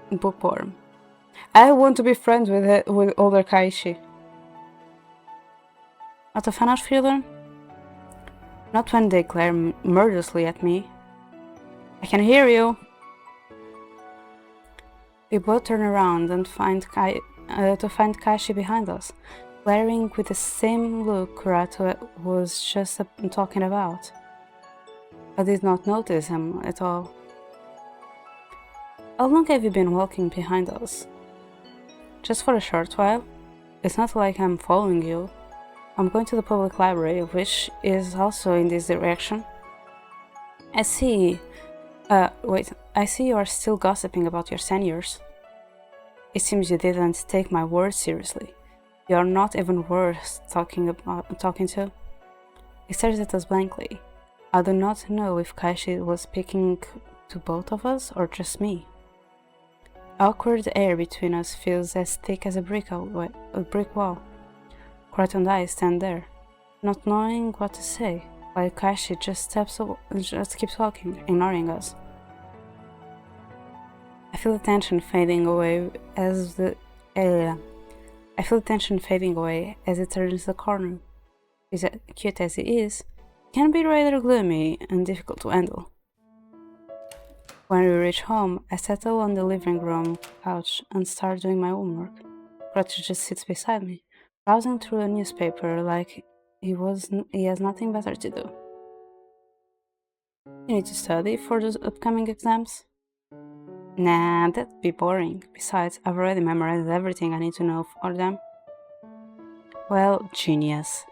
I want to be friends with older Kaishi. Not a fan of Feeler? Not when they glare murderously at me. I can hear you. We both turn around and find Kaishi behind us, glaring with the same look Kurato was just talking about. I did not notice him at all. How long have you been walking behind us? Just for a short while. It's not like I'm following you. I'm going to the public library, which is also in this direction. I see you are still gossiping about your seniors. It seems you didn't take my words seriously. You are not even worth talking to. He stares at us blankly. I do not know if Kaishi was speaking to both of us or just me. Awkward air between us feels as thick as a brick wall. Kurato and I stand there, not knowing what to say, while Kaishi just keeps walking, ignoring us. I feel the tension fading away as it turns the corner. As cute as he is, he can be rather gloomy and difficult to handle. When we reach home, I settle on the living room couch and start doing my homework. Kurato just sits beside me, browsing through a newspaper like he has nothing better to do. You need to study for those upcoming exams? Nah, that'd be boring. Besides, I've already memorized everything I need to know for them. Well, genius.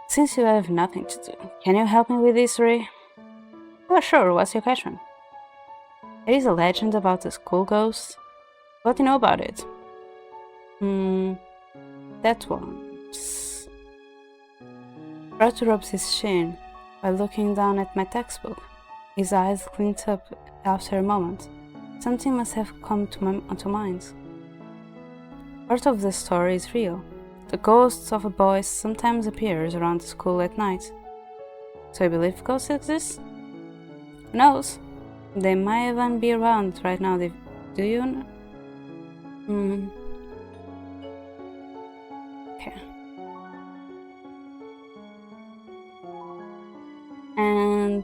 Since you have nothing to do, can you help me with this, Ray? Oh, sure, what's your question? There is a legend about the school ghost. What do you know about it? That one. Kurato rubs his chin while looking down at my textbook. His eyes glint up after a moment. Something must have come to mind. Part of the story is real. The ghosts of a boy sometimes appears around the school at night. So you believe ghosts exist? Who knows? They might even be around right now. Do you?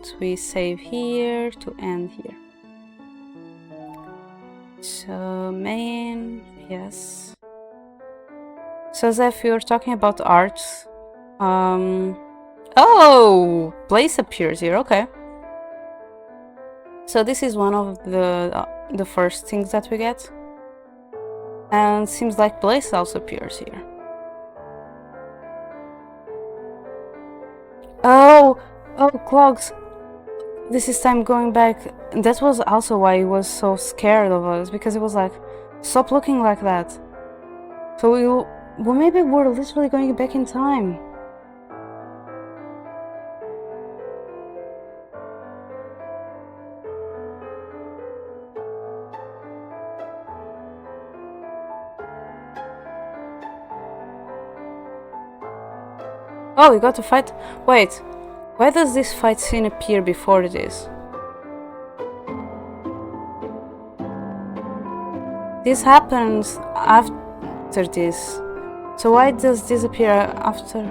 and we save here to end here. So main, yes. So Zeph, you were talking about art. Oh, place appears here. Okay. So this is one of the first things that we get, and seems like place also appears here. Oh, Clogs. This is time going back. That was also why he was so scared of us, because it was like, stop looking like that. So well, maybe we're literally going back in time. Oh, we got to fight. Wait, why does this fight scene appear before this? This happens after this. So why does this appear after?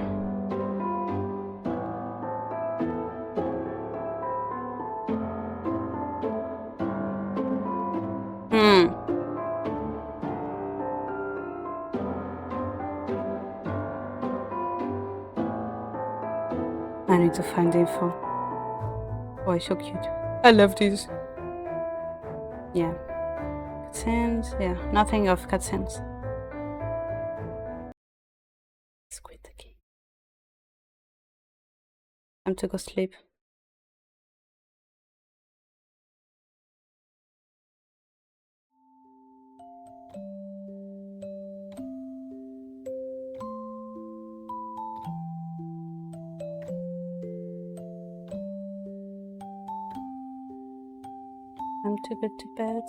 I need to find info. Oh, it's so cute. I love these. Yeah. Cutscenes. Yeah, nothing of cutscenes. Let's quit the game. Time to go sleep. Time to go to bed.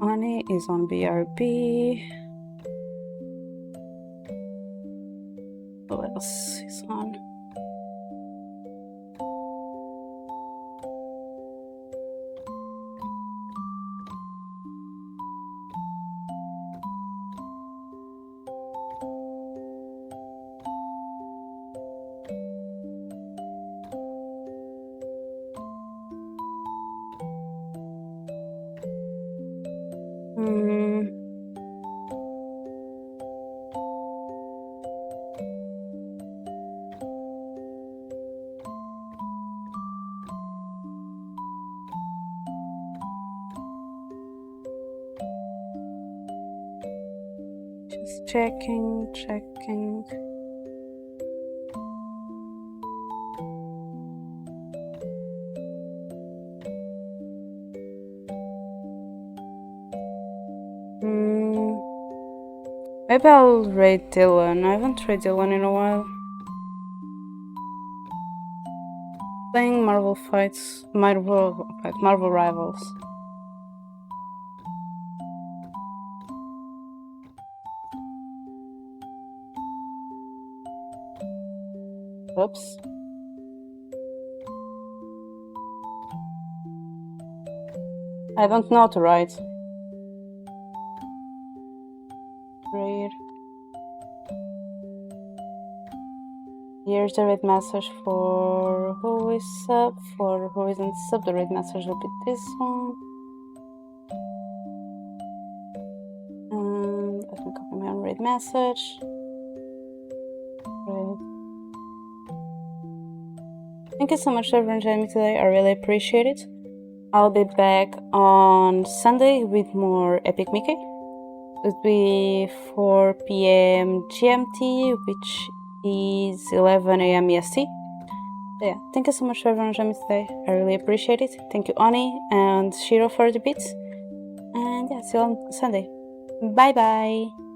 Ani is on BRB. Who else is on? Just checking. Maybe I'll raid Dylan. I haven't raided Dylan in a while. Playing Marvel Rivals. Oops. I don't know to write. Raid. Here's the raid message for who is sub. For who isn't sub, the raid message will be this one. Let me copy my own raid message. Raid. Thank you so much for joining me today. I really appreciate it. I'll be back on Sunday with more Epic Mickey. It'll be 4 p.m. GMT, which is 11 a.m. EST. So yeah, thank you so much for everyone joining me today. I really appreciate it. Thank you, Ani and Shiro, for the beats. And yeah, see you on Sunday. Bye bye.